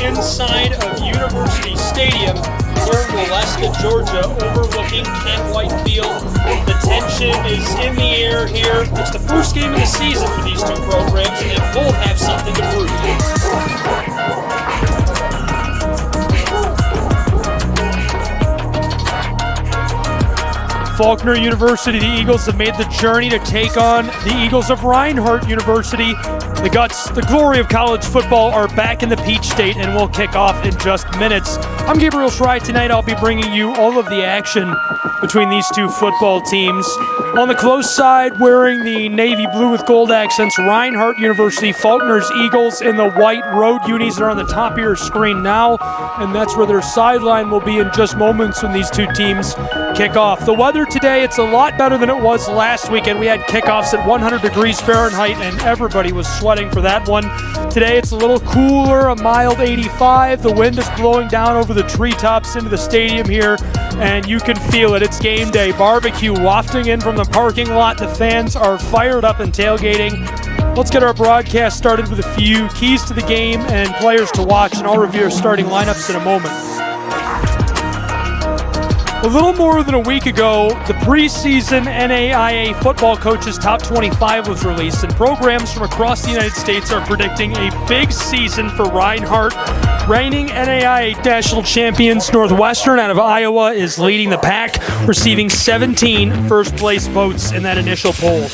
inside of University Stadium here in Waleska, Georgia, overlooking Camp White Field. The tension is in the air here. It's the first game of the season for these two programs, and they both have something to prove. Faulkner University, the Eagles have made the journey to take on the Eagles of Reinhardt University. The guts, the glory of college football are back in the Peach State and will kick off in just minutes. I'm Gabriel Schray. Tonight I'll be bringing you all of the action between these two football teams. On the close side, wearing the navy blue with gold accents, Reinhardt University, Faulkner's Eagles in the white road unis that are on the top of your screen now, and that's where their sideline will be in just moments when these two teams kick off. The weather today, it's a lot better than it was last weekend. We had kickoffs at 100 degrees Fahrenheit, and everybody was sweating for that one. Today it's a little cooler, a mild 85. The wind is blowing down over the treetops into the stadium here, and you can feel it. It's game day. Barbecue wafting in from the parking lot. The fans are fired up and tailgating. Let's get our broadcast started with a few keys to the game and players to watch, and I'll review our starting lineups in a moment. A little more than a week ago, the preseason NAIA football coaches top 25 was released, and programs from across the United States are predicting a big season for Reinhardt. Reigning NAIA national champions Northwestern out of Iowa is leading the pack, receiving 17 first-place votes in that initial poll.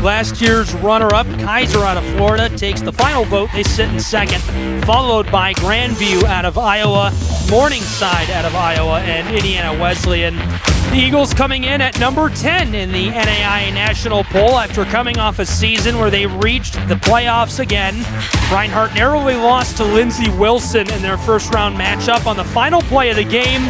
Last year's runner-up, Kaiser out of Florida, takes the final vote. They sit in second, followed by Grandview out of Iowa, Morningside out of Iowa, and Indiana Wesleyan. The Eagles coming in at number 10 in the NAIA national poll after coming off a season where they reached the playoffs again. Reinhardt narrowly lost to Lindsey Wilson in their first-round matchup on the final play of the game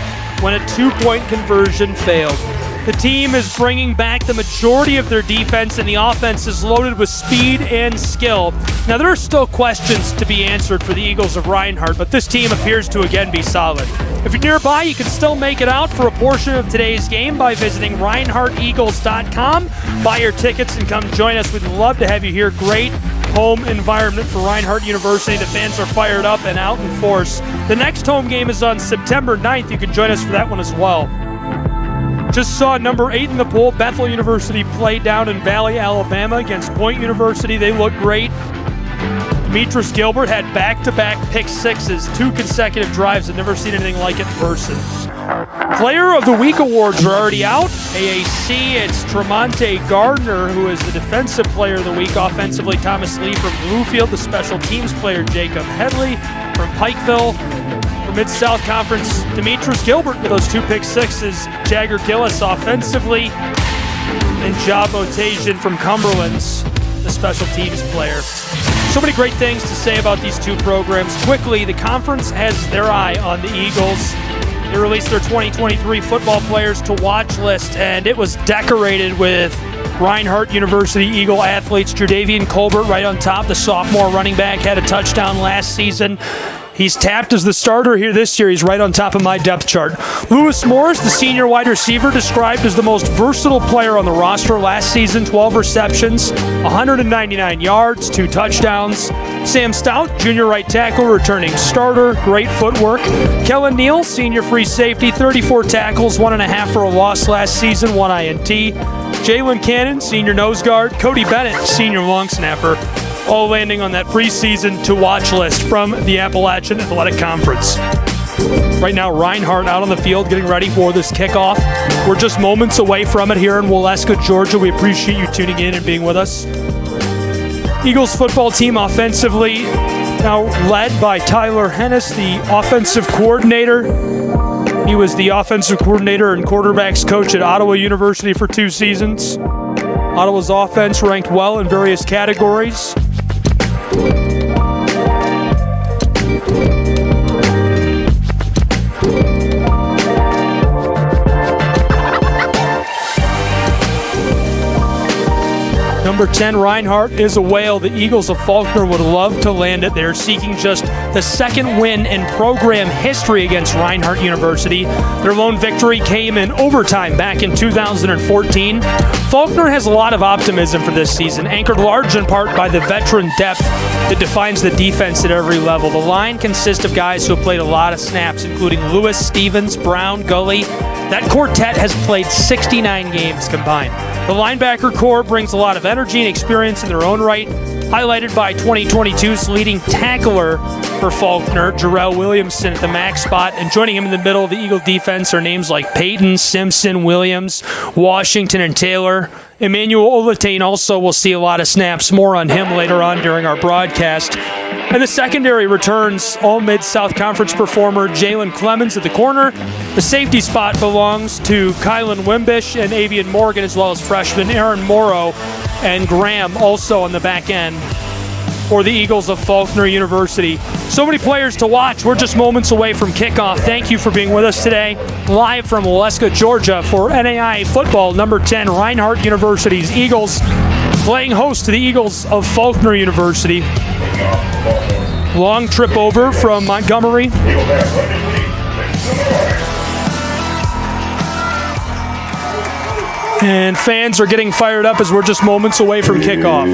when a two-point conversion failed. The team is bringing back the majority of their defense, and the offense is loaded with speed and skill. Now, there are still questions to be answered for the Eagles of Reinhardt, but this team appears to again be solid. If you're nearby, you can still make it out for a portion of today's game by visiting ReinhardtEagles.com. Buy your tickets and come join us. We'd love to have you here. Great home environment for Reinhardt University. The fans are fired up and out in force. The next home game is on September 9th. You can join us for that one as well. Just saw number 8 in the poll, Bethel University, play down in Valley, Alabama against Point University. They look great. Demetrius Gilbert had back-to-back pick sixes, 2 consecutive drives. I've never seen anything like it in person. Player of the Week awards are already out. AAC, it's Tremonte Gardner, who is the Defensive Player of the Week. Offensively, Thomas Lee from Bluefield. The Special Teams player, Jacob Headley from Pikeville. Mid-South Conference, Demetrius Gilbert with those 2 pick sixes. Jagger Gillis offensively, and Job Otasian from Cumberland's the special teams player. So many great things to say about these two programs. Quickly, the conference has their eye on the Eagles. They released their 2023 football players to watch list, and it was decorated with Reinhardt University Eagle athletes. Jadavian Colbert right on top, the sophomore running back, had a touchdown last season. He's tapped as the starter here this year. He's right on top of my depth chart. Lewis Morris, the senior wide receiver, described as the most versatile player on the roster last season. 12 receptions, 199 yards, 2 touchdowns. Sam Stout, junior right tackle, returning starter. Great footwork. Kellen Neal, senior free safety, 34 tackles, 1.5 for a loss last season, 1 INT. Jalen Cannon, senior nose guard. Cody Bennett, senior long snapper. All landing on that preseason to-watch list from the Appalachian Athletic Conference. Right now, Reinhardt out on the field getting ready for this kickoff. We're just moments away from it here in Waleska, Georgia. We appreciate you tuning in and being with us. Eagles football team offensively now led by Tyler Hennis, the offensive coordinator. He was the offensive coordinator and quarterbacks coach at Ottawa University for 2 seasons. Ottawa's offense ranked well in various categories. Number 10, Reinhardt is a whale. The Eagles of Faulkner would love to land it. They're seeking just the second win in program history against Reinhardt University. Their lone victory came in overtime back in 2014. Faulkner has a lot of optimism for this season, anchored large in part by the veteran depth that defines the defense at every level. The line consists of guys who have played a lot of snaps, including Lewis, Stevens, Brown, Gully. That quartet has played 69 games combined. The linebacker core brings a lot of energy and experience in their own right, highlighted by 2022's leading tackler for Faulkner, Jarrell Williamson at the max spot. And joining him in the middle of the Eagle defense are names like Peyton, Simpson, Williams, Washington, and Taylor. Emmanuel Olatane also will see a lot of snaps. More on him later on during our broadcast. And the secondary returns all Mid-South Conference performer Jalen Clemens at the corner. The safety spot belongs to Kylan Wimbish and Avian Morgan, as well as freshmen Aaron Morrow and Graham also on the back end for the Eagles of Faulkner University. So many players to watch. We're just moments away from kickoff. Thank you for being with us today. Live from Waleska, Georgia for NAIA football, number 10, Reinhardt University's Eagles playing host to the Eagles of Faulkner University. Long trip over from Montgomery. And fans are getting fired up as we're just moments away from kickoff.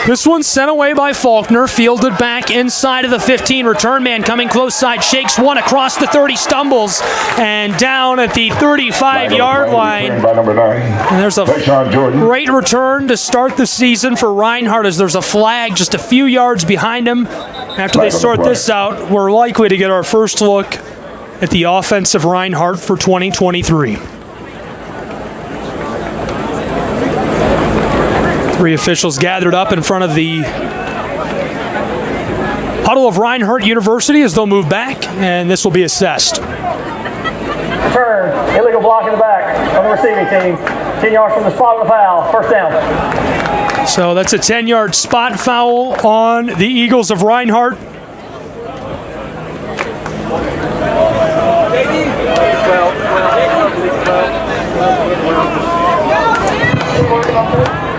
This one's sent away by Faulkner, fielded back inside of the 15. Return man coming close side, shakes one across the 30, stumbles, and down at the 35-yard line. And there's a great return to start the season for Reinhardt as there's a flag just a few yards behind him. After they sort this out, we're likely to get our first look at the offense of Reinhardt for 2023. Three officials gathered up in front of the huddle of Reinhardt University as they'll move back, and this will be assessed. Return, illegal block in the back on the receiving team. 10 yards from the spot of the foul, first down. So that's a 10-yard spot foul on the Eagles of Reinhardt.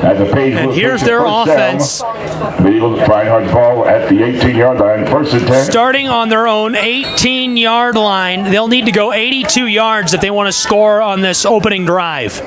And here's their offense. Reinhardt ball at the 18-yard line, first and 10. Starting on their own 18-yard line, they'll need to go 82 yards if they want to score on this opening drive.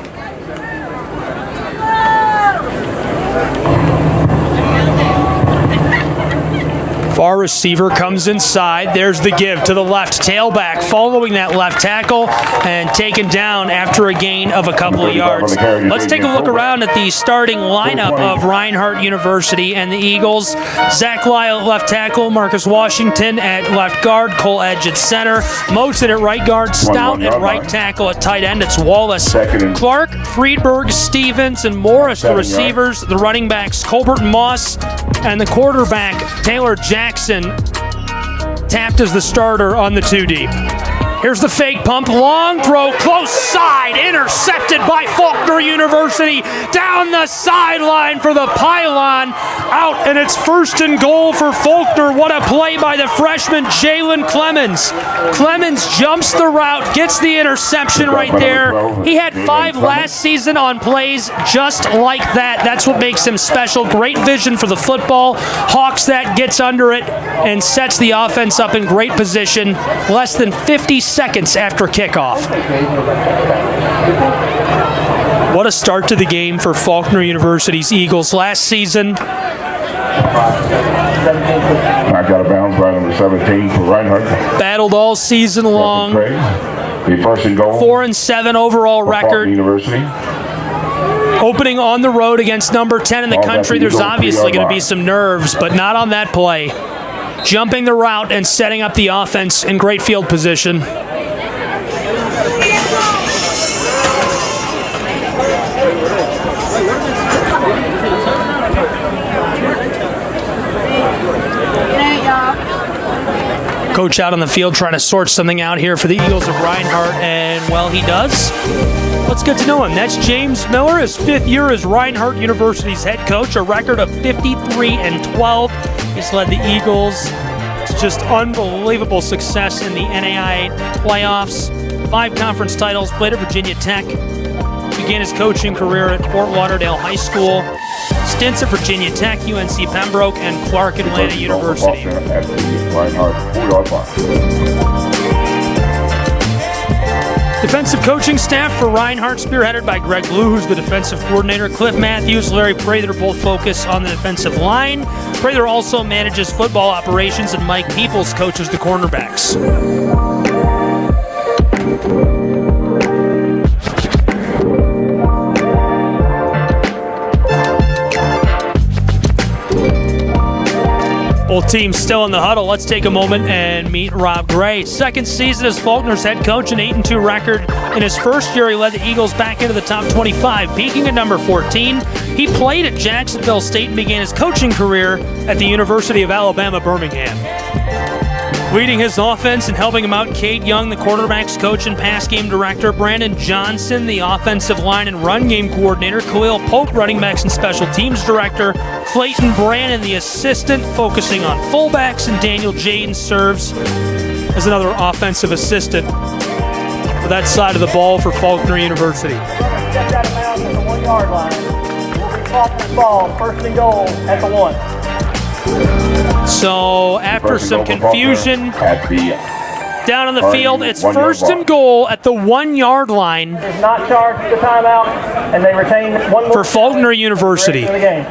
Far receiver comes inside. There's the give to the left tailback, following that left tackle and taken down after a gain of a couple of yards. Let's take a look around at the starting lineup of Reinhardt University and the Eagles. Zach Lyle at left tackle, Marcus Washington at left guard, Cole Edge at center, Moten at right guard, Stout at right tackle, at tight end it's Wallace, Clark, Friedberg, Stevens, and Morris the receivers. The running backs Colbert and Moss, and the quarterback Taylor Jackson tapped as the starter on the 2 deep. Here's the fake pump, long throw, close side, intercepted by Faulkner University, down the sideline for the pylon, out, and it's first and goal for Faulkner. What a play by the freshman Jalen Clemens. Clemens jumps the route, gets the interception right there. He had 5 last season on plays just like that. That's what makes him special. Great vision for the football. Hawks that, gets under it, and sets the offense up in great position. Less than 50 seconds after kickoff. What a start to the game for Faulkner University's Eagles. Last season, knocked out of bounds by number 17 for Reinhardt. Battled all season long. The first and goal. 4-7 overall record. University. Opening on the road against number 10 in the country. There's obviously going to be some nerves, but not on that play. Jumping the route and setting up the offense in great field position. Coach out on the field trying to sort something out here for the Eagles of Reinhardt, and, well, he does. Let's get to know him. That's James Miller, his 5th year as Reinhardt University's head coach, a record of 53-12. He's led the Eagles to just unbelievable success in the NAIA playoffs. 5 conference titles, played at Virginia Tech. began his coaching career at Fort Lauderdale High School, stints at Virginia Tech, UNC Pembroke, and Clark Atlanta University. At the Reinhardt 4-yard line. Defensive coaching staff for Reinhardt, spearheaded by Greg Blue, who's the defensive coordinator. Cliff Matthews, Larry Prather both focus on the defensive line. Prather also manages football operations, and Mike Peoples coaches the cornerbacks. Both teams still in the huddle. Let's take a moment and meet Rob Gray. Second season as Faulkner's head coach, an 8-2 record. In his first year, he led the Eagles back into the top 25, peaking at number 14. He played at Jacksonville State and began his coaching career at the University of Alabama, Birmingham. Leading his offense and helping him out, Cade Young, the quarterback's coach and pass game director, Brandon Johnson, the offensive line and run game coordinator, Khalil Pope, running backs and special teams director, Clayton Brannon, the assistant, focusing on fullbacks, and Daniel Jaden serves as another offensive assistant for that side of the ball for Faulkner University. Step out of bounds at the 1-yard line. We'll be Faulkner's ball, first and goal at the 1. So after some confusion down on the field, it's first and goal at the 1-yard line. Is not charged the timeout, and they retain one more for Faulkner University. for the game.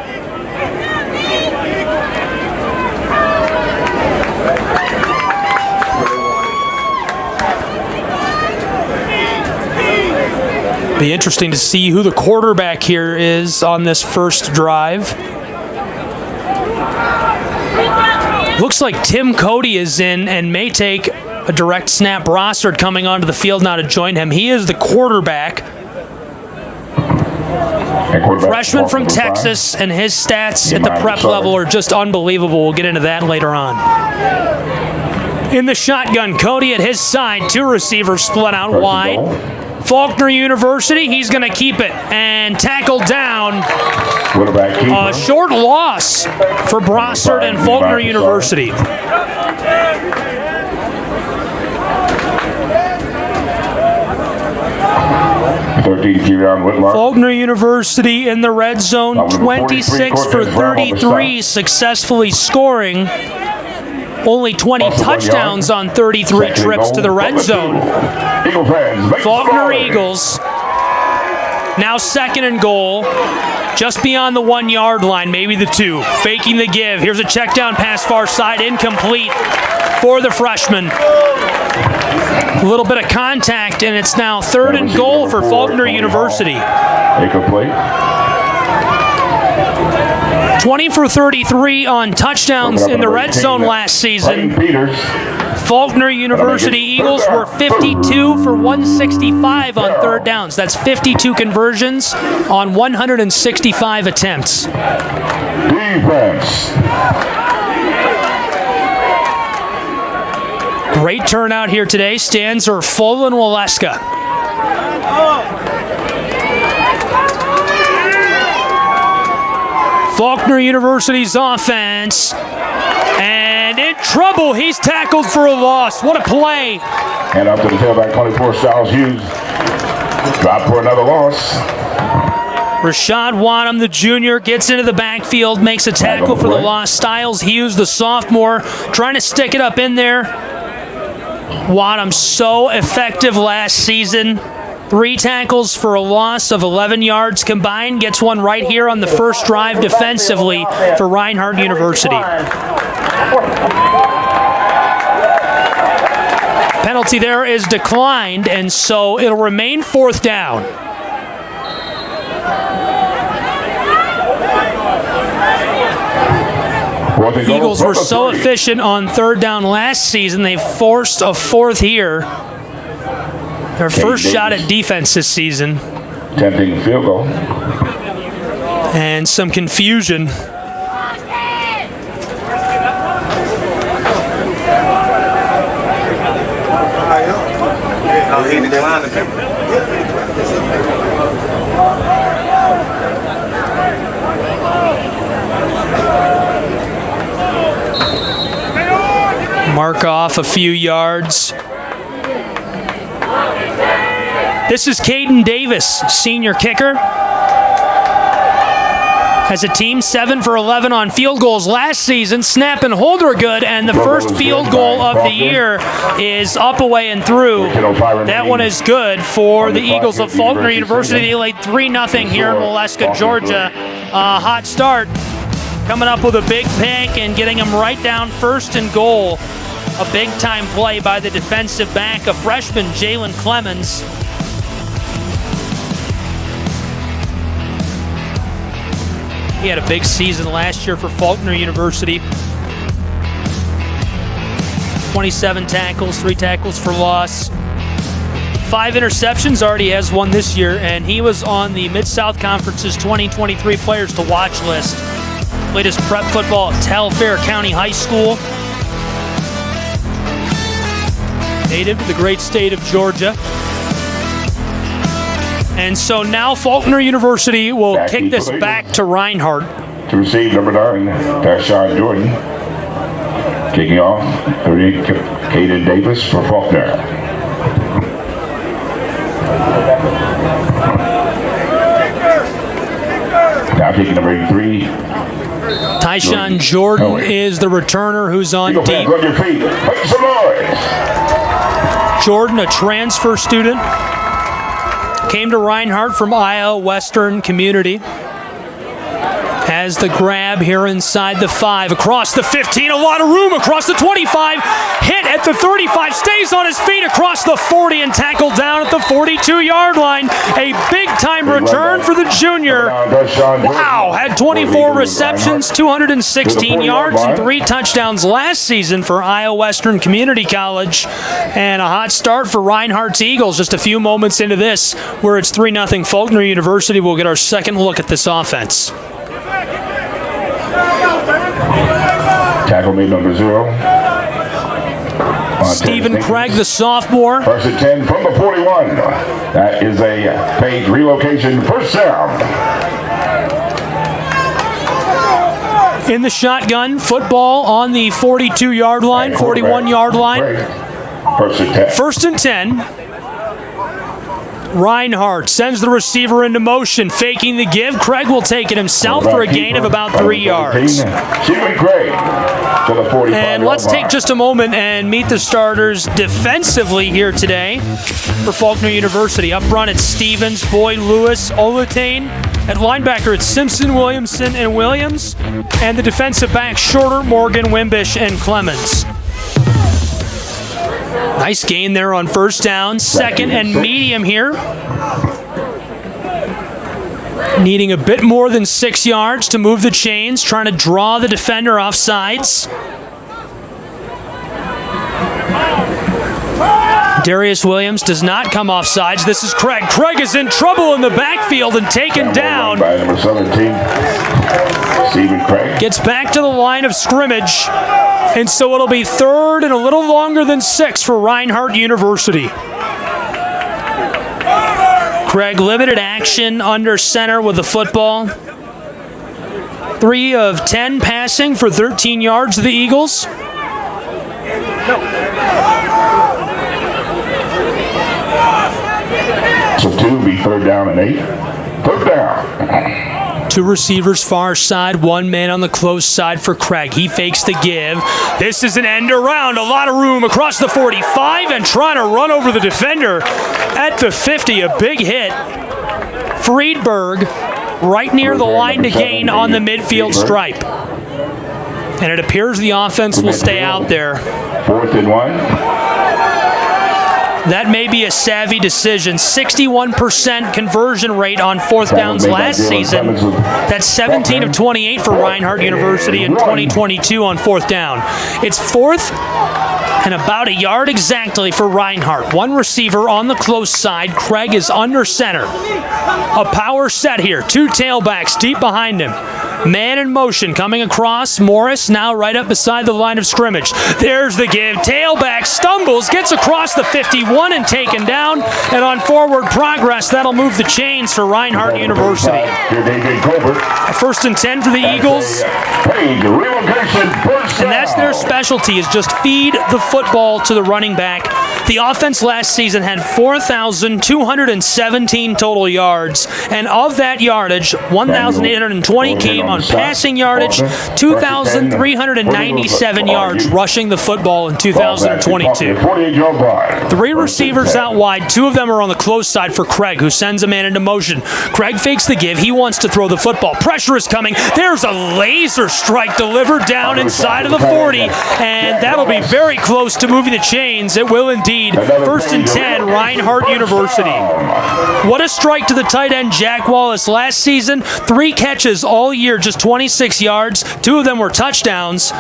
Be interesting to see who the quarterback here is on this first drive. Looks like Tim Cody is in and may take a direct snap. Brossard coming onto the field now to join him. He is the quarterback. Freshman from Texas, and his stats at the prep level are just unbelievable. We'll get into that later on. In the shotgun, Cody at his side. Two receivers split out wide. Faulkner University, he's going to keep it and tackle down. A short loss for Brossard and Faulkner University. Faulkner University in the red zone, 26 for 33, successfully scoring. Only 20 touchdowns on 33 trips to the red zone. Faulkner Eagles now second and goal, just beyond the 1-yard line, maybe the 2. Faking the give. Here's a check down pass far side, incomplete for the freshman. A little bit of contact, and it's now third and goal for Faulkner University. Incomplete. 20 for 33 on touchdowns in the red zone last season. Faulkner University Eagles were 52 for 165 on third downs. That's 52 conversions on 165 attempts. Defense. Great turnout here today. Stands are full in Waleska. Faulkner University's offense, and in trouble. He's tackled for a loss. What a play. And up to the tailback, 24, Styles Hughes. Dropped for another loss. Rashad Wadham, the junior, gets into the backfield, makes a tackle for the loss. Styles Hughes, the sophomore, trying to stick it up in there. Wadham so effective last season. 3 tackles for a loss of 11 yards combined. Gets one right here on the first drive defensively for Reinhardt University. Penalty there is declined, and so it'll remain 4th down. Eagles were so efficient on 3rd down last season, they forced a 4th here. Their first shot at defense this season. Tempting field goal. And some confusion. Mark off a few yards. This is Caden Davis, senior kicker. As a team, 7 for 11 on field goals last season. Snap and hold are good, and the first field goal of the year is up, away, and through. That one is good for the Eagles of Faulkner University. They laid 3-0 here in Molesca, Georgia. Hot start, coming up with a big pick and getting them right down first and goal. A big-time play by the defensive back, a freshman, Jalen Clemens. He had a big season last year for Faulkner University. 27 tackles, 3 tackles for loss. 5 interceptions, already has one this year, and he was on the Mid-South Conference's 2023 Players to Watch list. Played his prep football at Telfair County High School. Native to the great state of Georgia. And so now Faulkner University will kick this back to Reinhardt. To receive number 9, Tashon Jordan. Kicking off, 38, Caden Davis for Faulkner. Now kicking number 83. Tashon Jordan is the returner who's on deep. On your feet. Make some noise. Jordan, a transfer student. Came to Reinhardt from Iowa Western Community. Has the grab here inside the 5, across the 15, a lot of room, across the 25, hit at the 35, stays on his feet across the 40 and tackled down at the 42-yard line. A big-time return for the junior. Wow, had 24 receptions, 216 yards, and 3 touchdowns last season for Iowa Western Community College. And a hot start for Reinhardt's Eagles just a few moments into this, where it's 3-0 Faulkner University. We'll get our second look at this offense. Tackle made number 0. Stephen Craig, the sophomore. First and 10 from the 41. That is a paid relocation first down. In the shotgun, football on the 42-yard line, 41-yard line. First and 10. First and 10. Reinhardt sends the receiver into motion, faking the give. Craig will take it himself for a gain of about 3 yards. And let's take just a moment and meet the starters defensively here today for Faulkner University. Up front, it's Stevens, Boyd, Lewis, Olutane. At linebacker, it's Simpson, Williamson, and Williams. And the defensive backs, Shorter, Morgan, Wimbish, and Clemens. Nice gain there on first down. Second and medium here. Needing a bit more than 6 yards to move the chains, trying to draw the defender off sides. Darius Williams does not come off sides. This is Craig. Craig is in trouble in the backfield and taken down. By number 17, Stephen Craig. Gets back to the line of scrimmage. And so it'll be 3rd and a little longer than 6 for Reinhardt University. Craig, limited action under center with the football. 3 of 10 passing for 13 yards of the Eagles. So 2 will be 3rd down and 8. 3rd down. 2 receivers far side, 1 man on the close side for Craig. He fakes the give. This is an end around, a lot of room across the 45 and trying to run over the defender at the 50. A big hit. Friedberg right near the line to gain on the midfield stripe. And it appears the offense will stay out there. 4th and 1. That may be a savvy decision. 61% conversion rate on 4th downs last season. That's 17 of 28 for Reinhardt University in 2022 on 4th down. It's 4th and about a yard exactly for Reinhardt. 1 receiver on the close side. Craig is under center. A power set here. 2 tailbacks deep behind him. Man in motion coming across. Morris now right up beside the line of scrimmage. There's the give. Tailback stumbles, gets across the 51 and taken down. And on forward progress, that'll move the chains for Reinhardt University. First and 10 for the Eagles. And that's their specialty, is just feed the football to the running back. The offense last season had 4,217 total yards, and of that yardage, 1,820 came on passing yardage, 2,397 yards rushing the football in 2022. 3 receivers out wide, 2 of them are on the close side for Craig, who sends a man into motion. Craig fakes the give. He wants to throw the football. Pressure is coming. There's a laser strike delivered down inside of the 40, and that'll be very close to moving the chains. It will indeed. 1st and 10, Reinhardt University. What a strike to the tight end, Jack Wallace. Last season, 3 catches all year, just 26 yards. 2 of them were touchdowns.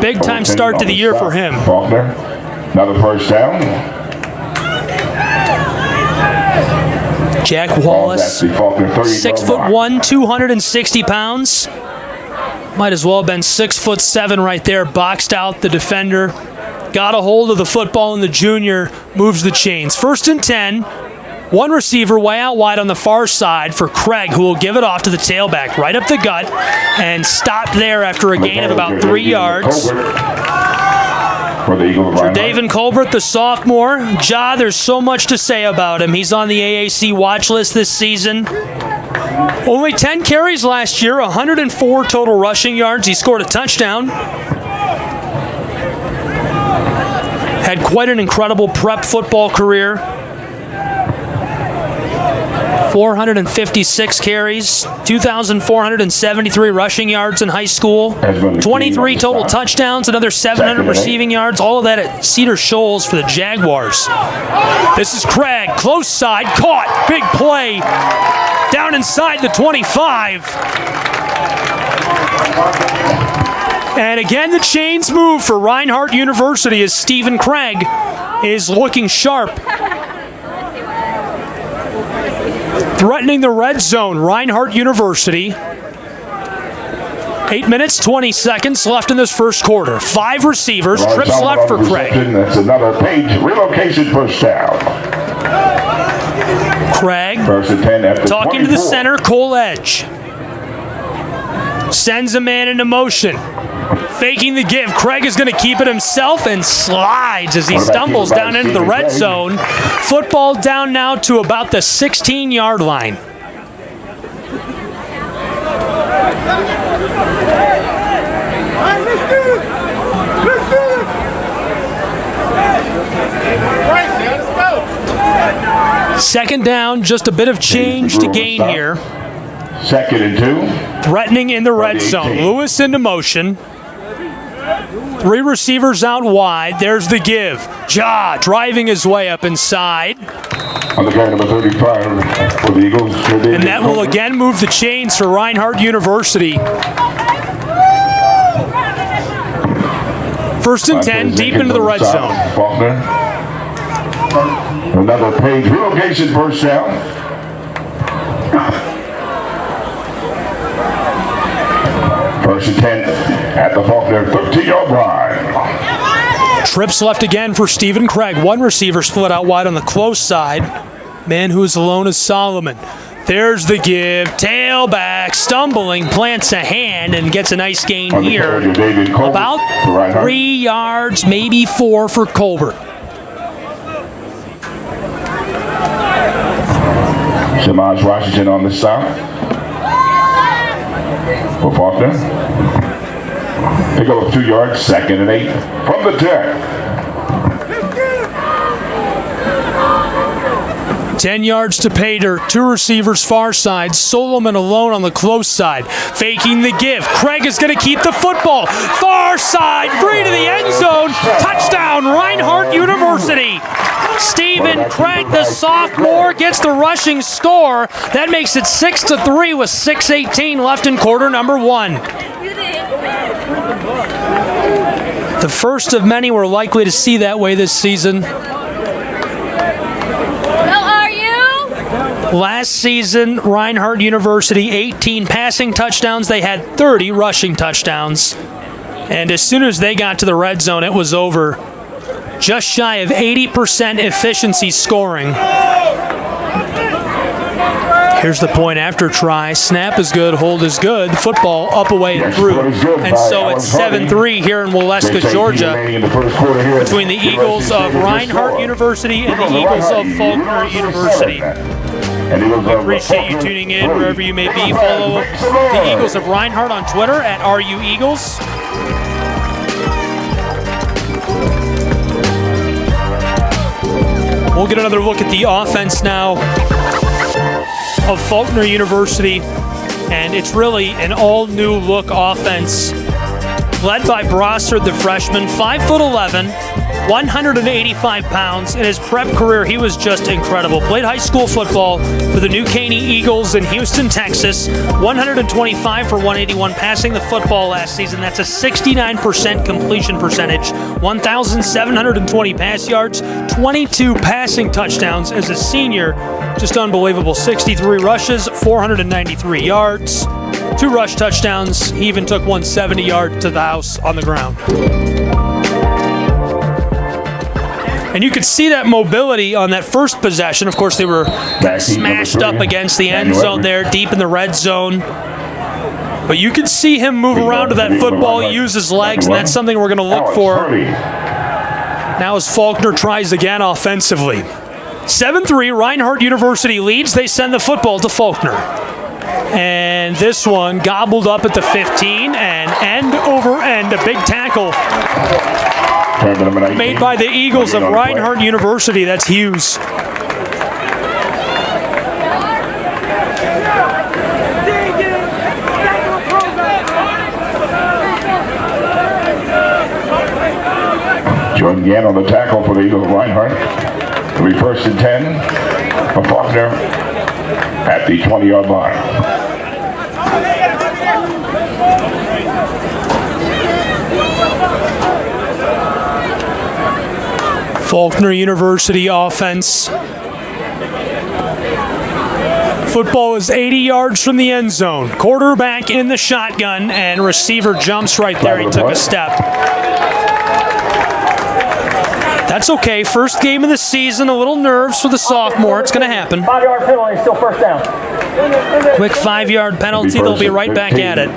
Big time start to the year for him. Faulkner, another first down. Jack Wallace, 6'1", 260 pounds. Might as well have been 6'7" right there. Boxed out the defender. Got a hold of the football, and the junior moves the chains. 1st and 10. 1 receiver way out wide on the far side for Craig, who will give it off to the tailback right up the gut and stop there after a gain of about 3 yards. For the Eagles, David Colbert, the sophomore. Ja, there's so much to say about him. He's on the AAC watch list this season. Only 10 carries last year, 104 total rushing yards. He scored a touchdown. Had quite an incredible prep football career. 456 carries, 2,473 rushing yards in high school, 23 total touchdowns, another 700 receiving yards, all of that at Cedar Shoals for the Jaguars. This is Craig, close side, caught, big play, down inside the 25. And again, the chains move for Reinhardt University as Stephen Craig is looking sharp. Threatening the red zone, Reinhardt University. 8 minutes, 20 seconds left in this first quarter. 5 receivers, trips left for Craig. That's another page relocation first down. Craig, 1st and 10 at the talking 24. to the center, Cole Edge. Sends a man into motion. Faking the give. Craig is going to keep it himself and slides as he stumbles down into the red zone. Football down now to about the 16-yard line. Second down, just a bit of change to gain here. 2nd and 2. Threatening in the red zone. Lewis into motion. 3 receivers out wide. There's the give. Ja driving his way up inside. On the guy number 35 for the Eagles. And that will again move the chains for Reinhardt University. 1st and 10, deep into the red zone. Faulkner. Another page relocation first down. First and 10 at the Faulkner 13-yard line. Trips left again for Stephen Craig. 1 receiver split out wide on the close side. Man who is alone is Solomon. There's the give. Tailback, stumbling, plants a hand and gets a nice gain here. About 3 yards, maybe 4 for Colbert. Shamaj Washington on the stop. For Faulkner. Pick up 2 yards, 2nd and 8 from the 10. 10 yards to pay dirt. 2 receivers far side. Solomon alone on the close side. Faking the give. Craig is going to keep the football. Far side, free to the end zone. Touchdown, Reinhardt University. Stephen Craig, the sophomore, gets the rushing score. That makes it 6-3 with 6:18 left in quarter number 1. The first of many we're likely to see that way this season. Last season, Reinhardt University, 18 passing touchdowns. They had 30 rushing touchdowns. And as soon as they got to the red zone, it was over. Just shy of 80% efficiency scoring. Here's the point after try. Snap is good, hold is good. Football up, away, and through. And so it's 7-3 here in Waleska, Georgia, between the Eagles of Reinhardt University and the Eagles of Faulkner University. We appreciate you tuning in wherever you may be. Follow the Eagles of Reinhardt on Twitter at RUEagles. We'll get another look at the offense now of Faulkner University, and it's really an all-new look offense led by Brossard, the freshman, 5'11", 185 pounds. In his prep career, he was just incredible. Played high school football for the New Caney Eagles in Houston, Texas. 125 for 181 passing the football last season. That's a 69% completion percentage. 1,720 pass yards, 22 passing touchdowns as a senior. Just unbelievable. 63 rushes, 493 yards, 2 rush touchdowns. He even took 170 yards to the house on the ground. And you could see that mobility on that first possession. Of course, they were smashed up against the end zone there, deep in the red zone. But you could see him move around to that football, use his legs, and that's something we're going to look for now as Faulkner tries again offensively. 7-3, Reinhardt University leads. They send the football to Faulkner. And this one gobbled up at the 15, and end over end, a big tackle made by the Eagles of Reinhardt University. That's Hughes. Jordan Gann on the tackle for the Eagles of Reinhardt. It'll be 1st and 10 for Faulkner at the 20-yard line. Faulkner University offense. Football is 80 yards from the end zone. Quarterback in the shotgun, and receiver jumps right there. He took a step. That's okay. First game of the season, a little nerves for the sophomore. It's going to happen. 5-yard penalty, still first down. Quick 5-yard penalty. They'll be right back at it.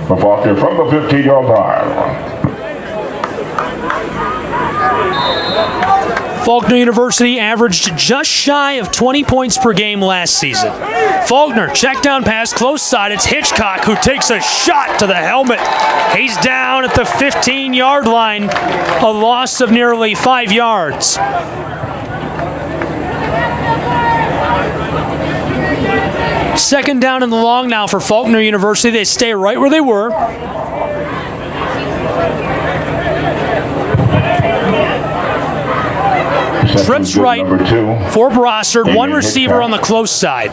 For Faulkner from the 15-yard line. Faulkner University averaged just shy of 20 points per game last season. Faulkner, check down pass, close side. It's Hitchcock who takes a shot to the helmet. He's down at the 15-yard line, a loss of nearly 5 yards. Second down and long now for Faulkner University. They stay right where they were. Trips right for Brossard. One receiver on the close side.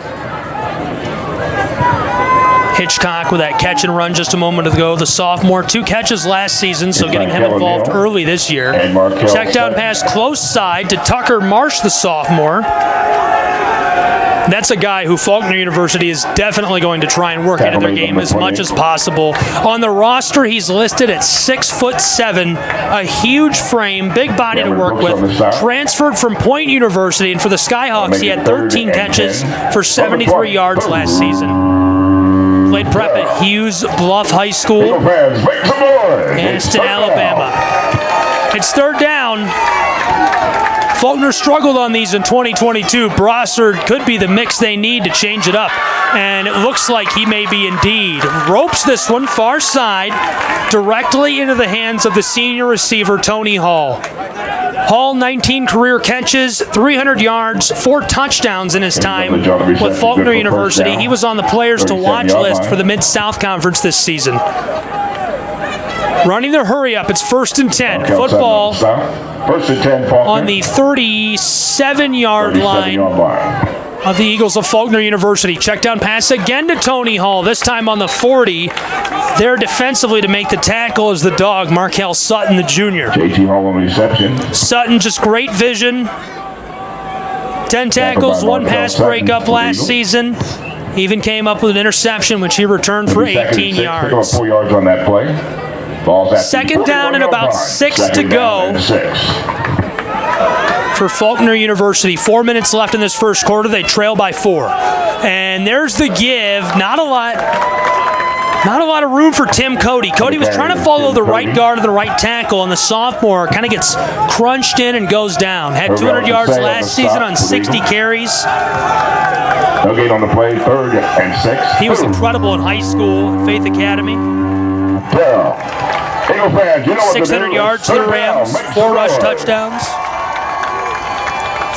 Hitchcock with that catch and run just a moment ago. The sophomore, 2 catches last season, so getting him involved early this year. Check down pass close side to Tucker Marsh, the sophomore. That's a guy who Faulkner University is definitely going to try and work into their game as much as possible. On the roster, he's listed at 6'7", a huge frame, big body to work with. Transferred from Point University, and for the Skyhawks, he had 13 catches for 73 yards last season. Played prep at Hughes Bluff High School, Anniston, Alabama. It's third down. Faulkner struggled on these in 2022. Brossard could be the mix they need to change it up, and it looks like he may be indeed. Ropes this one far side, directly into the hands of the senior receiver, Tony Hall. Hall, 19 career catches, 300 yards, 4 touchdowns in his time with Faulkner University. He was on the players to watch list for the Mid-South Conference this season. Running the hurry up, it's 1st and 10. Football on the 37-yard line of the Eagles of Faulkner University. Check down pass again to Tony Hall, this time on the 40. There defensively to make the tackle is the dog, Markel Sutton, the junior. JT Hall on reception. Sutton, just great vision. 10 tackles, 1 pass breakup last season. Even came up with an interception, which he returned for 18 yards. 4 yards on that play. Ball's at second down and about 6 to go for Faulkner University. 4 minutes left in this first quarter. They trail by 4. And there's the give. Not a lot of room for Tim Cody. Cody was trying to follow the right guard and the right tackle, and the sophomore kind of gets crunched in and goes down. Had 200 yards last season on 60 carries. No gain on the play, 3rd and 6. He was incredible in high school at Faith Academy. Eagle fans, you know what 600 yards to the Rams, 4 rush touchdowns.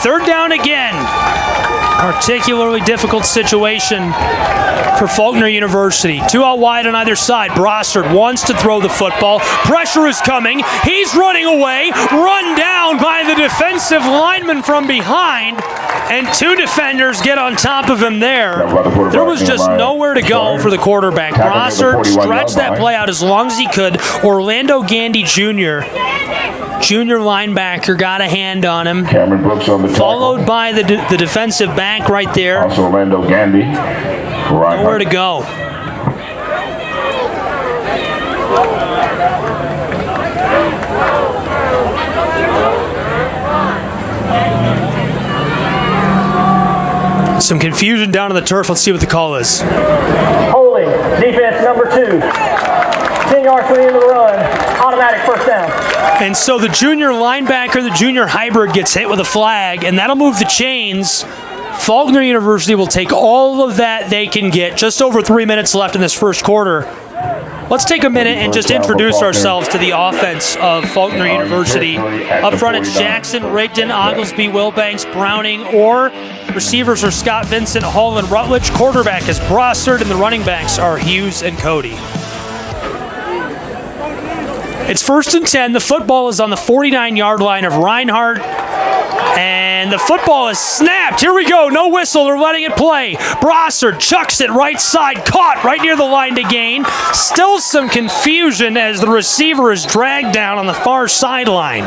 3rd down again. Particularly difficult situation for Faulkner University. 2 out wide on either side. Brossard wants to throw the football. Pressure is coming. He's running away. Run down by the defensive lineman from behind. And 2 defenders get on top of him there. There was just nowhere to go for the quarterback. Brossard stretched that play out as long as he could. Orlando Gandy Jr., junior linebacker, got a hand on him. Cameron Brooks on the tackle. Followed by the defensive back right there. Also Orlando Gandy. Nowhere to go. Some confusion down on the turf. Let's see what the call is. Holding, defense number 2. 10 yards from the end of the run. Automatic first down. And so the junior linebacker, the junior hybrid, gets hit with a flag, and that'll move the chains. Faulkner University will take all of that they can get. Just over 3 minutes left in this first quarter. Let's take a minute and just introduce ourselves to the offense of Faulkner University. Up front, it's Jackson, Rigdon, Oglesby, Wilbanks, Browning, Orr. Receivers are Scott Vincent, Hall, and Rutledge. Quarterback is Brossard, and the running backs are Hughes and Cody. It's 1st and 10. The football is on the 49-yard line of Reinhardt. And the football is snapped. Here we go. No whistle. They're letting it play. Brossard chucks it right side. Caught right near the line to gain. Still some confusion as the receiver is dragged down on the far sideline.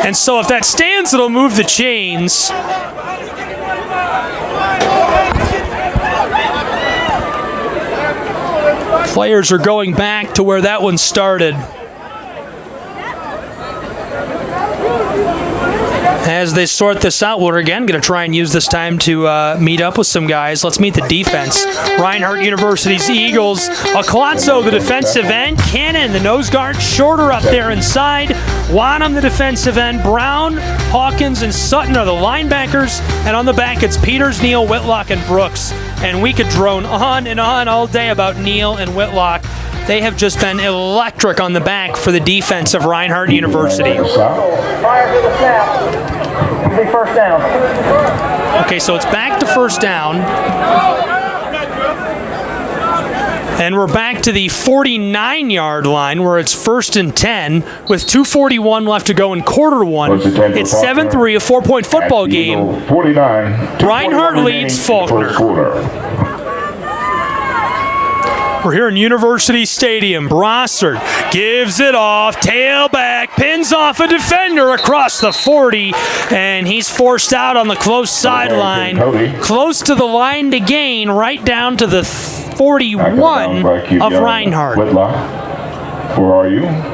And so if that stands, it'll move the chains. Players are going back to where that one started. As they sort this out, we're again going to try and use this time to meet up with some guys. Let's meet the defense. Reinhardt University's Eagles. Alcalazzo, the defensive end. Cannon, the nose guard, shorter up there inside. Wanham, the defensive end. Brown, Hawkins, and Sutton are the linebackers. And on the back, it's Peters, Neal, Whitlock, and Brooks. And we could drone on and on all day about Neal and Whitlock. They have just been electric on the back for the defense of Reinhardt University. Prior to the snap, it'll be first down. Okay, so it's back to first down. And we're back to the 49-yard line where it's 1st and 10 with 2:41 left to go in quarter 1. It's 7-3, a 4-point football game. 49. Reinhardt leads Faulkner. We're here in University Stadium. Brossard gives it off. Tailback pins off a defender across the 40, and he's forced out on the close sideline. Close to the line to gain, right down to the 41 of Reinhardt. Whitlock, where are you?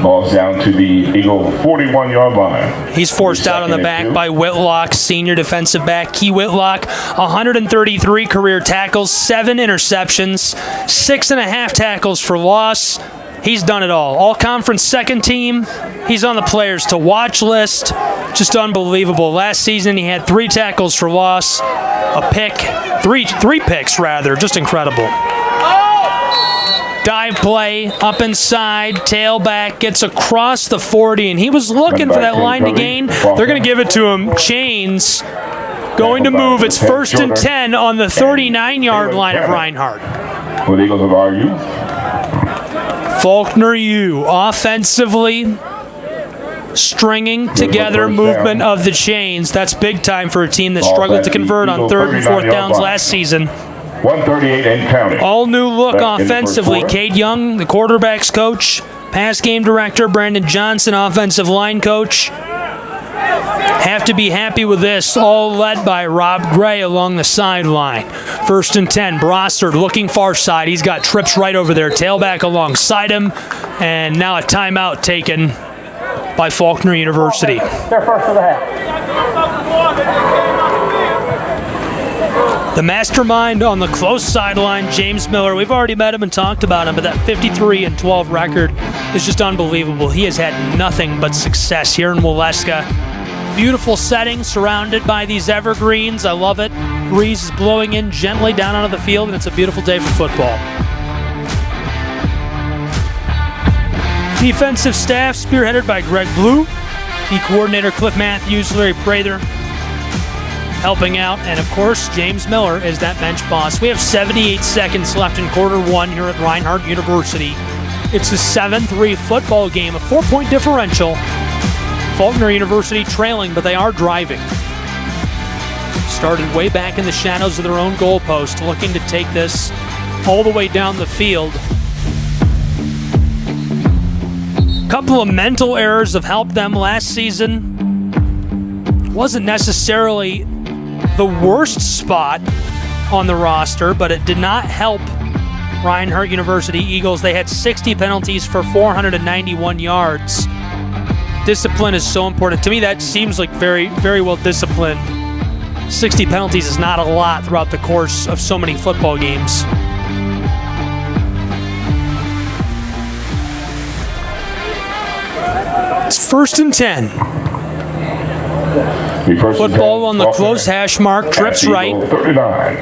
Ball's down to the Eagle 41-yard line. He's forced out on the back by Whitlock, senior defensive back. Key Whitlock, 133 career tackles, 7 interceptions, 6.5 tackles for loss. He's done it all. All-conference second team. He's on the players to watch list. Just unbelievable. Last season he had 3 tackles for loss, a pick, three picks rather. Just incredible. Dive play, up inside, tailback, gets across the 40, and he was looking for that line to gain. They're going to give it to him. Chains going to move. It's 1st and 10 on the 39-yard line of Reinhardt. What Eagles are you? Faulkner U offensively stringing together movement of the chains. That's big time for a team that struggled to convert on 3rd and 4th downs last season. 138 and counting. All new look offensively. Cade Young, the quarterback's coach. Pass game director, Brandon Johnson, offensive line coach. Have to be happy with this. All led by Rob Gray along the sideline. 1st and 10. Brossard looking far side. He's got trips right over there. Tailback alongside him. And now a timeout taken by Faulkner University. They're first of the half. The mastermind on the close sideline, James Miller. We've already met him and talked about him, but that 53-12 record is just unbelievable. He has had nothing but success here in Waleska. Beautiful setting surrounded by these evergreens. I love it. Breeze is blowing in gently down onto the field, and it's a beautiful day for football. Defensive staff spearheaded by Greg Blue. Key coordinator Cliff Matthews, Larry Prather helping out, and of course James Miller is that bench boss. We have 78 seconds left in quarter one here at Reinhardt University. It's a 7-3 football game, a 4-point differential. Faulkner University trailing, but they are driving. Started way back in the shadows of their own goalpost, looking to take this all the way down the field. A couple of mental errors have helped them last season. Wasn't necessarily the worst spot on the roster, but it did not help Reinhardt University Eagles. They had 60 penalties for 491 yards. Discipline is so important. To me, that seems like very, very well disciplined. 60 penalties is not a lot throughout the course of so many football games. It's 1st and 10. Football on the close hash mark, trips right. 39.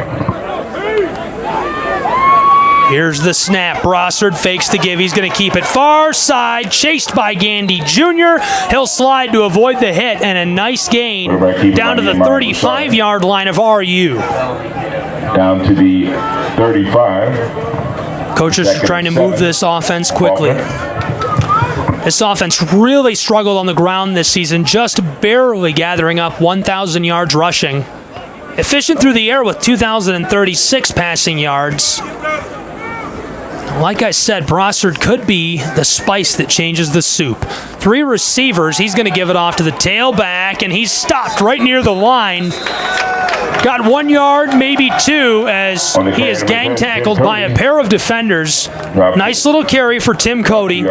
Here's the snap. Brossard fakes the give. He's going to keep it far side, chased by Gandy Jr. He'll slide to avoid the hit, and a nice gain down to the 35-yard line of RU. Down to the 35. Coaches are trying to move this offense quickly. This offense really struggled on the ground this season, just barely gathering up 1,000 yards rushing. Efficient through the air with 2,036 passing yards. Like I said, Brossard could be the spice that changes the soup. 3 receivers. He's going to give it off to the tailback, and he's stopped right near the line. Got 1 yard, maybe 2, as he is gang tackled by a pair of defenders. Nice little carry for Tim Cody.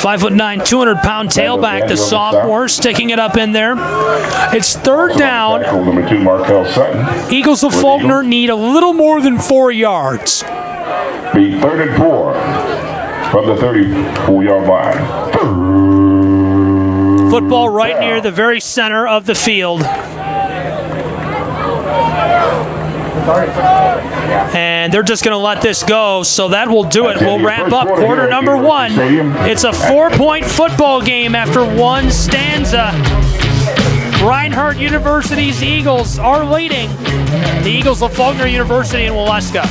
5'9", 200-pound tailback, the sophomore, sticking it up in there. It's 3rd down. Number 2, Markel Sutton. Eagles of Faulkner need a little more than 4 yards. Be 3rd and 4 from the 34-yard line. Football right near the very center of the field. And they're just going to let this go, so that will do it. We'll wrap up quarter number 1. It's a 4-point football game after one stanza. Reinhardt University's Eagles are leading the Eagles of Faulkner University in Waleska.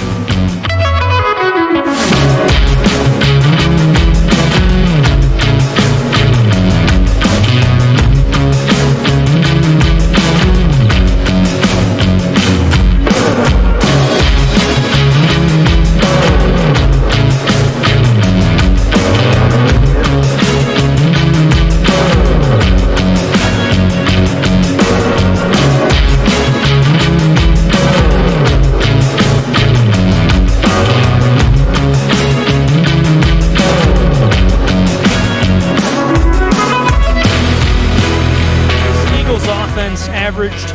Averaged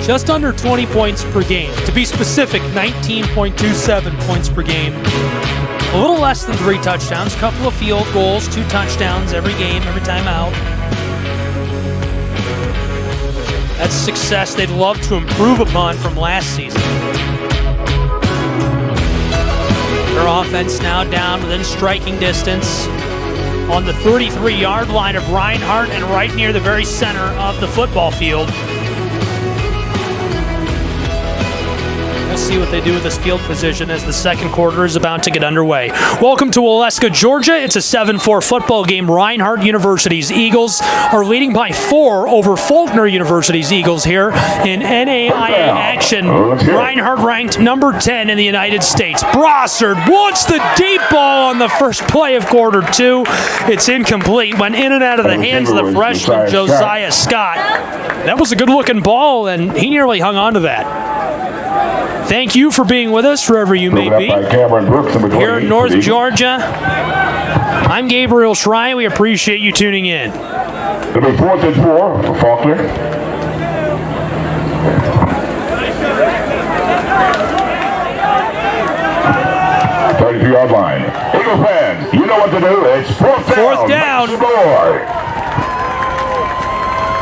just under 20 points per game. To be specific, 19.27 points per game. A little less than 3 touchdowns, couple of field goals, 2 touchdowns every game, every time out. That's success they'd love to improve upon from last season. Their offense now down within striking distance on the 33-yard line of Reinhardt and right near the very center of the football field. We'll see what they do with this field position as the second quarter is about to get underway. Welcome to Waleska, Georgia. It's a 7-4 football game. Reinhardt University's Eagles are leading by 4 over Faulkner University's Eagles here in NAIA action. Reinhardt ranked number 10 in the United States. Brossard wants the deep ball on the first play of quarter 2. It's incomplete. Went in and out of the hands of the freshman, Josiah Scott. That was a good-looking ball, and he nearly hung on to that. Thank you for being with us, wherever you may be. Here in North Georgia, I'm Gabriel Schray. We appreciate you tuning in. It'll be 4th and 4 for Faulkner. 33-yard line. Eagle fans, you know what to do. It's 4th down.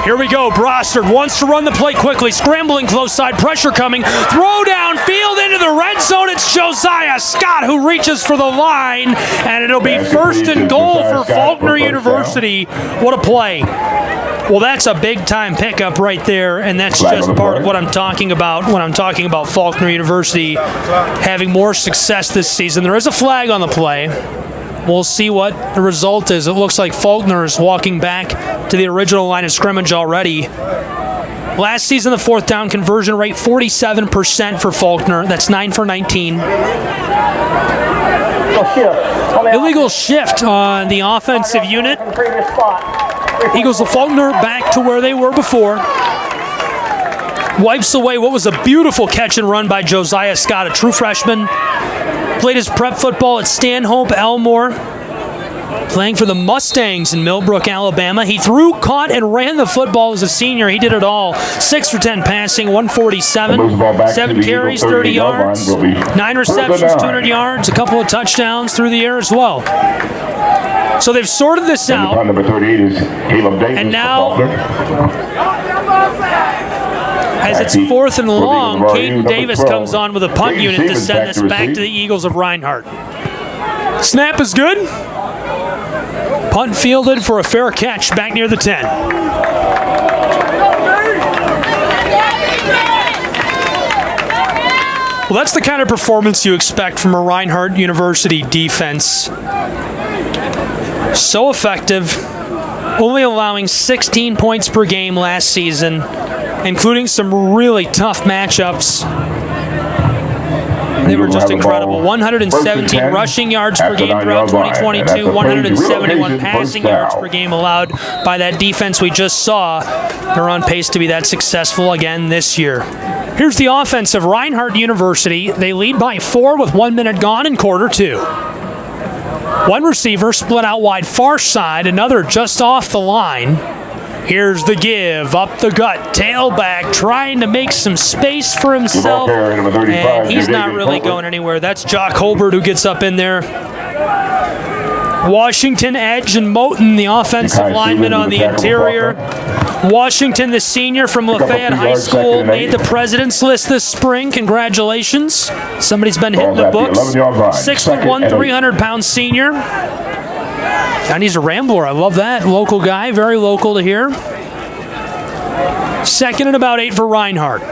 Here we go. Brossard wants to run the play quickly. Scrambling close side. Pressure coming. Throw downfield into the red zone. It's Josiah Scott who reaches for the line. And it'll be 1st and goal for Faulkner University. What a play. Well, that's a big-time pickup right there, and that's just part of what I'm talking about when I'm talking about Faulkner University having more success this season. There is a flag on the play. We'll see what the result is. It looks like Faulkner is walking back to the original line of scrimmage already. Last season, the 4th down conversion rate, 47% for Faulkner. That's 9 for 19. Illegal shift on the offensive unit. Eagles of Faulkner back to where they were before. Wipes away what was a beautiful catch and run by Josiah Scott, a true freshman. Played his prep football at Stanhope Elmore, playing for the Mustangs in Millbrook, Alabama. He threw, caught, and ran the football as a senior. He did it all. 6 for 10 passing, 147, 7 carries, 30 yards, 9 receptions, 200 yards, a couple of touchdowns through the air as well. So they've sorted this out. Number 38 is Caleb Davis. And now, as it's 4th and long, Caden Davis comes on with a punt unit to send this back to the Eagles of Reinhardt. Snap is good. Punt fielded for a fair catch back near the 10. Well, that's the kind of performance you expect from a Reinhardt University defense. So effective, only allowing 16 points per game last season, including some really tough matchups. They were just incredible. 117 rushing yards per game throughout 2022, 171 passing yards per game allowed by that defense we just saw. They're on pace to be that successful again this year. Here's the offense of Reinhardt University. They lead by 4 with 1 minute gone in quarter 2. One receiver split out wide far side, another just off the line. Here's the give, up the gut, tailback, trying to make some space for himself, and he's not really going anywhere. That's Jock Holbert who gets up in there. Washington, Edge, and Moten, the offensive lineman on the interior. Washington, the senior from Lafayette High School, made the president's list this spring. Congratulations. Somebody's been hitting the books. 6'1", 300-pound senior. And he's a Rambler. I love that. Local guy, very local to here. 2nd and about 8 for Reinhardt.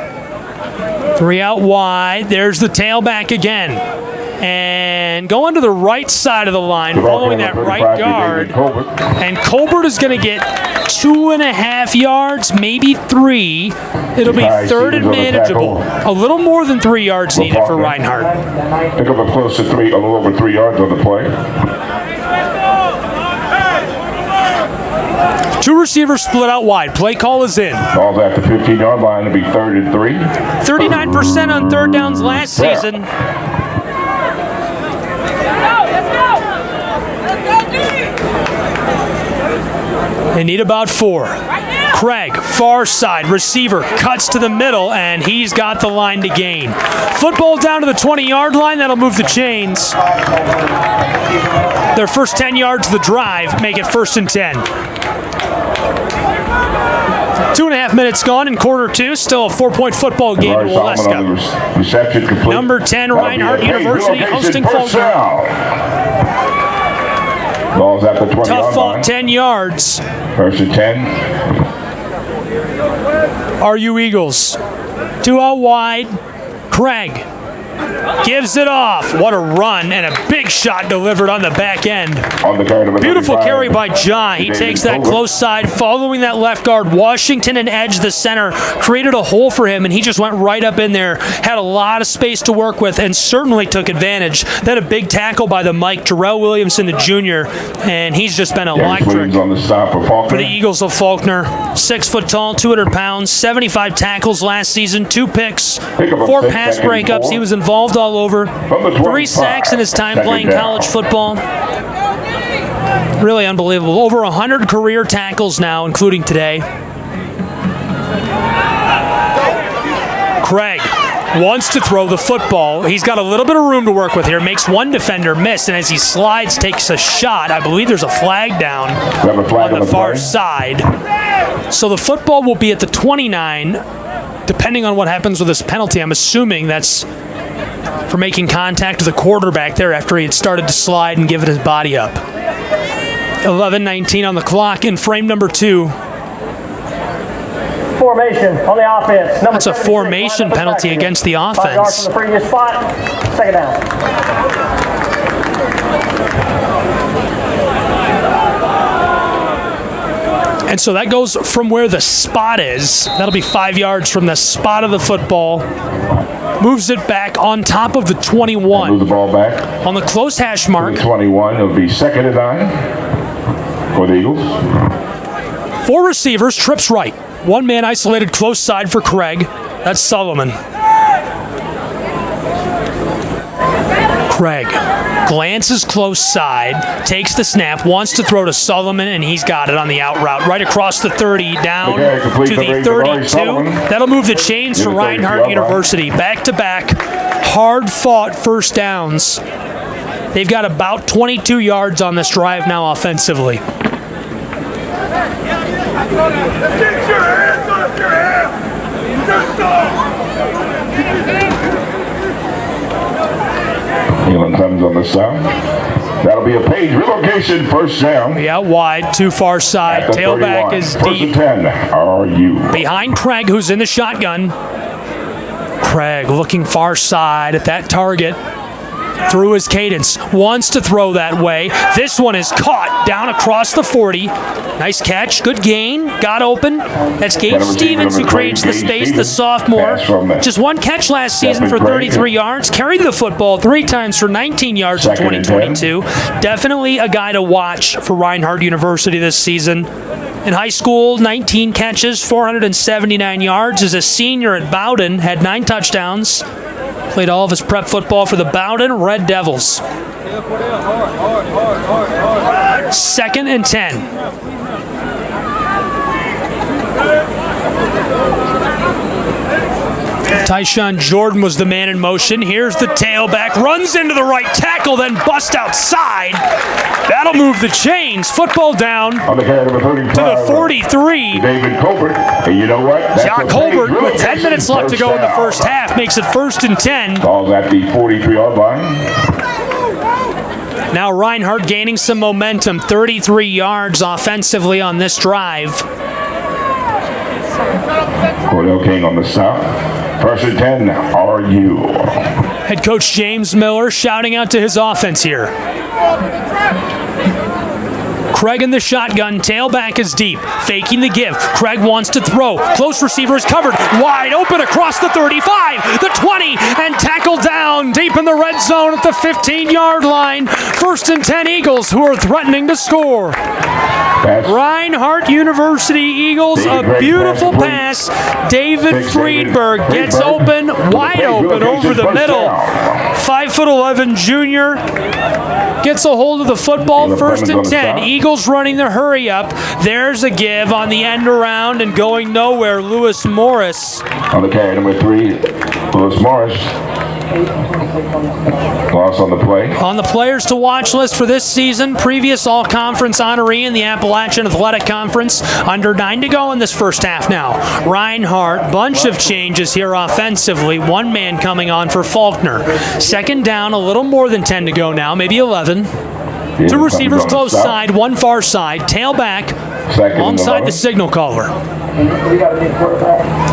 3 out wide. There's the tailback again. And going to the right side of the line, following that right guard. And Colbert is going to get 2.5 yards, maybe 3. It'll be 3rd and manageable. A little more than 3 yards needed for Reinhardt. Pick up a close to 3, a little over 3 yards on the play. 2 receivers split out wide. Play call is in. Ball's at the 15-yard line. It'll be 3rd and 3. 39% on 3rd downs last season. They need about 4. Craig, far side, receiver, cuts to the middle, and he's got the line to gain. Football down to the 20-yard line. That'll move the chains. Their first 10 yards of the drive make it 1st and 10. 2.5 minutes gone in quarter 2. Still a 4-point football game in Waleska. Number 10, Reinhardt University hosting Faulkner. Ball's at the 20-yard line. Tough fought 10 yards. 1st and 10. Are you Eagles? 2 out wide. Craig gives it off. What a run and a big shot delivered on the back end. Beautiful carry by John. He takes that close side, following that left guard. Washington and Edge, the center, created a hole for him, and he just went right up in there. Had a lot of space to work with and certainly took advantage. Then a big tackle by the Mike, Jarrell Williamson, the junior, and he's just been electric for the Eagles of Faulkner. 6 foot tall, 200 pounds, 75 tackles last season, 2 picks, 4 pass breakups. He was involved all over. 3 sacks in his time playing college football. Really unbelievable. Over 100 career tackles now, including today. Craig wants to throw the football. He's got a little bit of room to work with here. Makes one defender miss, and as he slides, takes a shot. I believe there's a flag down on the far side. So the football will be at the 29. Depending on what happens with this penalty, I'm assuming that's for making contact with the quarterback there after he had started to slide and given his body up. 11:19 on the clock in frame number 2. Formation on the offense. That's a formation penalty against the offense. 5 yards from the previous spot. Second down. And so that goes from where the spot is. That'll be 5 yards from the spot of the football. Moves it back on top of the 21. Move the ball back. On the close hash mark. 21. It'll be 2nd and 9 for the Eagles. 4 receivers, trips right. One man isolated close side for Craig. That's Solomon. Craig glances close side, takes the snap, wants to throw to Solomon, and he's got it on the out route. Right across the 30, down to the 32. That'll move the chains for Reinhardt University. Back-to-back, hard-fought first downs. They've got about 22 yards on this drive now offensively. Get your hands off your head! Heelan comes on the south. That'll be a page relocation, first down. Yeah, wide, too far side. Tailback is deep. 1st and 10, RU. Behind Craig, who's in the shotgun. Craig looking far side at that target. Through his cadence, wants to throw that way. This one is caught down across the 40. Nice catch, good gain, got open. That's Gage Stevens who creates the space, the sophomore. Just one catch last season for 33 yards. Carried the football 3 times for 19 yards in 2022. Definitely a guy to watch for Reinhardt University this season. In high school, 19 catches, 479 yards. As a senior at Bowdoin, had 9 touchdowns. Played all of his prep football for the Bowdoin Red Devils. 2nd and 10. Tyshawn Jordan was the man in motion. Here's the tailback. Runs into the right tackle, then bust outside. That'll move the chains. Football down on the carry, number 35, to the 43. David Colbert. And you know what? John Colbert, with 10 minutes left to go in the first half, makes it 1st and 10. Calls at the 43-yard line. Now Reinhardt gaining some momentum. 33 yards offensively on this drive. Cordell King on the south. 1st and 10, RU. Head coach James Miller shouting out to his offense here. Craig in the shotgun, tailback is deep, faking the give. Craig wants to throw. Close receiver is covered, wide open across the 35, the 20, and tackled down deep in the red zone at the 15-yard line. 1st and 10 Eagles, who are threatening to score. Reinhardt University Eagles, a beautiful pass. David Friedberg gets open, wide open over the middle. 5'11" junior gets a hold of the football. 1st and 10. Eagles running the hurry up. There's a give on the end around and going nowhere. Lewis Morris. On the carry, number 3, Lewis Morris. Loss on the play. On the players to watch list for this season, previous all-conference honoree in the Appalachian Athletic Conference. Under 9 to go in this first half now. Reinhardt, bunch of changes here offensively. One man coming on for Faulkner. 2nd down, a little more than 10 to go now, maybe 11. 2 receivers close side, 1 far side. Tailback alongside the signal caller.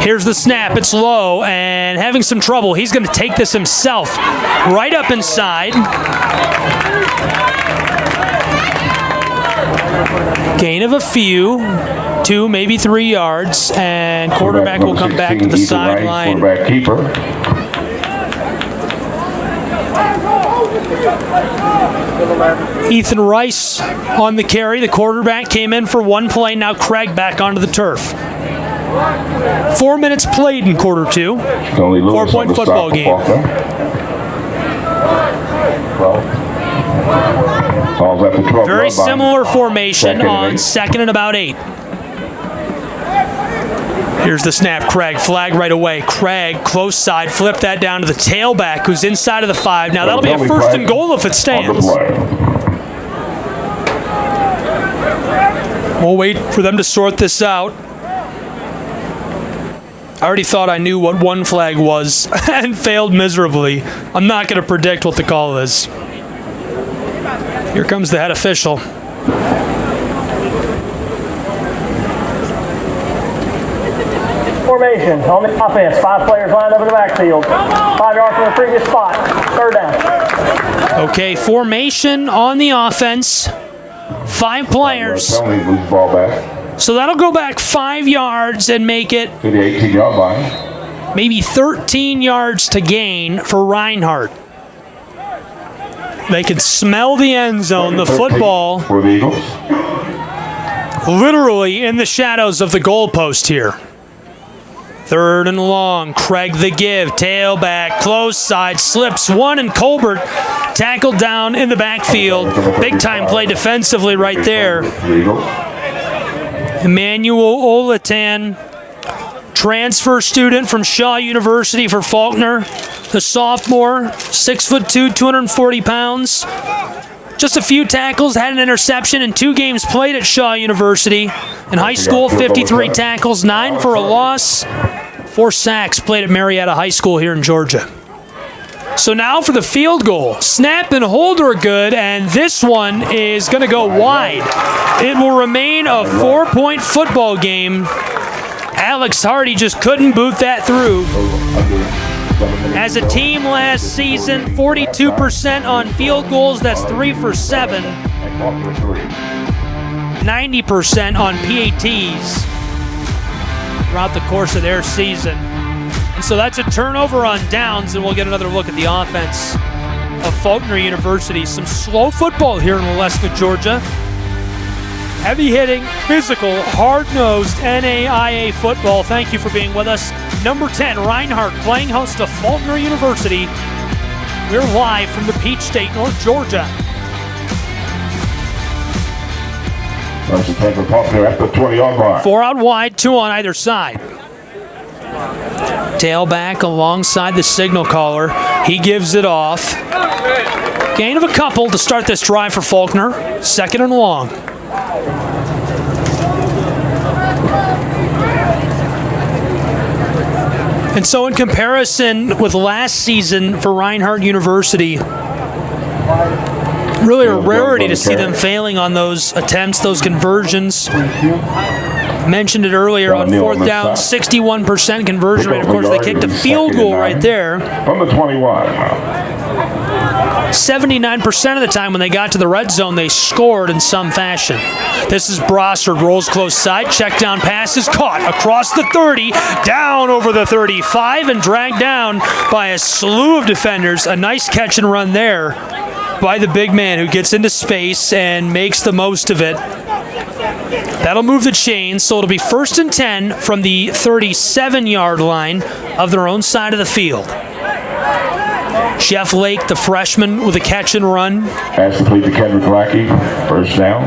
Here's the snap. It's low and having some trouble. He's going to take this himself. Right up inside. Gain of a few. 2, maybe 3 yards. And quarterback will come back to the sideline. Quarterback keeper. Ethan Rice on the carry. The quarterback came in for 1 play. Now Craig back onto the turf. 4 minutes played in quarter 2. 4-point football game. Ball's at the 12. Very similar formation on 2nd and about 8. Here's the snap. Craig, flag right away. Craig, close side, flip that down to the tailback who's inside of the 5. Now that'll be a 1st and goal if it stands. We'll wait for them to sort this out. I already thought I knew what one flag was and failed miserably. I'm not going to predict what the call is. Here comes the head official. Formation on the offense. 5 players lined up in the backfield. 5 yards from the previous spot. 3rd down. Okay, formation on the offense. 5 players. Ball back. So that'll go back 5 yards and make it To the 18-yard line. maybe 13 yards to gain for Reinhardt. They can smell the end zone, the football For the Eagles. literally in the shadows of the goalpost here. 3rd and long. Craig the give. Tailback. Close side. Slips one, and Colbert tackled down in the backfield. Big time play defensively right there. Emmanuel Olatan, transfer student from Shaw University for Faulkner. The sophomore, 6'2", 240 pounds. Just a few tackles, had an interception in 2 games played at Shaw University. In high school, 53 tackles, 9 for a loss, 4 sacks, played at Marietta High School here in Georgia. So now for the field goal. Snap and hold are good, and this one is going to go wide. It will remain a 4-point football game. Alex Hardy just couldn't boot that through. As a team last season, 42% on field goals, that's 3 for 7. 90% on PATs throughout the course of their season. And so that's a turnover on downs, and we'll get another look at the offense of Faulkner University. Some slow football here in Waleska, Georgia. Heavy hitting, physical, hard-nosed NAIA football. Thank you for being with us. Number 10, Reinhardt, playing host to Faulkner University. We're live from the Peach State, North Georgia. That's a play for Faulkner at the 20-yard line. 4 out wide, 2 on either side. Tailback alongside the signal caller. He gives it off. Gain of a couple to start this drive for Faulkner. 2nd and long. And so in comparison with last season for Reinhardt University, really a rarity to see them failing on those attempts, those conversions. Mentioned it earlier on 4th down, 61% conversion rate. Of course, they kicked a field goal right there. From the 21. 79% of the time when they got to the red zone, they scored in some fashion. This is Brossard, rolls close side, check down pass is caught across the 30, down over the 35, and dragged down by a slew of defenders. A nice catch and run there by the big man who gets into space and makes the most of it. That'll move the chains, so it'll be 1st and 10 from the 37-yard line of their own side of the field. Jeff Lake, the freshman, with a catch and run. Pass complete to Kendrick Lackey. 1st down.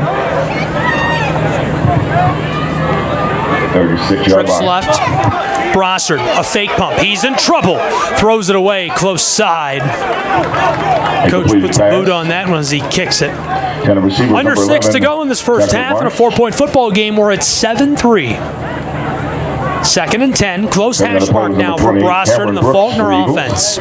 36-yard Trips line. left. Brossard, a fake pump. He's in trouble. Throws it away, close side. Coach puts a boot on that one as he kicks it. Under 6 to go in this first half in a 4-point football game. We're at 7-3. 2nd and 10. Close hash mark now for Brossard and the Faulkner offense.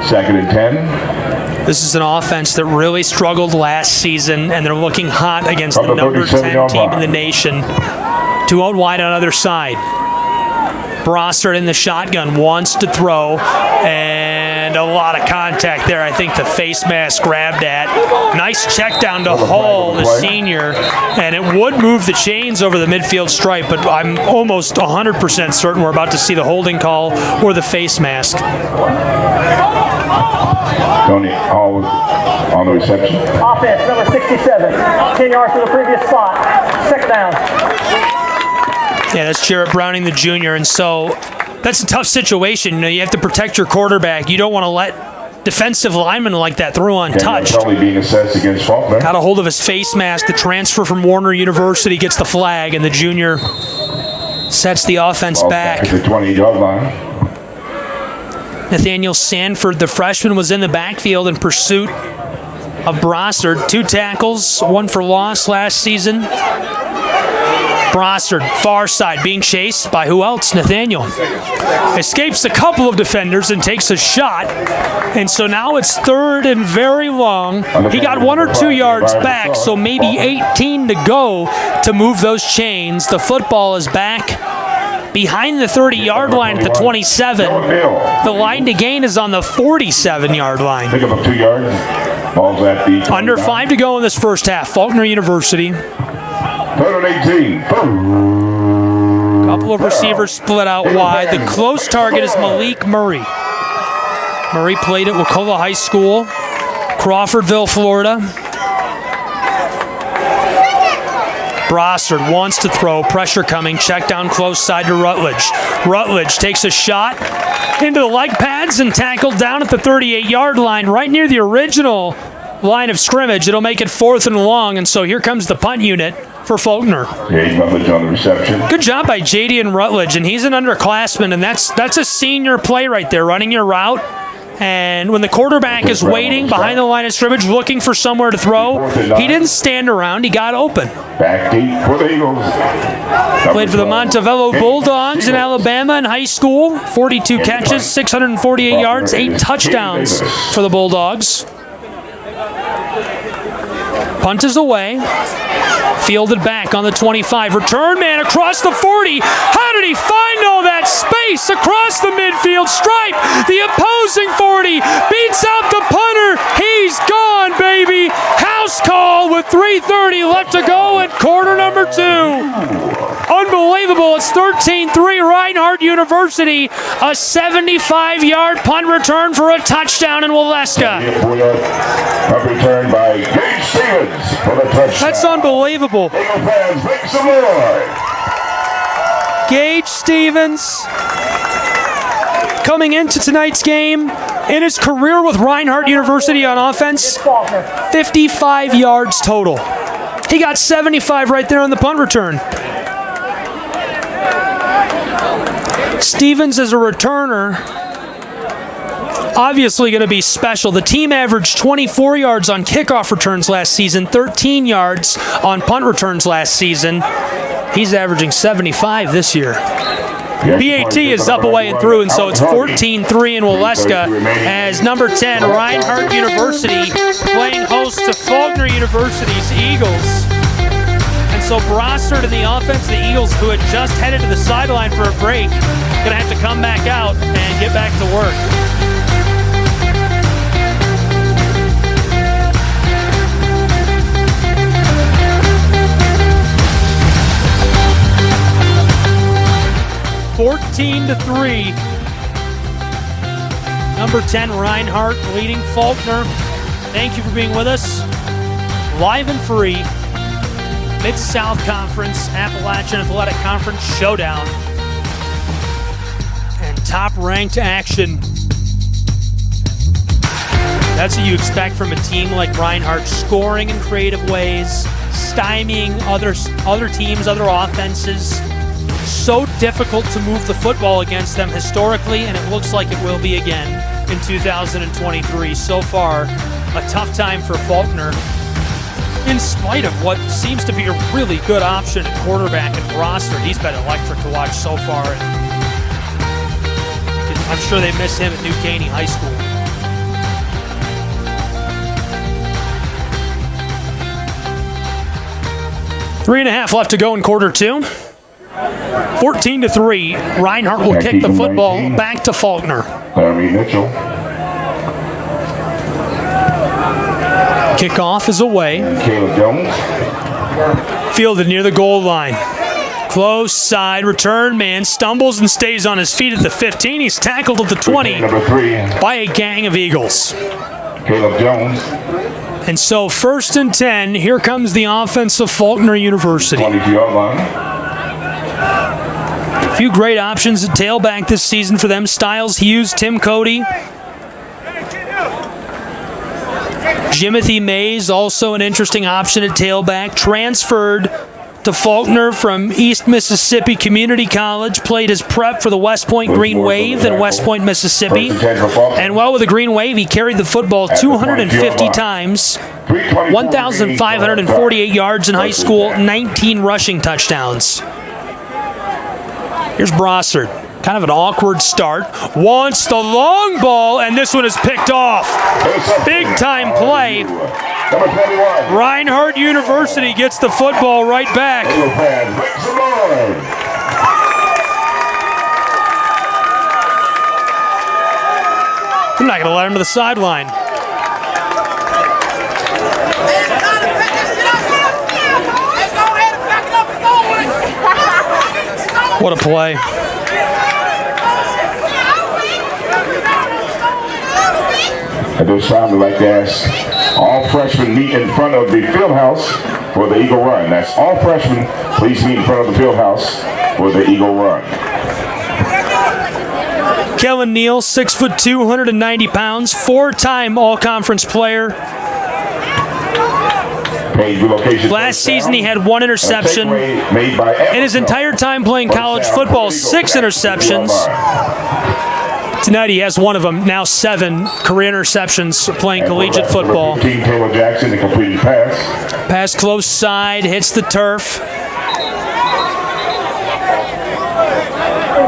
Second and 10. This is an offense that really struggled last season, and they're looking hot against the number 10 team in the nation. 2 out wide on either side. Brossard in the shotgun wants to throw, and a lot of contact there. I think the face mask grabbed at. Nice check down to Hall, the senior, and it would move the chains over the midfield stripe, but I'm almost 100% certain we're about to see the holding call or the face mask. Tony Hall on the reception. Offense, number 67. 10 yards from the previous spot. 2nd down. Yeah, that's Jarrett Browning, the junior, and so that's a tough situation. You know, you have to protect your quarterback. You don't want to let defensive linemen like that through untouched. Probably being assessed against Faulkner. Got a hold of his face mask. The transfer from Warner University gets the flag, and the junior sets the offense back. At the 20-yard line. Nathaniel Sanford, the freshman, was in the backfield in pursuit of Brossard. 2 tackles, 1 for loss last season. Brossard, far side, being chased by who else? Nathaniel. Escapes a couple of defenders and takes a shot. And so now it's 3rd and very long. He got 1 or 2 yards back, so maybe 18 to go to move those chains. The football is back behind the 30-yard line at the 27. The line to gain is on the 47-yard line. Pick up 2 yards. Ball's at the 29. Under 5 to go in this first half. Faulkner University. 3rd and 18. Couple of receivers split out wide. The close target is Malik Murray. Murray played at Wakulla High School, Crawfordville, Florida. Brossard wants to throw, pressure coming, check down close side to Rutledge. Rutledge takes a shot into the leg pads and tackled down at the 38-yard line, right near the original line of scrimmage. It'll make it 4th and long, and so here comes the punt unit for Faulkner. Jade Rutledge on the reception. Good job by Jadian Rutledge, and he's an underclassman, and that's a senior play right there, running your route. And when the quarterback is waiting behind the line of scrimmage looking for somewhere to throw, he didn't stand around, he got open. Back deep for the Eagles. Played for the Montevello Bulldogs in Alabama in high school. 42 catches, 648 yards, 8 touchdowns for the Bulldogs. Punt is away. Fielded back on the 25. Return man across the 40. How did he find all that space across the midfield stripe? The opposing 40 beats out the punter. He's gone, baby. House call with 3:30 left to go in quarter number 2. Unbelievable. It's 13-3 Reinhardt University. A 75-yard punt return for a touchdown in Waleska. Punt return by Gage Stevens for the touchdown. That's unbelievable. Eagle fans, make some noise. Gage Stevens coming into tonight's game in his career with Reinhardt University on offense, 55 yards total. He got 75 right there on the punt return. Stevens as a returner, obviously going to be special. The team averaged 24 yards on kickoff returns last season, 13 yards on punt returns last season. He's averaging 75 this year. BAT is up, away, and through, and so it's 14-3 in Waleska as number 10, Reinhardt University, playing host to Faulkner University's Eagles. And so Brossard in the offense, the Eagles, who had just headed to the sideline for a break, going to have to come back out and get back to work. (14-3). Number 10, Reinhardt, leading Faulkner. Thank you for being with us. Live and free. Mid-South Conference, Appalachian Athletic Conference Showdown. And top-ranked action. That's what you expect from a team like Reinhardt, scoring in creative ways, stymieing other teams, other offenses. So difficult to move the football against them historically, and it looks like it will be again in 2023. So far, a tough time for Faulkner, in spite of what seems to be a really good option at quarterback in Brossard. He's been electric to watch so far, and I'm sure they miss him at New Caney High School. Three and a half left to go in quarter 2. 14-3. Reinhardt will kick the football back to Faulkner. Larry Mitchell. Kickoff is away. Caleb Jones. Fielded near the goal line. Close side, return man stumbles and stays on his feet at the 15. He's tackled at the 20 Number 3. by a gang of Eagles. Caleb Jones. And so 1st and 10, here comes the offense of Faulkner University. 22-yard line. A few great options at tailback this season for them. Styles, Hughes, Tim Cody. Jimothy Mays, also an interesting option at tailback. Transferred to Faulkner from East Mississippi Community College. Played his prep for the West Point Green Wave in West Point, Mississippi. And while with the Green Wave, he carried the football 250 times, 1,548 yards in high school, 19 rushing touchdowns. Here's Brossard. Kind of an awkward start. Wants the long ball, and this one is picked off. Big time play. Reinhardt University gets the football right back. I'm not going to let him to the sideline. What a play. At this time, we'd like to ask all freshmen meet in front of the field house for the Eagle Run. That's all freshmen, please meet in front of the field house for the Eagle Run. Kellen Neal, 6'2", 190 pounds, four-time all-conference player. Last season he had one interception. In his entire time playing college football, 6 interceptions. Tonight he has one of them, now 7 career interceptions playing collegiate football. Taylor Jackson, the completed pass. Pass close side, hits the turf.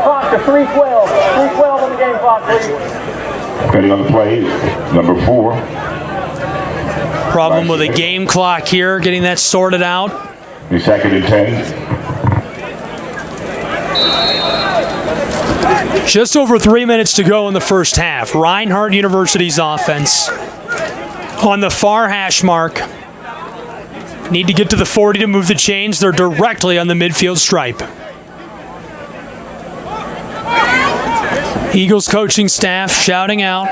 Clock to 3:12. 3:12 on the game clock, please. Betting on the play, number 4. Problem with a game clock here, getting that sorted out. The 2nd and 10. Just over 3 minutes to go in the first half. Reinhardt University's offense on the far hash mark. Need to get to the 40 to move the chains. They're directly on the midfield stripe. Eagles coaching staff shouting out.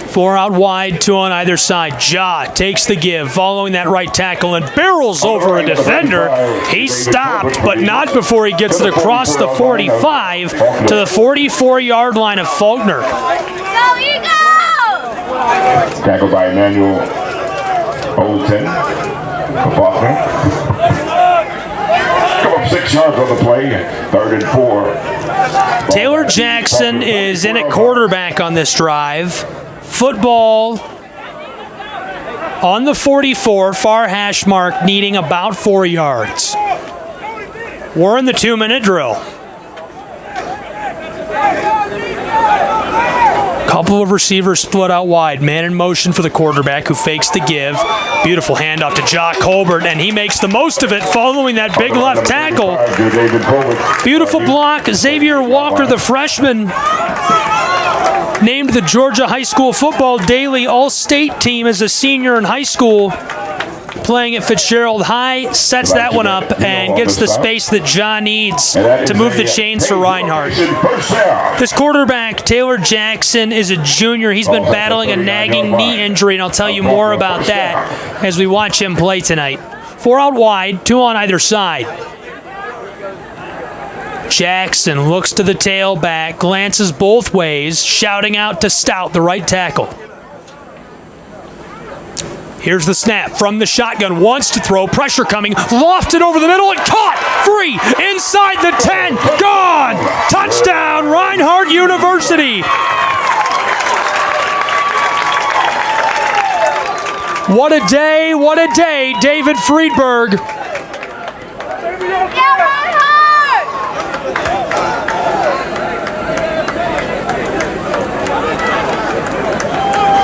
4 out wide, 2 on either side. Ja takes the give, following that right tackle and barrels over a defender. He stopped, but not before he gets it across the 45 to the 44-yard line of Faulkner. Go Eagles! Tackled by Emmanuel Olden for Faulkner. Come up 6 yards on the play, 3rd and 4. Taylor Jackson is in at quarterback on this drive. Football on the 44, far hash mark, needing about 4 yards. We're in the 2-minute drill. Couple of receivers split out wide. Man in motion for the quarterback who fakes the give. Beautiful handoff to Ja Colbert, and he makes the most of it following that big left tackle. Beautiful block. Xavier Walker, the freshman, named the Georgia High School Football Daily All-State team as a senior in high school, playing at Fitzgerald High, sets that one up and gets the space that Ja needs to move the chains for Reinhardt. This quarterback, Taylor Jackson, is a junior. He's been battling a nagging knee injury, and I'll tell you more about that as we watch him play tonight. 4 out wide, 2 on either side. Jackson looks to the tailback, glances both ways, shouting out to Stout, the right tackle. Here's the snap from the shotgun, wants to throw, pressure coming, lofted over the middle and caught, free, inside the 10, gone! Touchdown, Reinhardt University! What a day, David Friedberg.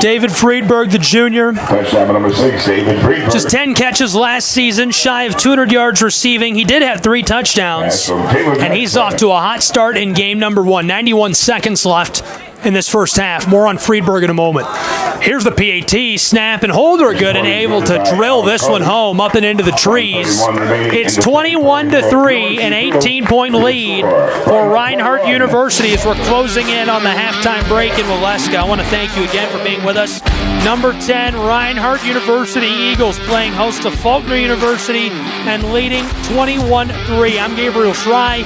David Friedberg, the junior. Touchdown number 6, David Friedberg. Just 10 catches last season, shy of 200 yards receiving. He did have 3 touchdowns, and he's off to a hot start in game number 1. 91 seconds left in this first half. More on Friedberg in a moment. Here's the PAT. Snap and hold are good and able to drill this one home up and into the trees. It's 21-3, an 18-point lead for Reinhardt University as we're closing in on the halftime break in Waleska. I want to thank you again for being with us. Number 10, Reinhardt University Eagles playing host to Faulkner University and leading 21-3. I'm Gabriel Schray.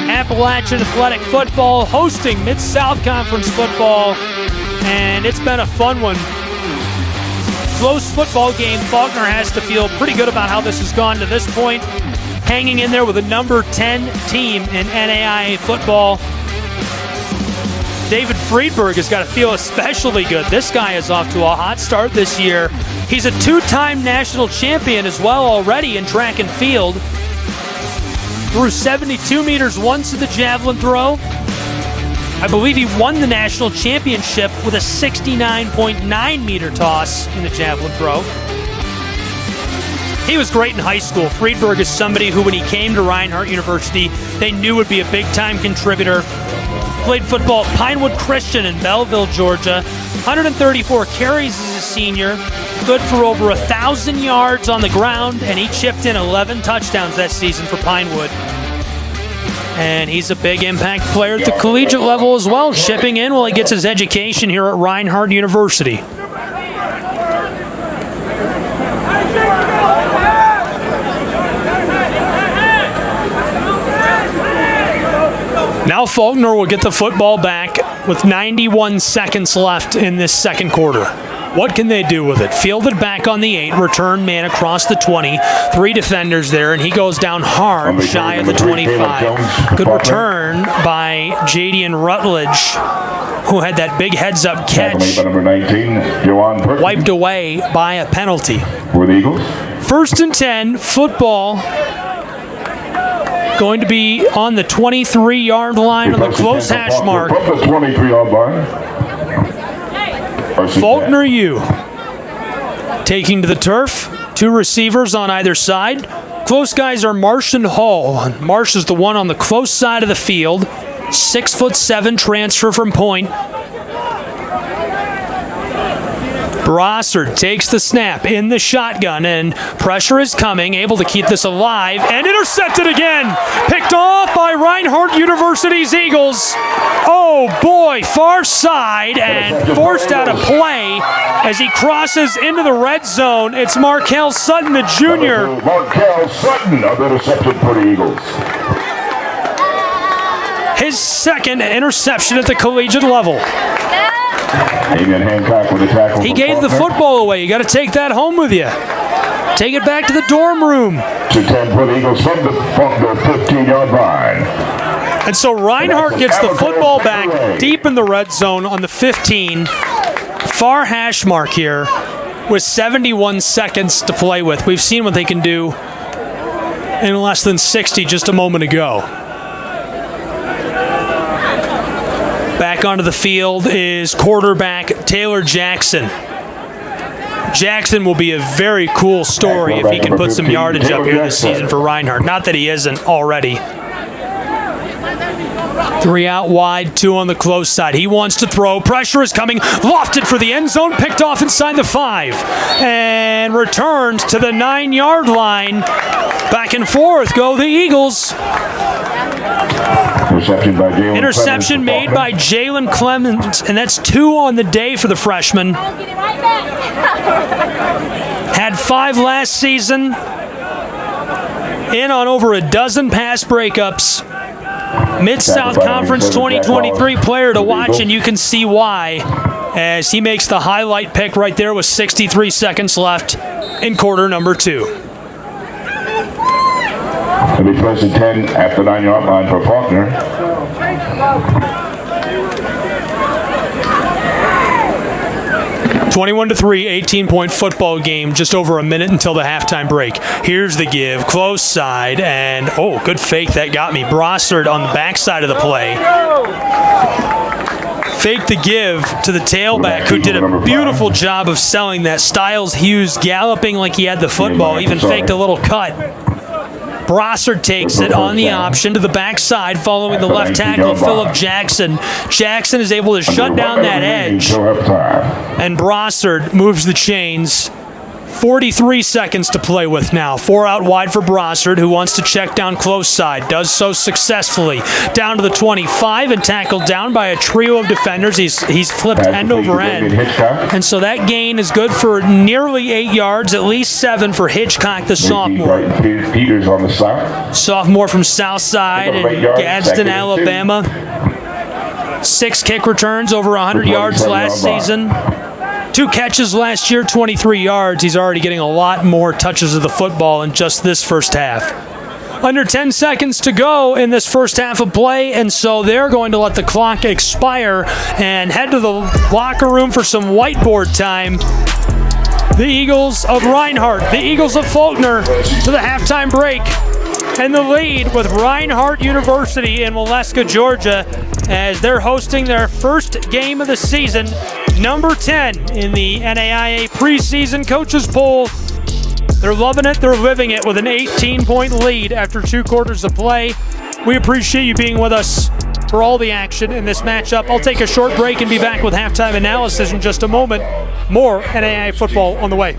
Appalachian Athletic Football hosting Mid-South Conference football, and it's been a fun one. Close football game. Faulkner has to feel pretty good about how this has gone to this point, hanging in there with a number 10 team in NAIA football. David Friedberg has got to feel especially good. This guy is off to a hot start this year. He's a two-time national champion as well already in track and field. Threw 72 meters once in the javelin throw. I believe he won the national championship with a 69.9 meter toss in the javelin throw. He was great in high school. Friedberg is somebody who, when he came to Reinhardt University, they knew would be a big-time contributor. Played football at Pinewood Christian in Belleville, Georgia. 134 carries as a senior. Good for over 1,000 yards on the ground, and he chipped in 11 touchdowns that season for Pinewood. And he's a big impact player at the collegiate level as well, chipping in while he gets his education here at Reinhardt University. Now Faulkner will get the football back with 91 seconds left in this second quarter. What can they do with it? Fielded back on the 8, return man across the 20. 3 defenders there, and he goes down hard, shy of the 25. Good return by Jadian Rutledge, who had that big heads-up catch, wiped away by a penalty. For the Eagles. 1st and 10, football going to be on the 23-yard line on the close hash mark. From the 23-yard line. Faulkner U taking to the turf. 2 receivers on either side. Close guys are Marsh and Hall. Marsh is the one on the close side of the field. 6'7" transfer from Point. Brossard takes the snap in the shotgun, and pressure is coming, able to keep this alive, and intercepted again. Picked off by Reinhardt University's Eagles. Oh boy, far side, and forced out of play as he crosses into the red zone. It's Markel Sutton, the junior. Markel Sutton, intercepted for the Eagles. His second interception at the collegiate level. He gave the football away. You got to take that home with you. Take it back to the dorm room. To 10 for the Eagles from the 15-yard line. And so Reinhardt gets the football back deep in the red zone on the 15. Far hash mark here with 71 seconds to play with. We've seen what they can do in less than 60 just a moment ago. Back onto the field is quarterback Taylor Jackson. Jackson will be a very cool story if he can put some yardage up here this season for Reinhardt. Not that he isn't already. 3 out wide, 2 on the close side. He wants to throw. Pressure is coming. Lofted for the end zone. Picked off inside the 5. And returned to the 9-yard line. Back and forth go the Eagles. Interception made by Jalen Clemens, and that's 2 on the day for the freshman. Had 5 last season. In on over a dozen pass breakups. Mid-South Conference 2023 player to watch, and you can see why as he makes the highlight pick right there with 63 seconds left in quarter number 2. It'll be first and 10 at the 9-yard line for Faulkner. (21-3), 18-point football game, just over a minute until the halftime break. Here's the give, close side, and oh, good fake that got me. Brossard on the backside of the play. Faked the give to the tailback, who did a beautiful job of selling that. Styles Hughes galloping like he had the football, even faked a little cut. Brossard takes it on the option to the backside following the left tackle, Philip Jackson. Jackson is able to shut down that edge, and Brossard moves the chains. 43 seconds to play with now. 4 out wide for Brossard, who wants to check down close side. Does so successfully. Down to the 25 and tackled down by a trio of defenders. He's flipped end over end. And so that gain is good for nearly 8 yards, at least 7 for Hitchcock, the sophomore. Peters on the side. Sophomore from Southside in Gadsden, Alabama. 6 kick returns, over 100 yards last season. 2 catches last year, 23 yards. He's already getting a lot more touches of the football in just this first half. Under 10 seconds to go in this first half of play, and so they're going to let the clock expire and head to the locker room for some whiteboard time. The Eagles of Reinhardt, the Eagles of Faulkner to the halftime break. And the lead with Reinhardt University in Waleska, Georgia, as they're hosting their first game of the season, number 10 in the NAIA preseason coaches poll. They're loving it, they're living it with an 18-point lead after 2 quarters of play. We appreciate you being with us for all the action in this matchup. I'll take a short break and be back with halftime analysis in just a moment. More NAIA football on the way.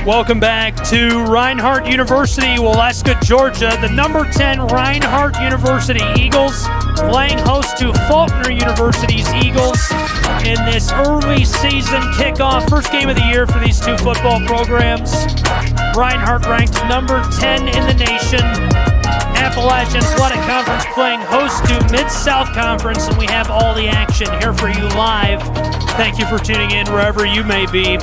Welcome back to Reinhardt University, Waleska, Georgia. The number 10 Reinhardt University Eagles playing host to Faulkner University's Eagles in this early season kickoff. First game of the year for these two football programs. Reinhardt ranked number 10 in the nation. Appalachian Athletic Conference playing host to Mid-South Conference, and we have all the action here for you live. Thank you for tuning in wherever you may be.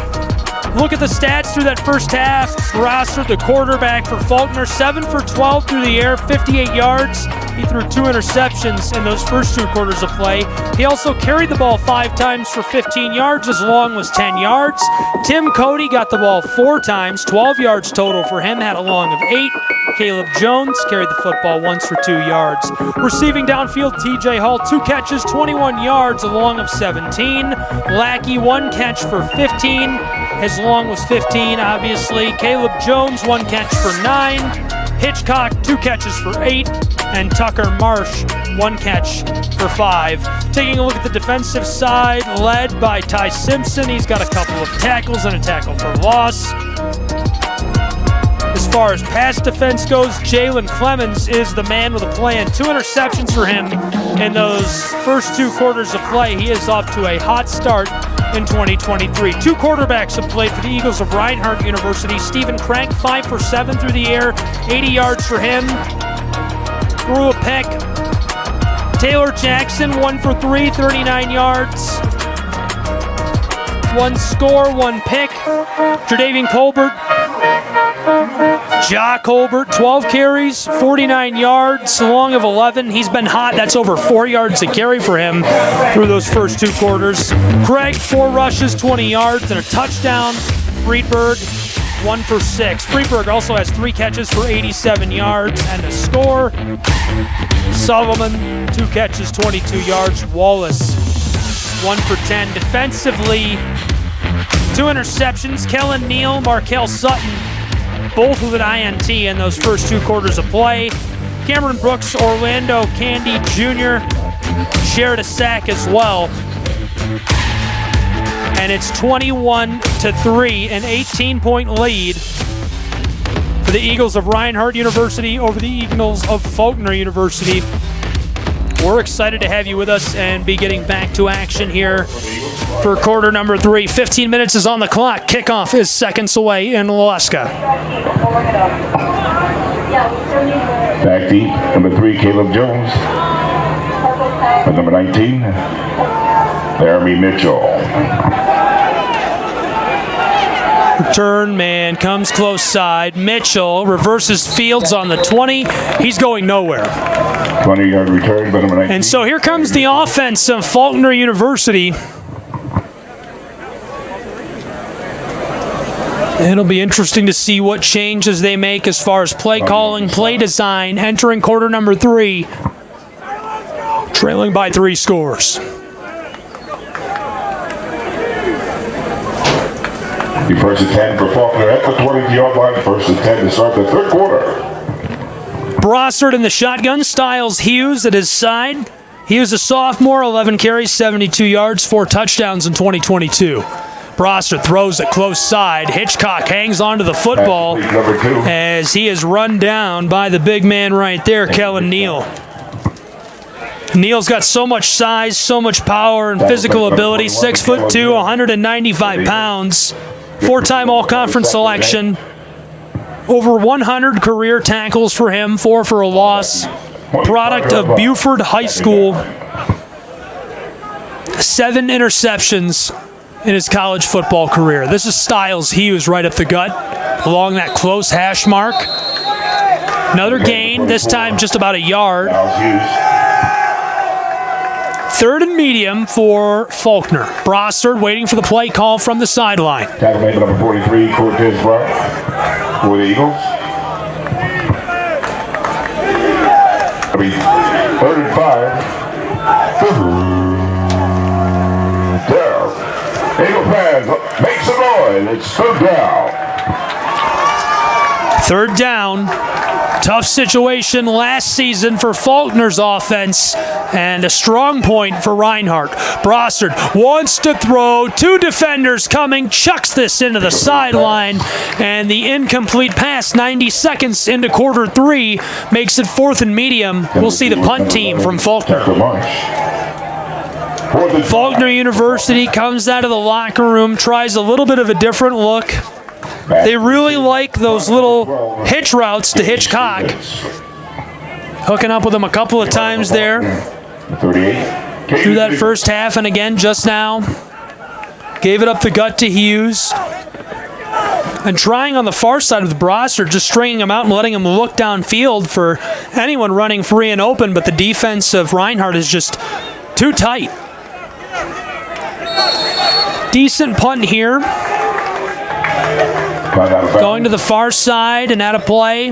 Look at the stats through that first half. Brossard, the quarterback for Faulkner, 7 for 12 through the air, 58 yards. He threw 2 interceptions in those first 2 quarters of play. He also carried the ball 5 times for 15 yards. His long was 10 yards. Tim Cody got the ball 4 times, 12 yards total for him, had a long of 8. Caleb Jones carried the football once for 2 yards. Receiving downfield, TJ Hall, 2 catches, 21 yards, a long of 17. Lackey, 1 catch for 15. His long was 15, obviously. Caleb Jones, 1 catch for 9. Hitchcock, 2 catches for 8. And Tucker Marsh, 1 catch for 5. Taking a look at the defensive side, led by Ty Simpson. He's got a couple of tackles and a tackle for loss. As far as pass defense goes, Jalen Clemens is the man with a plan. 2 interceptions for him in those first 2 quarters of play. He is off to a hot start in 2023. 2 quarterbacks have played for the Eagles of Reinhardt University. Stephen Crank, 5 for 7 through the air, 80 yards for him. Threw a pick. Taylor Jackson, 1 for 3, 39 yards. 1 score, 1 pick. Jadavian Colbert. Ja Colbert, 12 carries, 49 yards, long of 11. He's been hot. That's over 4 yards to carry for him through those first 2 quarters. Craig, 4 rushes, 20 yards, and a touchdown. Friedberg, 1 for 6. Friedberg also has 3 catches for 87 yards and a score. Sullivan, 2 catches, 22 yards. Wallace, 1 for 10. Defensively, 2 interceptions. Kellen Neal, Markel Sutton, both with an INT in those first 2 quarters of play. Cameron Brooks, Orlando Candy Jr. shared a sack as well. And it's 21-3, an 18-point lead for the Eagles of Reinhardt University over the Eagles of Faulkner University. We're excited to have you with us and be getting back to action here for quarter number 3. 15 minutes is on the clock. Kickoff is seconds away in Waleska. Back deep, number 3, Caleb Jones. And number 19, Laramie Mitchell. Return man comes close side. Mitchell reverses Fields on the 20. He's going nowhere. 20-yard return by number 19. And so here comes the offense of Faulkner University. It'll be interesting to see what changes they make as far as play calling, play design, entering quarter number 3, trailing by 3 scores. The first and 10 for Faulkner at the 20-yard line. First and 10 to start the 3rd quarter. Brossard in the shotgun, Styles Hughes at his side. He was a sophomore, 11 carries, 72 yards, 4 touchdowns in 2022. Brossard throws it close side. Hitchcock hangs onto the football as he is run down by the big man right there, Kellen Neal. Neal's got so much size, so much power and physical ability. 6'2", 195 pounds. 4-time all-conference selection. Over 100 career tackles for him, 4 for a loss. Product of Buford High School. 7 interceptions in his college football career. This is Styles Hughes right up the gut along that close hash mark. Another gain, this time just about a yard. 3rd and medium for Faulkner. Brossard waiting for the play call from the sideline. Tackle made by number 43, Cortez Brown for the Eagles. 3rd and 5. Down. Eagle fans, make some noise. It's 3rd down. 3rd down. Tough situation last season for Faulkner's offense, and a strong point for Reinhardt. Brossard wants to throw. 2 defenders coming, chucks this into the sideline, and the incomplete pass 90 seconds into quarter 3 makes it 4th and medium. We'll see the punt team from Faulkner. Faulkner University comes out of the locker room, tries a little bit of a different look. They really like those little hitch routes to Hitchcock. Hooking up with them a couple of times there. Through that first half, and again just now. Gave it up the gut to Hughes. And trying on the far side of the Brossard, just stringing him out and letting him look downfield for anyone running free and open, but the defense of Reinhardt is just too tight. Decent punt here. Going to the far side and out of play.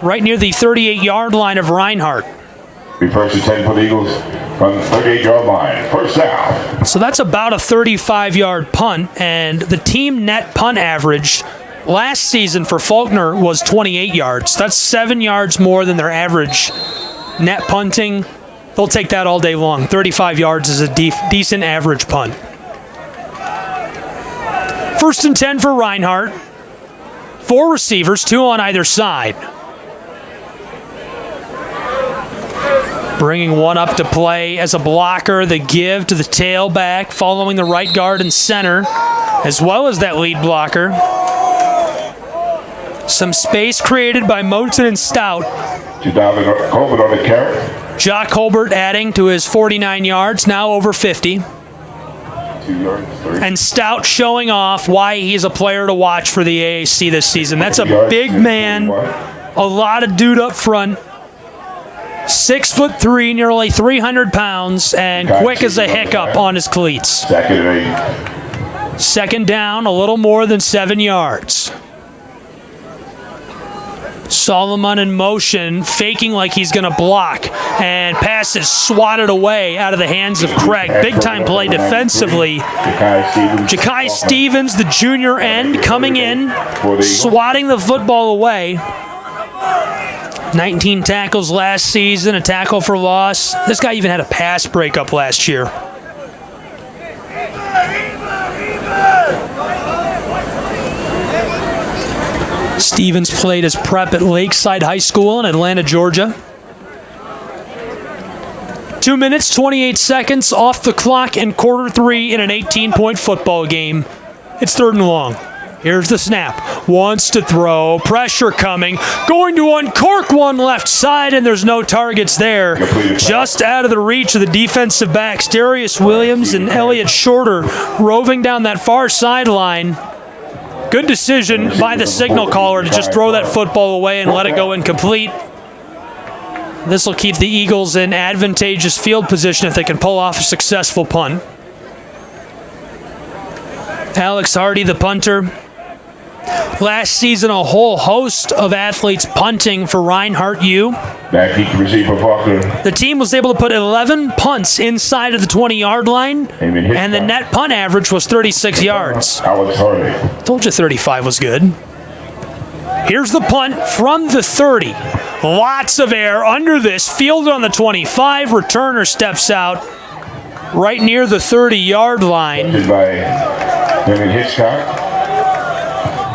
Right near the 38-yard line of Reinhardt. Be first and 10 for the Eagles from the 38-yard line. First down. So that's about a 35-yard punt, and the team net punt average last season for Faulkner was 28 yards. That's 7 yards more than their average net punting. They'll take that all day long. 35 yards is a decent average punt. First and 10 for Reinhardt. 4 receivers, 2 on either side. Bringing one up to play as a blocker, the give to the tailback, following the right guard and center, as well as that lead blocker. Some space created by Moten and Stout. Colbert on the carry. Jock Colbert adding to his 49 yards, now over 50. 2 yards, 30. And Stout showing off why he's a player to watch for the AAC this season. That's a big man, a lot of dude up front. 6'3", nearly 300 pounds, and quick as a hiccup on his cleats. Second down, a little more than 7 yards. Solomon in motion, faking like he's going to block, and pass is swatted away out of the hands of Craig. Big-time play defensively. Ja'Kai Stevens, the junior end, coming in, swatting the football away. 19 tackles last season, a tackle for loss. This guy even had a pass breakup last year. Stevens played his prep at Lakeside High School in Atlanta, Georgia. 2 minutes, 28 seconds off the clock in quarter 3 in an 18-point football game. It's 3rd and long. Here's the snap. Wants to throw. Pressure coming. Going to uncork one left side, and there's no targets there. Just out of the reach of the defensive backs, Darius Williams and Elliott Shorter roving down that far sideline. Good decision by the signal caller to just throw that football away and let it go incomplete. This will keep the Eagles in advantageous field position if they can pull off a successful punt. Alex Hardy, the punter. Last season, a whole host of athletes punting for Reinhardt U. Back deep receiver Faulkner. The team was able to put 11 punts inside of the 20-yard line, and the net punt average was 36 yards. Alex Hardy. Told you 35 was good. Here's the punt from the 30. Lots of air under this. Fielded on the 25. Returner steps out right near the 30-yard line. By Hitchcock.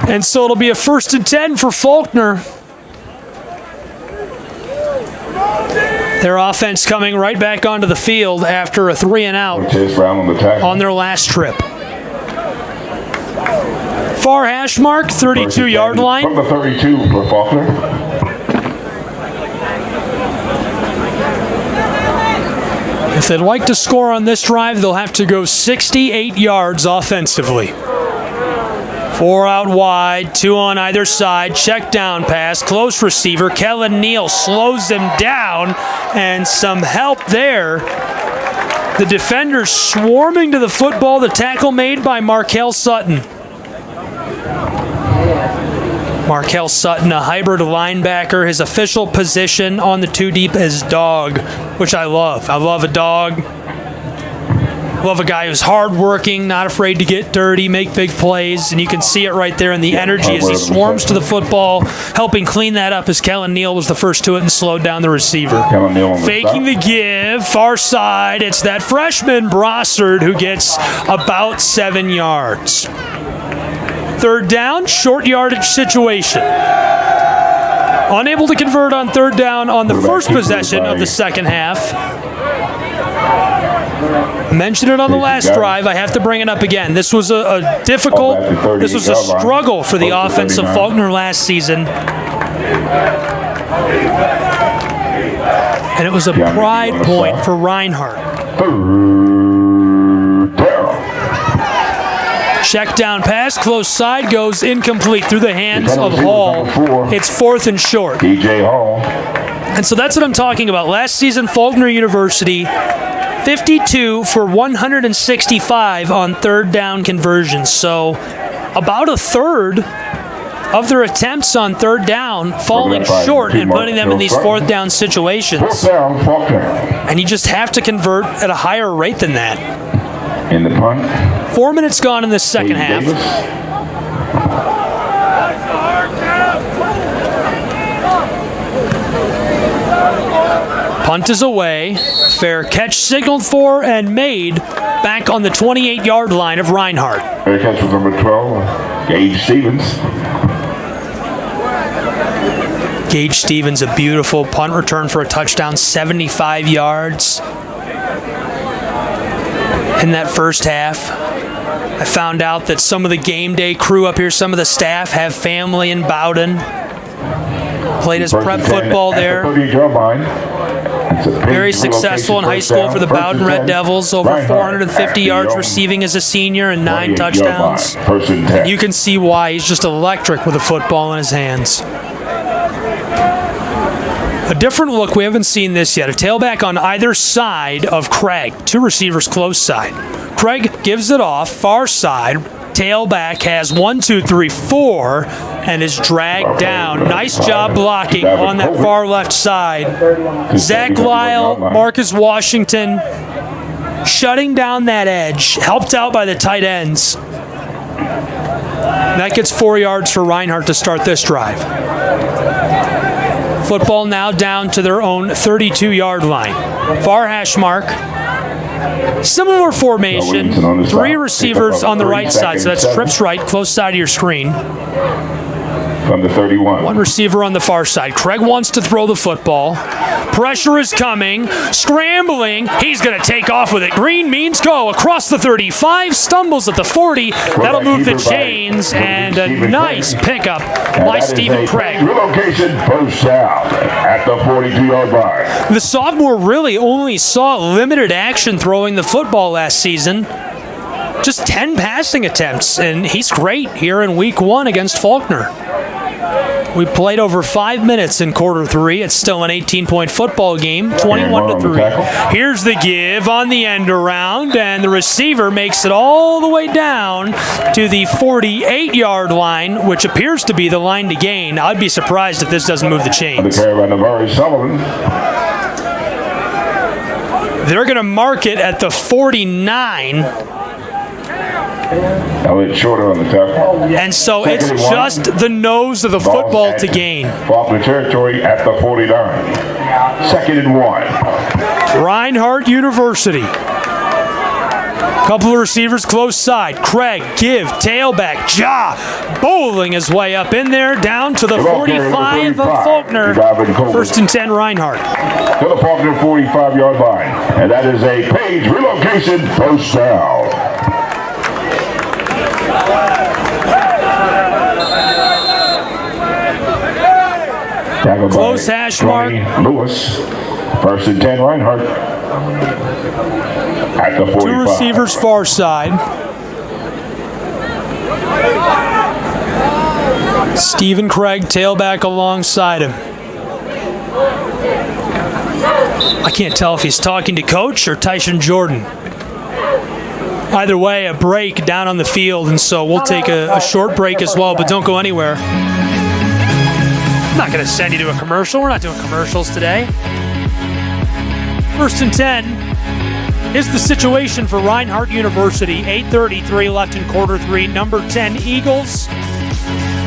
And so it'll be a 1st and 10 for Faulkner. Their offense coming right back onto the field after a 3 and out on their last trip. Far hash mark, 32-yard line. From the 32 for Faulkner. If they'd like to score on this drive, they'll have to go 68 yards offensively. 4 out wide, 2 on either side. Check down pass, close receiver. Kellen Neal slows him down, and some help there. The defenders swarming to the football. The tackle made by Markel Sutton. Markel Sutton, a hybrid linebacker. His official position on the 2 deep is dog, which I love. I love a dog. Love a guy who's hardworking, not afraid to get dirty, make big plays, and you can see it right there in the energy as he swarms to the football, helping clean that up as Kellen Neal was the first to it and slowed down the receiver. Faking the give, far side. It's that freshman Brossard who gets about 7 yards. Third down, short yardage situation. Unable to convert on third down on the first possession of the second half. Mentioned it on the last drive. I have to bring it up again. This was a difficult, this was a struggle for the offense of Faulkner last season. And it was a pride point for Reinhardt. Check down pass, close side, goes incomplete through the hands of Hall. It's 4th and short. DJ Hall. And so that's what I'm talking about. Last season, Faulkner University, 52 for 165 on third down conversions. So about a third of their attempts on third down falling short and putting them in these fourth down situations. Fourth down, Faulkner. And you just have to convert at a higher rate than that. In the punt. 4 minutes gone in the second half. Punt is away. Fair catch signaled for and made back on the 28-yard line of Reinhardt. Fair catch was number 12, Gage Stevens. Gage Stevens, a beautiful punt return for a touchdown, 75 yards. In that first half, I found out that some of the game day crew up here, some of the staff have family in Bowden. Played his prep football there. Very successful in high school for the Bowden Red Devils. Over 450 yards receiving as a senior and 9 touchdowns. You can see why he's just electric with a football in his hands. A different look we haven't seen this yet. A tailback on either side of Craig. 2 receivers close side. Craig gives it off, far side. Tailback has 1, 2, 3, 4, and is dragged down. Nice job blocking on that far left side. Zach Lyle, Marcus Washington, shutting down that edge. Helped out by the tight ends. That gets 4 yards for Reinhardt to start this drive. Football now down to their own 32-yard line. Far hash mark. Similar formation. 3 receivers on the right side. So that's trips right, close side of your screen. From the 31. 1 receiver on the far side. Craig wants to throw the football. Pressure is coming. Scrambling. He's going to take off with it. Green means go. Across the 35. Stumbles at the 40. That'll move the chains. And a nice pickup by Stephen Craig. Relocation first down at the 42-yard line. The sophomore really only saw limited action throwing the football last season. Just 10 passing attempts. And he's great here in week 1 against Faulkner. We played over 5 minutes in quarter 3. It's still an 18-point football game, 21-3. Here's the give on the end around, and the receiver makes it all the way down to the 48-yard line, which appears to be the line to gain. I'd be surprised if this doesn't move the chains. They're going to mark it at the 49. Now it's shorter on the tackle. And so it's just the nose of the football to gain. Faulkner territory at the 49. 2nd and 1. Reinhardt University. Couple of receivers close side. Craig, give, tailback, bowling his way up in there, down to the 45 of Faulkner. 1st and 10, Reinhardt. To the Faulkner 45-yard line. And that is a Page relocation first down. Close hash mark. Lewis. 1st and 10, Reinhardt. At the 45. 2 receivers far side. Stephen Craig, tailback alongside him. I can't tell if he's talking to Coach or Tyson Jordan. Either way, a break down on the field, and so we'll take a short break as well, but don't go anywhere. I'm not going to send you to a commercial. We're not doing commercials today. 1st and 10. is the situation for Reinhardt University. 8:33 left in quarter three. Number 10 Eagles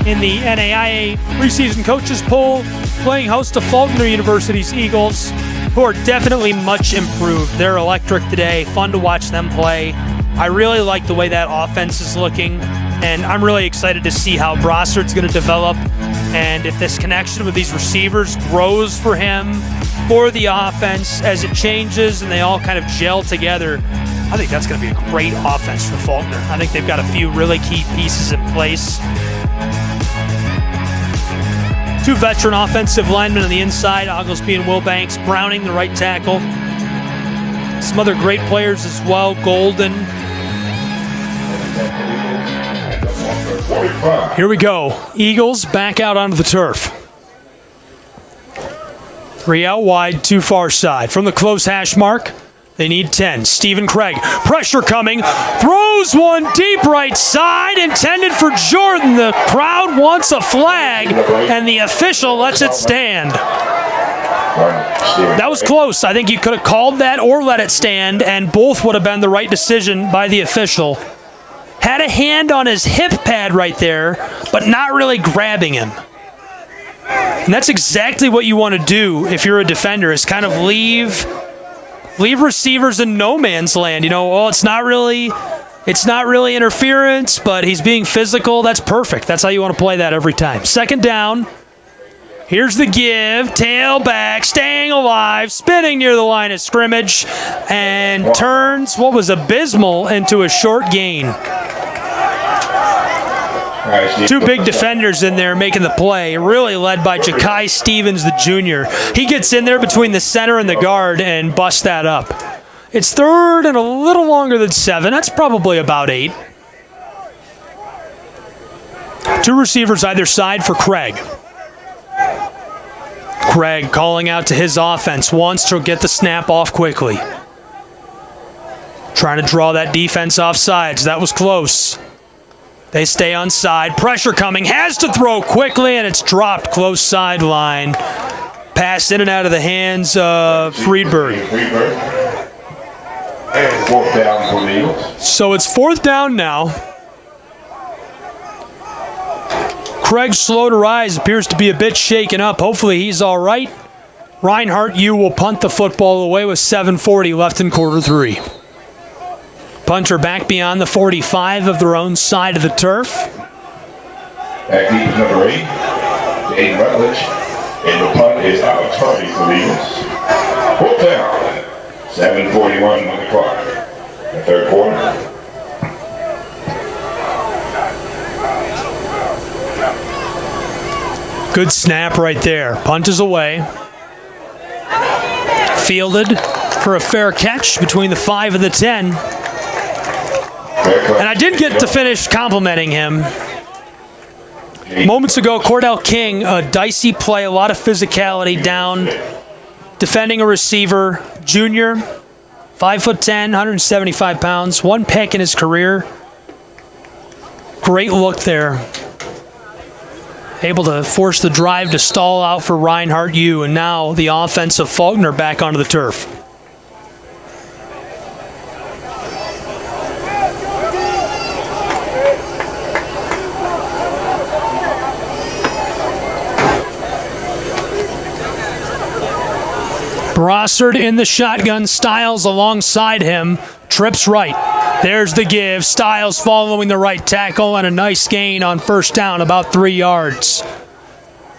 in the NAIA preseason coaches poll, playing host to Faulkner University's Eagles, who are definitely much improved. They're electric today. Fun to watch them play. I really like the way that offense is looking, and I'm really excited to see how Brossard's going to develop, and if this connection with these receivers grows for him, for the offense as it changes and they all kind of gel together. I think that's going to be a great offense for Faulkner. I think they've got a few really key pieces in place. Two veteran offensive linemen on the inside, Oglesby and Wilbanks. Browning, the right tackle. Some other great players as well, Golden. Here we go. Eagles back out onto the turf. 3 out wide, 2 far side. From the close hash mark, they need 10. Stephen Craig, pressure coming, throws one deep right side, intended for Jordan. The crowd wants a flag, and the official lets it stand. That was close. I think you could have called that or let it stand, and both would have been the right decision by the official. Had a hand on his hip pad right there, but not really grabbing him. And that's exactly what you want to do if you're a defender, is kind of leave receivers in no man's land. You know, well, it's not really interference, but he's being physical. That's perfect. That's how you want to play that every time. Second down. Here's the give, tailback, staying alive, spinning near the line of scrimmage, and turns what was abysmal into a short gain. Two big defenders in there making the play, really led by Ja'Kai Stevens, the junior. He gets in there between the center and the guard and busts that up. It's third and a little longer than 7. That's probably about 8. Two receivers either side for Craig. Craig calling out to his offense, wants to get the snap off quickly. Trying to draw that defense off sides. That was close. They stay on side. Pressure coming. Has to throw quickly, and it's dropped close sideline. Pass in and out of the hands of Friedberg. And 4th down for the Eagles. So it's 4th down now. Craig, slow to rise, appears to be a bit shaken up. Hopefully he's all right. Reinhardt U will punt the football away with 7:40 left in quarter three. Punter back beyond the 45 of their own side of the turf. Back deep is number 8, Aiden Rutledge. And the punt is Alex Hardy for the Eagles. 4th down, 7:41 on the clock. The third quarter. Good snap right there. Punt is away. Fielded for a fair catch between the 5 and the 10. And I did get to finish complimenting him. Moments ago, Cordell King, a dicey play, a lot of physicality down, defending a receiver, junior, 5'10", 175 pounds, 1 pick in his career. Great look there. Able to force the drive to stall out for Reinhardt U, and now the offense of Faulkner back onto the turf. Brossard in the shotgun, Styles alongside him, trips right. There's the give. Styles following the right tackle, and a nice gain on first down, about 3 yards.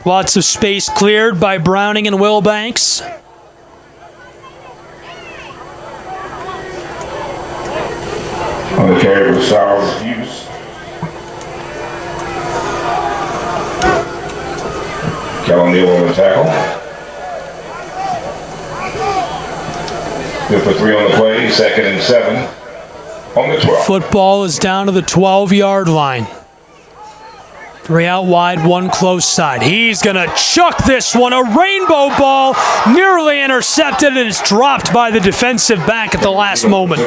Lots of space cleared by Browning and Wilbanks. On the carry with Styles Hughes. Kellen Neal on the tackle. Good for 3 on the play, 2nd and 7. On the 12. Football is down to the 12-yard line. 3 out wide, 1 close side. He's going to chuck this one. A rainbow ball nearly intercepted, and it's dropped by the defensive back at the last moment.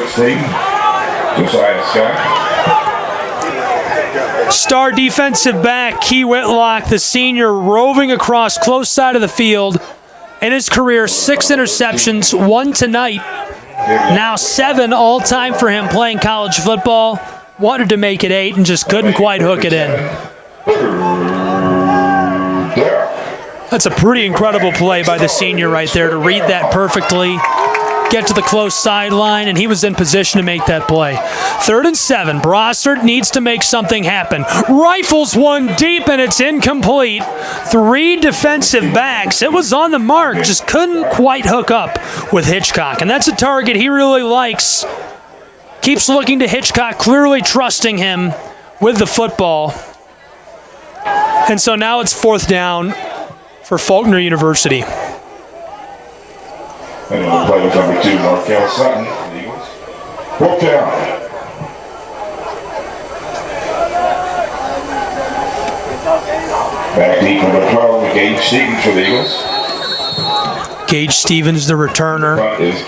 Star defensive back, Key Whitlock, the senior, roving across close side of the field. In his career, 6 interceptions, 1 tonight. Now 7 all-time for him playing college football. Wanted to make it 8 and just couldn't quite hook it in. That's a pretty incredible play by the senior right there to read that perfectly, get to the close sideline, and he was in position to make that play. 3rd and 7. Brossard needs to make something happen. Rifles one deep, and it's incomplete. 3 defensive backs. It was on the mark, just couldn't quite hook up with Hitchcock, and that's a target he really likes. Keeps looking to Hitchcock, clearly trusting him with the football. And so now it's 4th down for Faulkner University. And on the play with number 2, Markel Sutton, the Eagles. 4th down. Back deep, number 12, Gage Stevens for the Eagles. Gage Stevens, the returner,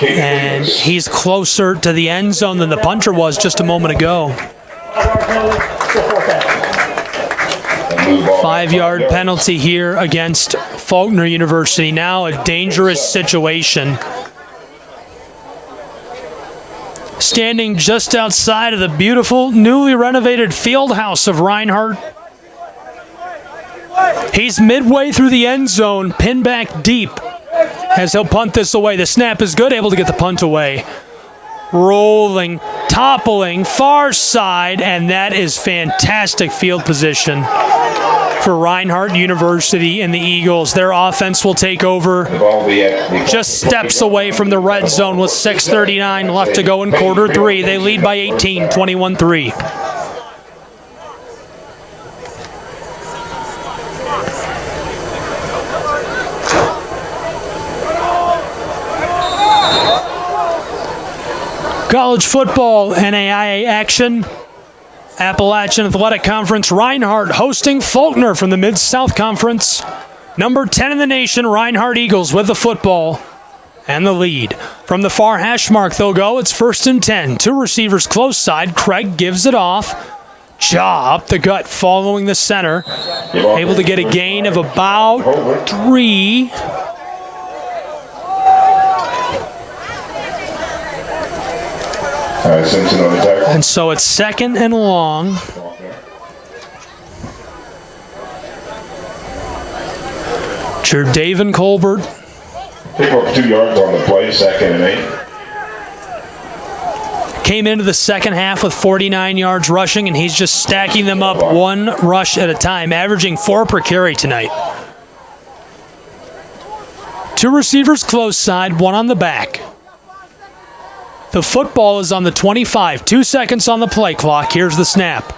and he's closer to the end zone than the punter was just a moment ago. 5-yard penalty here against Faulkner University. Now a dangerous situation. Standing just outside of the beautiful, newly renovated field house of Reinhardt. He's midway through the end zone, pinned back deep as he'll punt this away. The snap is good, able to get the punt away. Rolling, toppling, far side, and that is fantastic field position for Reinhardt University and the Eagles. Their offense will take over just steps away from the red zone with 6:39 left to go in quarter 3. They lead by 18, 21-3. College football NAIA action. Appalachian Athletic Conference, Reinhardt hosting Faulkner from the Mid-South Conference. Number 10 in the nation, Reinhardt Eagles with the football and the lead. From the far hash mark they'll go. It's 1st and 10. 2 receivers close side. Craig gives it off. Jaw up the gut following the center. Able to get a gain of about 3. Simpson on the tackle. And so it's 2nd and long. Jerdavin Colbert. Pick up 2 yards on the play, 2nd and 8. Came into the second half with 49 yards rushing, and he's just stacking them up 1 rush at a time, averaging 4 per carry tonight. 2 receivers close side, 1 on the back. The football is on the 25. 2 seconds on the play clock. Here's the snap.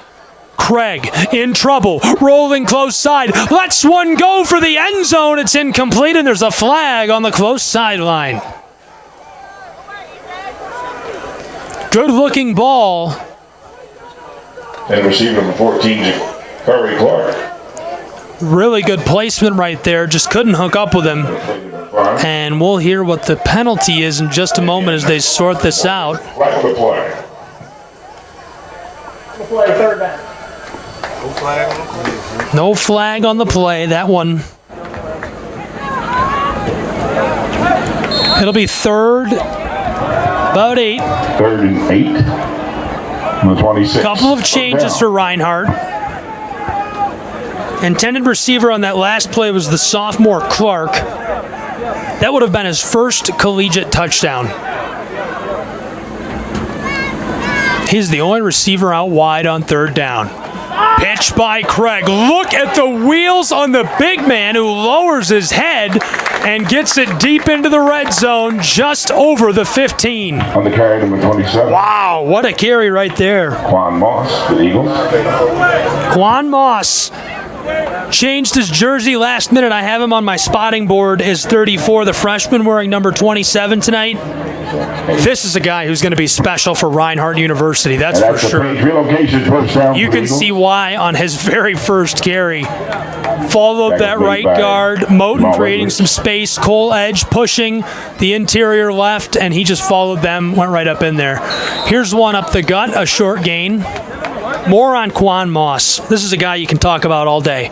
Craig in trouble. Rolling close side. Lets one go for the end zone. It's incomplete, and there's a flag on the close sideline. Good-looking ball. And receiver number 14, Curry Clark. Really good placement right there. Just couldn't hook up with him. And we'll hear what the penalty is in just a moment as they sort this out. No flag on the play. That one. It'll be 3rd, about 8. 3rd and 8. On the 26. Couple of changes for Reinhardt. Intended receiver on that last play was the sophomore Clark. That would have been his first collegiate touchdown. He's the only receiver out wide on 3rd down. Pitch by Craig. Look at the wheels on the big man who lowers his head and gets it deep into the red zone just over the 15. On the carry, number 27. Wow, what a carry right there. Quan Moss, the Eagles. Quan Moss changed his jersey last minute. I have him on my spotting board as 34, the freshman wearing number 27 tonight. This is a guy who's going to be special for Reinhardt University, that's for sure. You can see why on his very first carry. Followed that right guard, Moten creating some space, Cole Edge pushing the interior left, and he just followed them, went right up in there. Here's one up the gut, a short gain. More on Quan Moss. This is a guy you can talk about all day.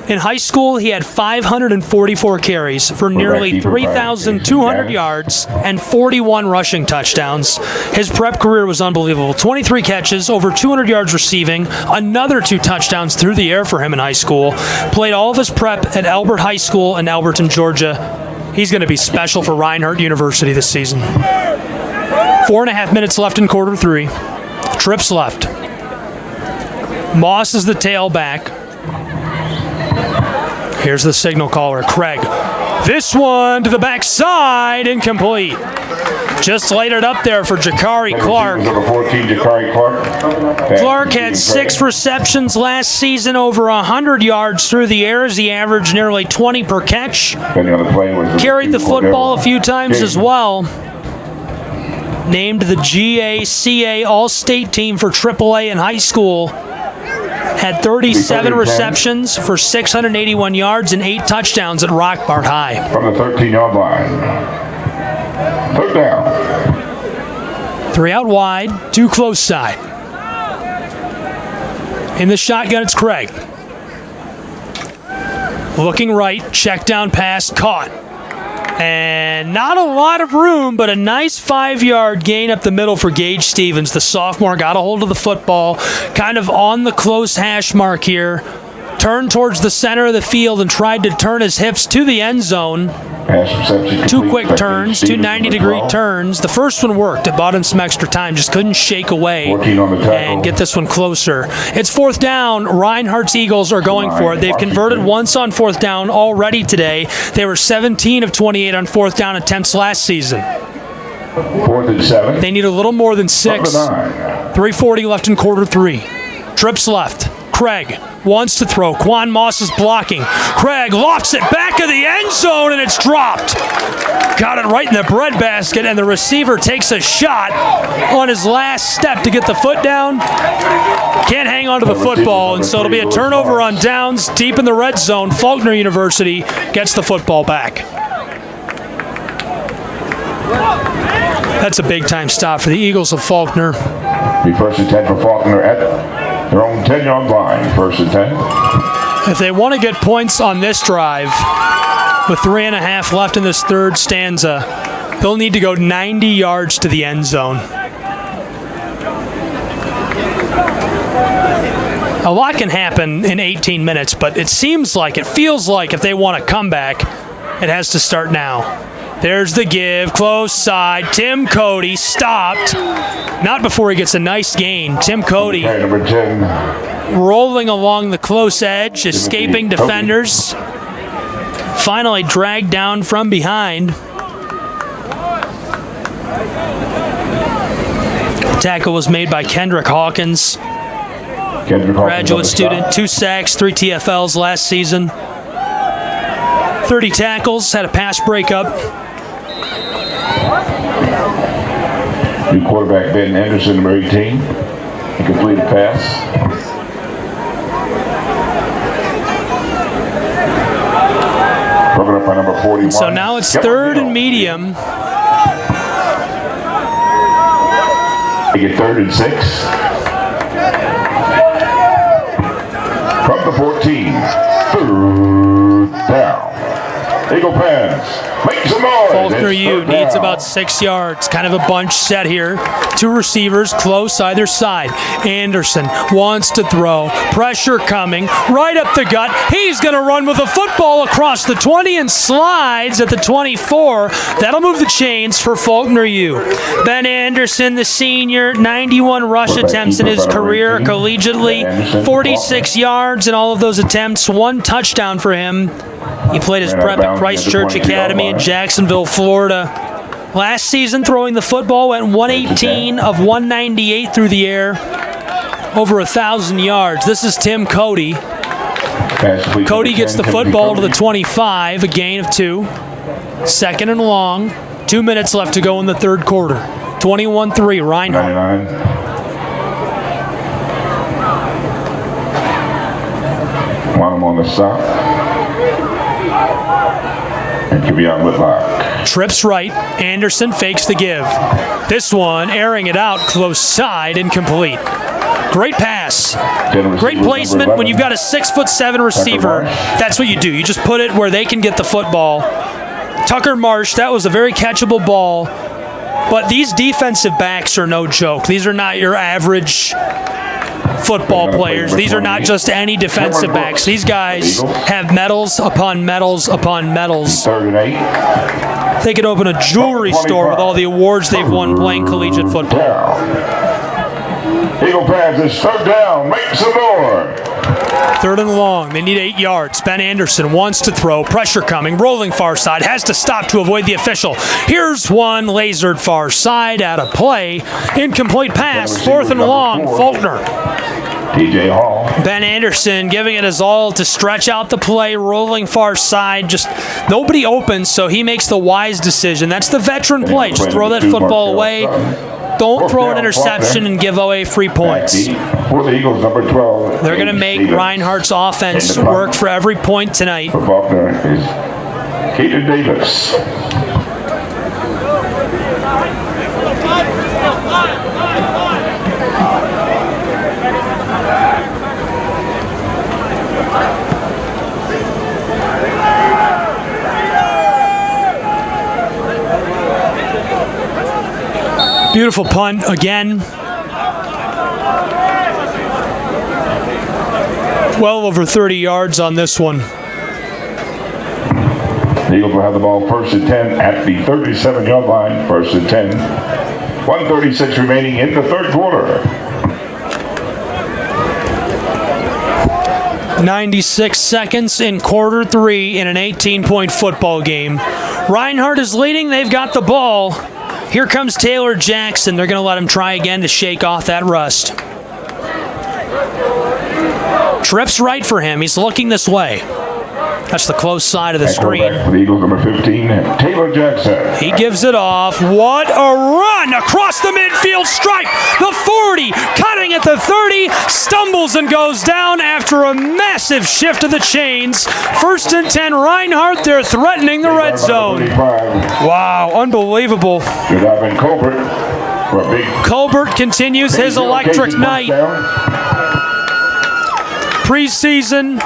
In high school, he had 544 carries for nearly 3,200 yards and 41 rushing touchdowns. His prep career was unbelievable. 23 catches, over 200 yards receiving, another 2 touchdowns through the air for him in high school. Played all of his prep at Albert High School in Alberton, Georgia. He's going to be special for Reinhardt University this season. 4.5 minutes left in quarter 3. Trips left. Moss is the tailback. Here's the signal caller, Craig. This one to the backside, incomplete. Just laid it up there for Jakari Clark. Number 14, Jakari Clark. Clark had 6 receptions last season, over 100 yards through the air as he averaged nearly 20 per catch. Carried the football a few times as well. Named the GACA All-State team for AAA in high school. Had 37 receptions for 681 yards and 8 touchdowns at Rockbart High. From the 13-yard line. 3rd down. 3 out wide, 2 close side. In the shotgun, it's Craig. Looking right, check down pass, caught. And not a lot of room, but a nice 5-yard gain up the middle for Gage Stevens. The sophomore got a hold of the football, kind of on the close hash mark here. Turned towards the center of the field and tried to turn his hips to the end zone. 2 quick turns, 2 90-degree turns. The first one worked. It bought him some extra time. Just couldn't shake away and get this one closer. It's 4th down. Reinhardt's Eagles are going for it. They've converted once on 4th down already today. They were 17 of 28 on 4th down attempts last season. 4th and 7. They need a little more than 6. 3:40 left in quarter 3. Trips left. Craig wants to throw. Quan Moss is blocking. Craig lofts it back of the end zone, and it's dropped. Got it right in the breadbasket, and the receiver takes a shot on his last step to get the foot down. Can't hang on to the football, and so it'll be a turnover on downs deep in the red zone. Faulkner University gets the football back. That's a big-time stop for the Eagles of Faulkner. Be 1st and 10 for Faulkner at their own 10-yard line, 1st and 10. If they want to get points on this drive, with 3.5 left in this 3rd stanza, they'll need to go 90 yards to the end zone. A lot can happen in 18 minutes, but it feels like if they want to come back, it has to start now. There's the give, close side. Tim Cody stopped. Not before he gets a nice gain. Tim Cody Number 10. rolling along the close edge, escaping defenders. Finally dragged down from behind. Tackle was made by Kendrick Hawkins. Graduate student, 2 sacks, 3 TFLs last season. 30 tackles, had a pass breakup. New quarterback Ben Anderson, number 18. He completed pass. Broken up by number 41. So now it's 3rd and medium. They get 3rd and 6. From the 14. 3rd down. Eagle pass. Make some noise. Faulkner U needs about 6 yards. Kind of a bunch set here. 2 receivers close either side. Anderson wants to throw. Pressure coming. Right up the gut. He's going to run with the football across the 20 and slides at the 24. That'll move the chains for Faulkner U. Ben Anderson, the senior, 91 rush attempts in his career collegiately. 46 yards in all of those attempts. 1 touchdown for him. He played his prep at Christchurch Academy in Jacksonville, Florida. Last season, throwing the football, went 118 of 198 through the air, over 1,000 yards. This is Tim Cody. Cody gets the football to the 25, a gain of 2. 2nd and long. 2 minutes left to go in the 3rd quarter. 21-3, Reinhardt. 99. Want him on the stop. And can be on Whitlock. Trips right. Anderson fakes the give. This one, airing it out, close side, incomplete. Great pass. Great placement. When you've got a 6'7" receiver, that's what you do. You just put it where they can get the football. Tucker Marsh, that was a very catchable ball. But these defensive backs are no joke. These are not your average football players. These are not just any defensive backs. These guys have medals upon medals upon medals. They could open a jewelry store with all the awards they've won playing collegiate football. Eagle pass is 3rd down. Make some more. 3rd and long. They need 8 yards. Ben Anderson wants to throw. Pressure coming. Rolling far side. Has to stop to avoid the official. Here's one. Lasered far side. Out of play. Incomplete pass. 4th and long. Faulkner. TJ Hall. Ben Anderson giving it his all to stretch out the play. Rolling far side. Just nobody open, so he makes the wise decision. That's the veteran play. Just throw that football away. Don't throw an interception and give away free points. For the Eagles, number 12. They're going to make Reinhardt's offense work for every point tonight. For Faulkner is Caden Davis. Beautiful punt again. Well over 30 yards on this one. The Eagles will have the ball 1st and 10 at the 37-yard line. 1st and 10. 1:36 remaining in the 3rd quarter. 96 seconds in quarter 3 in an 18-point football game. Reinhardt is leading. They've got the ball. Here comes Taylor Jackson. They're going to let him try again to shake off that rust. Trips right for him. He's looking this way. That's the close side of the screen. For the Eagles, number 15, Taylor Jackson. He gives it off. What a run across the midfield stripe. The 40, cutting at the 30, stumbles and goes down after a massive shift of the chains. 1st and 10, Reinhardt. They're threatening the red zone. Wow, unbelievable. Good job in Colbert. For a big Colbert continues his electric night. Preseason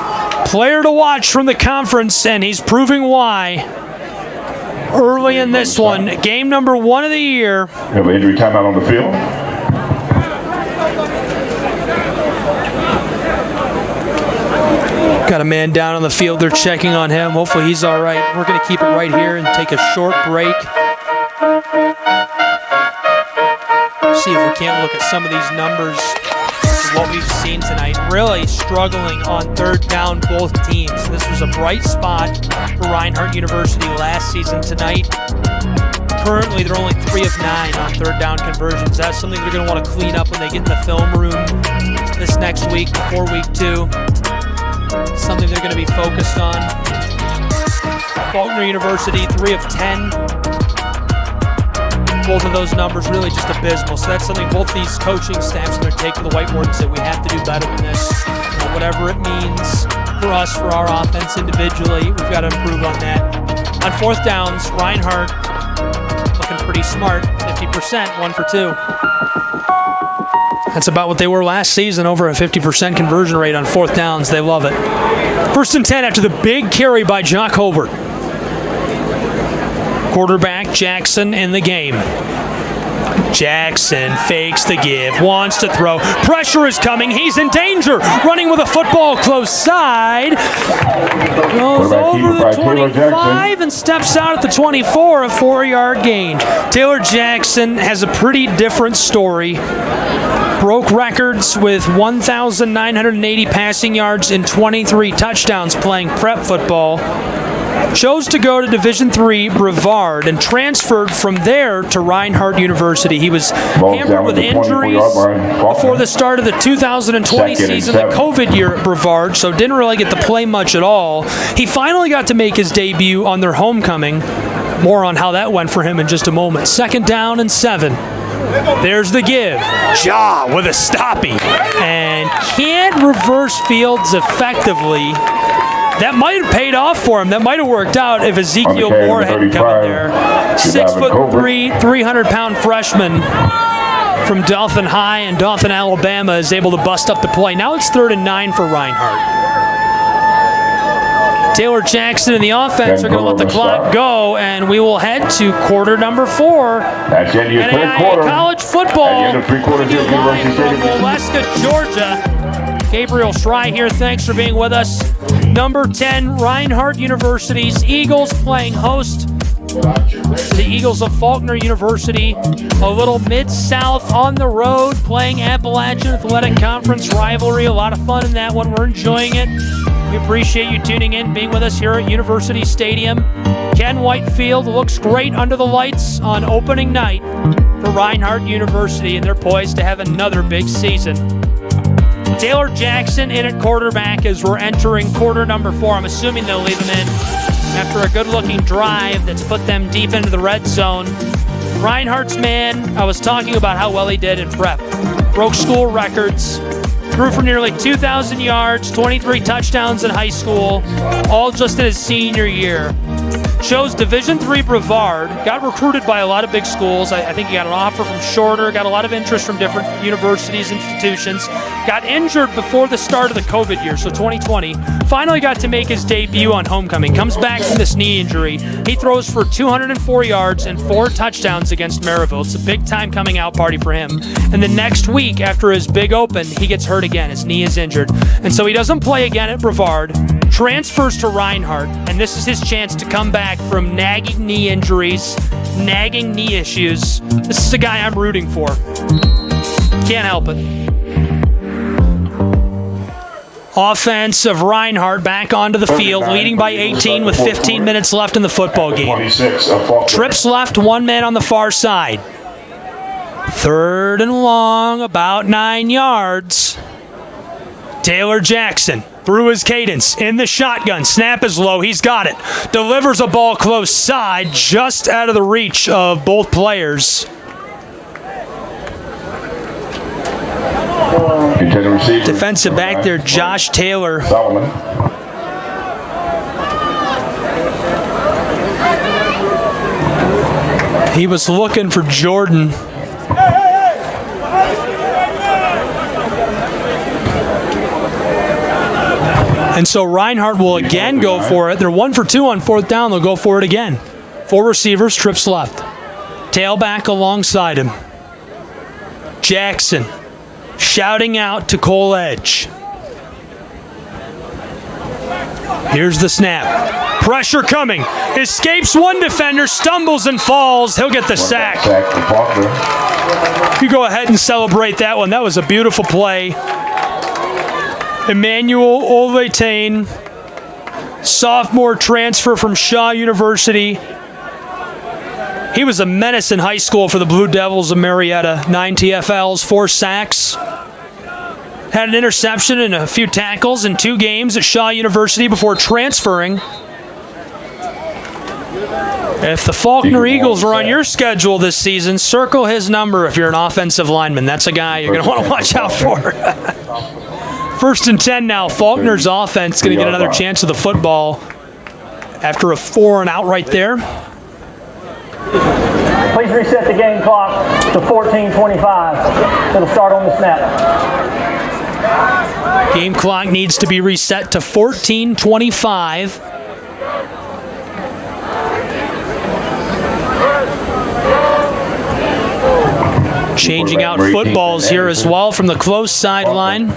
player to watch from the conference, and he's proving why early in this one. Game number 1 of the year. We have an injury timeout on the field. Got a man down on the field. They're checking on him. Hopefully he's all right. We're going to keep it right here and take a short break. See if we can't look at some of these numbers. What we've seen tonight, really struggling on 3rd down both teams. This was a bright spot for Reinhardt University last season. Tonight, currently they're only 3 of 9 on 3rd down conversions. That's something they're going to want to clean up when they get in the film room this next week before week 2. Something they're going to be focused on. Faulkner University, 3 of 10. Both of those numbers really just abysmal. So that's something both these coaching staffs are going to take to the whiteboard and say we have to do better than this. Whatever it means for us, for our offense individually, we've got to improve on that. On 4th downs, Reinhardt looking pretty smart, 50%, 1 for 2. That's about what they were last season, over a 50% conversion rate on 4th downs. They love it. 1st and 10 after the big carry by Jock Hobart. Quarterback Jackson in the game. Jackson fakes the give, wants to throw. Pressure is coming. He's in danger. Running with a football close side. Goes over the 25 and steps out at the 24, a 4-yard gain. Taylor Jackson has a pretty different story. Broke records with 1,980 passing yards and 23 touchdowns playing prep football. Chose to go to Division III Brevard and transferred from there to Reinhardt University. He was hampered with injuries before the start of the 2020 season, the COVID year at Brevard, so didn't really get to play much at all. He finally got to make his debut on their homecoming. More on how that went for him in just a moment. 2nd down and 7. There's the give. Ja with a stoppie. And can't reverse fields effectively. That might have paid off for him. That might have worked out if Ezekiel Moore hadn't come in there. 6'3", 300-pound freshman from Dothan High, and Dothan, Alabama is able to bust up the play. Now it's 3rd and 9 for Reinhardt. Taylor Jackson and the offense are going to let the clock go, and we will head to quarter number 4. That's the end of your third quarter. College football. At the end of 3 quarters here, University From Stadium. Waleska, Georgia. Gabriel Schray here. Thanks for being with us. Number 10, Reinhardt University's Eagles playing host to the Eagles of Faulkner University. A little Mid-South on the road, playing Appalachian Athletic Conference rivalry. A lot of fun in that one. We're enjoying it. We appreciate you tuning in, being with us here at University Stadium. Ken Whitefield looks great under the lights on opening night for Reinhardt University, and they're poised to have another big season. Taylor Jackson in at quarterback as we're entering quarter number 4. I'm assuming they'll leave him in after a good-looking drive that's put them deep into the red zone. Reinhardt's man, I was talking about how well he did in prep. Broke school records, threw for nearly 2,000 yards, 23 touchdowns in high school, all just in his senior year. Chose Division III Brevard, got recruited by a lot of big schools. I think he got an offer from Shorter, got a lot of interest from different universities, institutions. Got injured before the start of the COVID year, so 2020. Finally got to make his debut on homecoming. Comes back from this knee injury. He throws for 204 yards and 4 touchdowns against Maryville. It's a big-time coming-out party for him. And the next week, after his big open, he gets hurt again. His knee is injured. And so he doesn't play again at Brevard. Transfers to Reinhardt, and this is his chance to come back from nagging knee injuries, nagging knee issues. This is a guy I'm rooting for. Can't help it. Offense of Reinhardt back onto the field, leading by 18 with 15 minutes left in the football game. Trips left, 1 man on the far side. 3rd and long, about 9 yards. Taylor Jackson through his cadence in the shotgun. Snap is low. He's got it. Delivers a ball close side, just out of the reach of both players. Defensive back there, Josh Taylor. Solomon. He was looking for Jordan. And so Reinhardt will again go for it. They're 1 for 2 on 4th down. They'll go for it again. 4 receivers, trips left. Tailback alongside him. Jackson shouting out to Cole Edge. Here's the snap. Pressure coming. Escapes one defender, stumbles and falls. He'll get the sack. You go ahead and celebrate that one. That was a beautiful play. Emmanuel Oletain, sophomore transfer from Shaw University. He was a menace in high school for the Blue Devils of Marietta. 9 TFLs, 4 sacks. Had an interception and a few tackles in 2 games at Shaw University before transferring. If the Faulkner Eagles are on your schedule this season, circle his number if you're an offensive lineman. That's a guy you're going to want to watch out for. 1st and 10 now. Faulkner's offense going to get another chance of the football after a 4 and out right there. Please reset the game clock to 14:25. It'll start on the snap. Game clock needs to be reset to 14:25. Changing out footballs here as well from the close sideline.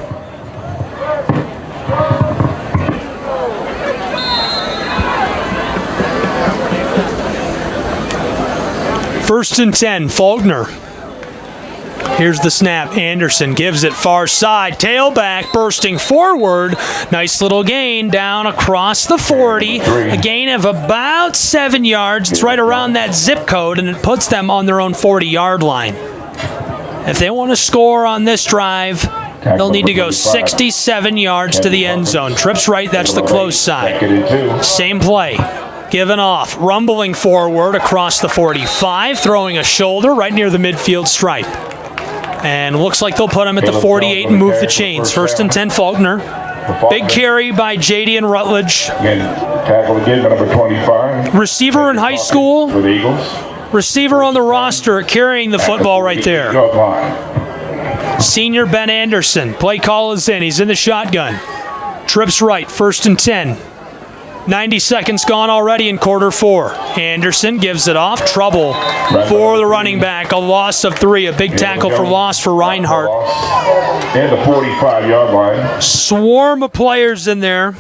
First and 10, Faulkner. Here's the snap. Anderson gives it far side. Tailback bursting forward. Nice little gain down across the 40. A gain of about 7 yards. It's right around that zip code, and it puts them on their own 40-yard line. If they want to score on this drive, they'll need to go 67 yards to the end zone. Trips right, that's the close side. Same play. Given off, rumbling forward across the 45, throwing a shoulder right near the midfield stripe. And looks like they'll put him at the 48 and move the chains. 1st and 10, Faulkner. Big carry by J.D. and Rutledge. Tackle again, number 25. Receiver in high school. For the Eagles. receiver on the roster carrying the football right there. Senior Ben Anderson. Play call is in. He's in the shotgun. Trips right, 1st and 10. 90 seconds gone already in quarter 4. Anderson gives it off. Trouble for the running back. A loss of 3. A big tackle for loss for Reinhardt. And the 45-yard line. Swarm of players in there.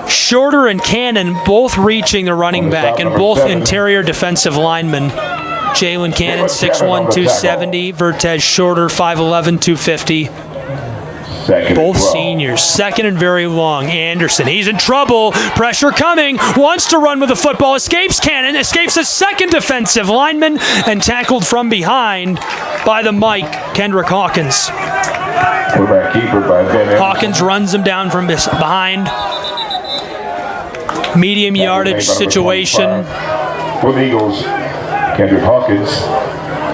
Shorter and Cannon both reaching the running back, and both interior defensive linemen. Jalen Cannon, 6'1", 270. Vertez Shorter, 5'11", 250. Both seniors. 2nd and very long. Anderson, he's in trouble. Pressure coming. Wants to run with the football. Escapes Cannon. Escapes a 2nd defensive lineman and tackled from behind by the Mike, Kendrick Hawkins. Hawkins runs him down from behind. Medium yardage situation. For the Eagles, Kendrick Hawkins.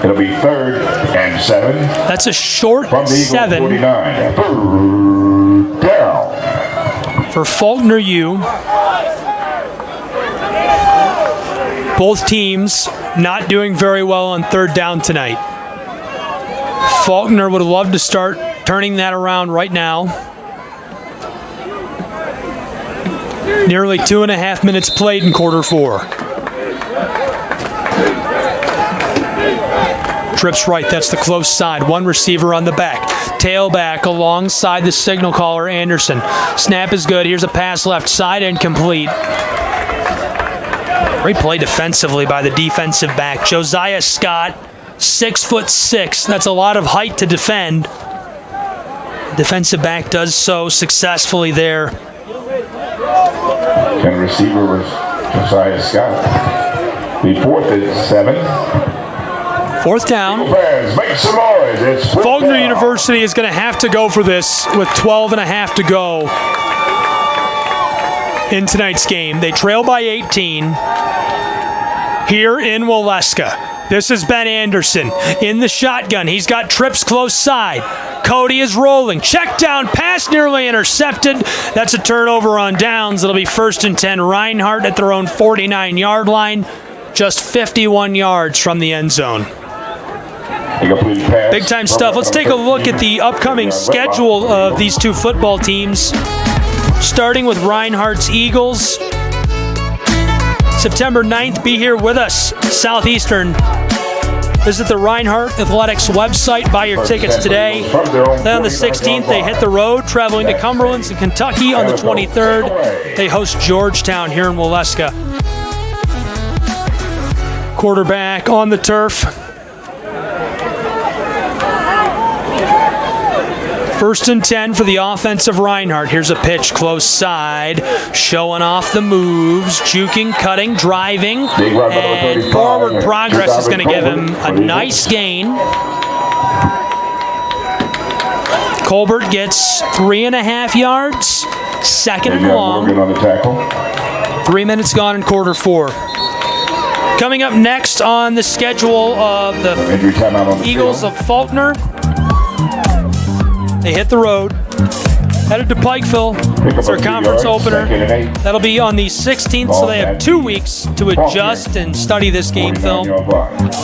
It'll be 3rd and 7. That's a short from the 7. 49. 3rd down. For Faulkner U. Both teams not doing very well on 3rd down tonight. Faulkner would love to start turning that around right now. Nearly 2.5 minutes played in quarter 4. Trips right, that's the close side. One receiver on the back. Tailback alongside the signal caller, Anderson. Snap is good. Here's a pass left side, incomplete. Great play defensively by the defensive back. Josiah Scott, 6'6". That's a lot of height to defend. Defensive back does so successfully there. And receiver was Josiah Scott. The 4th and 7. 4th down. Make some noise. Faulkner University is going to have to go for this with 12.5 to go in tonight's game. They trail by 18 here in Waleska. This is Ben Anderson in the shotgun. He's got Trips close side. Cody is rolling. Check down pass nearly intercepted. That's a turnover on downs. It'll be 1st and 10. Reinhardt at their own 49-yard line. Just 51 yards from the end zone. Big time stuff. Let's take a look at the upcoming schedule of these two football teams. Starting with Reinhardt's Eagles. September 9th, be here with us. Southeastern. Visit the Reinhardt Athletics website. Buy your tickets today. Then on the 16th, they hit the road, traveling to Cumberland and Kentucky. On the 23rd, they host Georgetown here in Waleska. Quarterback on the turf. 1st and 10 for the offensive Reinhardt. Here's a pitch close side, showing off the moves, juking, cutting, driving, and forward progress is going to give him a nice gain. Colbert gets 3.5 yards, 2nd and long. 3 minutes gone in quarter 4. Coming up next on the schedule of the Eagles of Faulkner. They hit the road, headed to Pikeville. It's their conference opener. That'll be on the 16th, so they have 2 weeks to adjust and study this game film.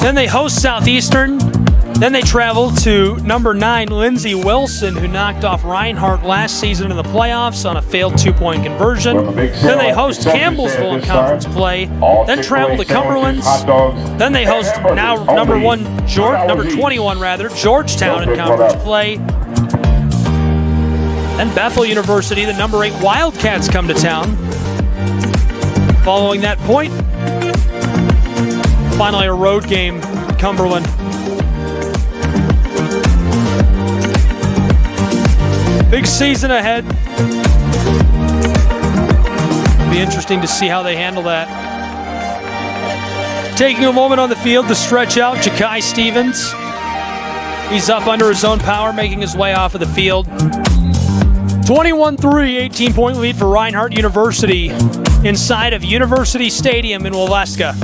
Then they host Southeastern. Then they travel to number 9, Lindsey Wilson, who knocked off Reinhardt last season in the playoffs on a failed 2-point conversion. Then they host Campbellsville in conference play. Then travel to Cumberland. Then they host now number 21 Georgetown in conference play. Then Bethel University, the number 8 Wildcats come to town. Following that point, finally a road game, Cumberland. Big season ahead. It'll be interesting to see how they handle that. Taking a moment on the field to stretch out, Ja'Kai Stevens. He's up under his own power, making his way off of the field. 21-3, 18-point lead for Reinhardt University inside of University Stadium in Waleska.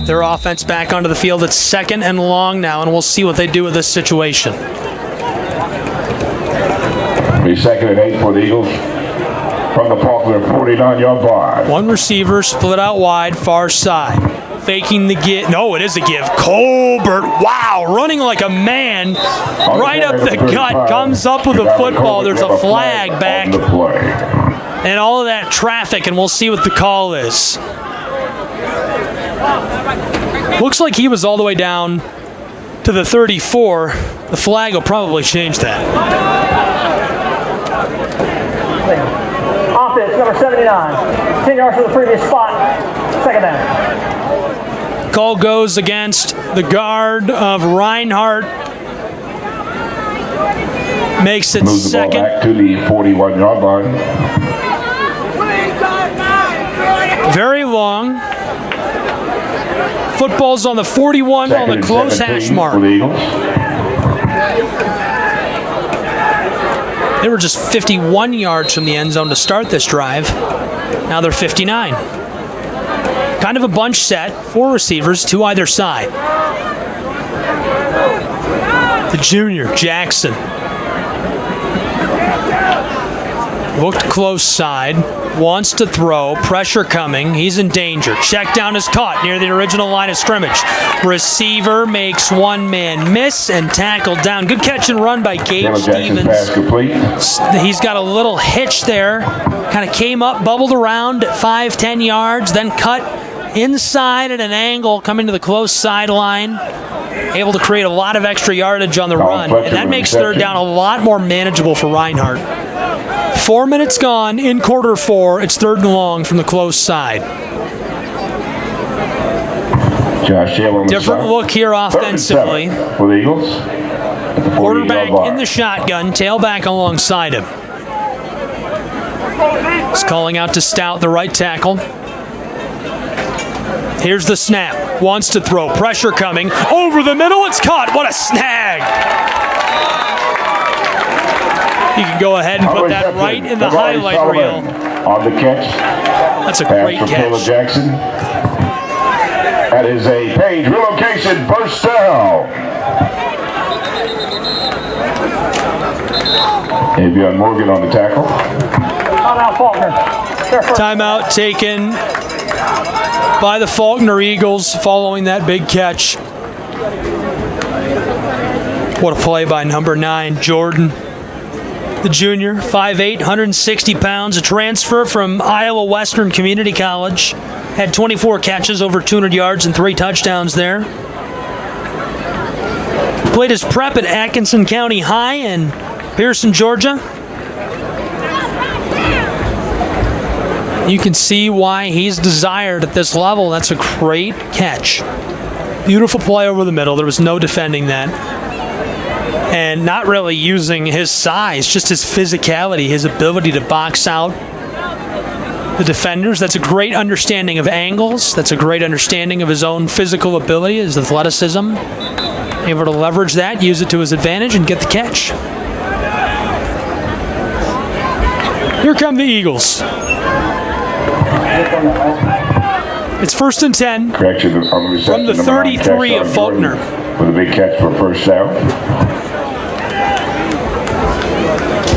Their offense back onto the field. It's 2nd and long now, and we'll see what they do with this situation. Be second and 8 for the Eagles from the Faulkner 49-yard line. One receiver split out wide, far side. Faking the give. No, it is a give. Colbert, wow, running like a man. Right up the gut, comes up with a football. There's a flag back. And all of that traffic, and we'll see what the call is. Looks like he was all the way down to the 34. The flag will probably change that. Offense, number 79. 10 yards from the previous spot. Second down. Call goes against the guard of Reinhardt. Makes it Moves the ball second. back to the 41-yard line. Very long. Football's on the 41 Second on the close hash mark. For the Eagles. They were just 51 yards from the end zone to start this drive. Now they're 59. Kind of a bunch set, 4 receivers, 2 either side. The junior, Jackson. Looked close side, wants to throw, pressure coming, he's in danger. Check down is caught near the original line of scrimmage. Receiver makes one man miss and tackled down. Good catch and run by Gabe Stevens. Pass complete. He's got a little hitch there, kind of came up, bubbled around at 5-10 yards, then cut inside at an angle, coming to the close sideline. Able to create a lot of extra yardage on the run, and that makes third down a lot more manageable for Reinhardt. 4 minutes gone in quarter 4. It's 3rd and long from the close side. Josh Hill on the Different stop. look here offensively. For the Eagles. Quarterback in the shotgun, tailback alongside him. He's calling out to Stout, the right tackle. Here's the snap. Wants to throw. Pressure coming. Over the middle. It's caught. What a snag. You can go ahead and put that right in the highlight reel. On the catch. That's a great catch. Jackson. That is a Page relocation first down. Avion Morgan on the tackle. Timeout, Faulkner. Timeout taken by the Faulkner Eagles following that big catch. What a play by number 9, Jordan. The junior, 5'8", 160 pounds, a transfer from Iowa Western Community College. Had 24 catches, over 200 yards, and 3 touchdowns there. Played his prep at Atkinson County High in Pearson, Georgia. You can see why he's desired at this level. That's a great catch. Beautiful play over the middle. There was no defending that. And not really using his size, just his physicality, his ability to box out the defenders. That's a great understanding of angles. That's a great understanding of his own physical ability, his athleticism. Able to leverage that, use it to his advantage, and get the catch. Here come the Eagles. It's 1st and 10 Correction on the reception, from the 33 of Faulkner. With a big catch for first down.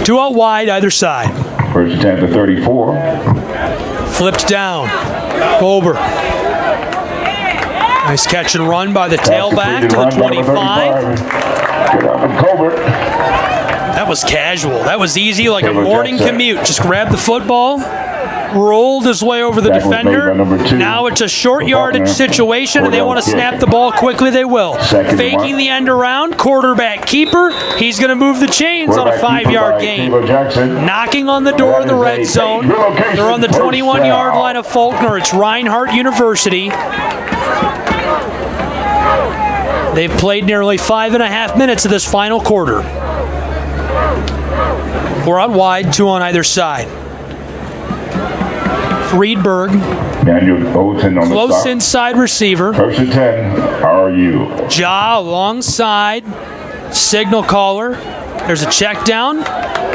2 out wide either side. 1st and 10 to 34. Flipped down. Colbert. Nice catch and run by the tailback to the 25. Good up and Colbert. That was casual. That was easy, like a morning commute. Just grabbed the football, rolled his way over the defender. Now it's a short yardage situation, and they want to snap the ball quickly. They will. Faking the end around, quarterback keeper. He's going to move the chains on a 5-yard gain. Knocking on the door of the red zone. They're on the 21-yard line of Faulkner. It's Reinhardt University. They've played nearly 5.5 minutes of this final quarter. 4 out wide, 2 on either side. Friedberg, close inside receiver. 1st and 10, RU. Ja alongside, signal caller. There's a check down.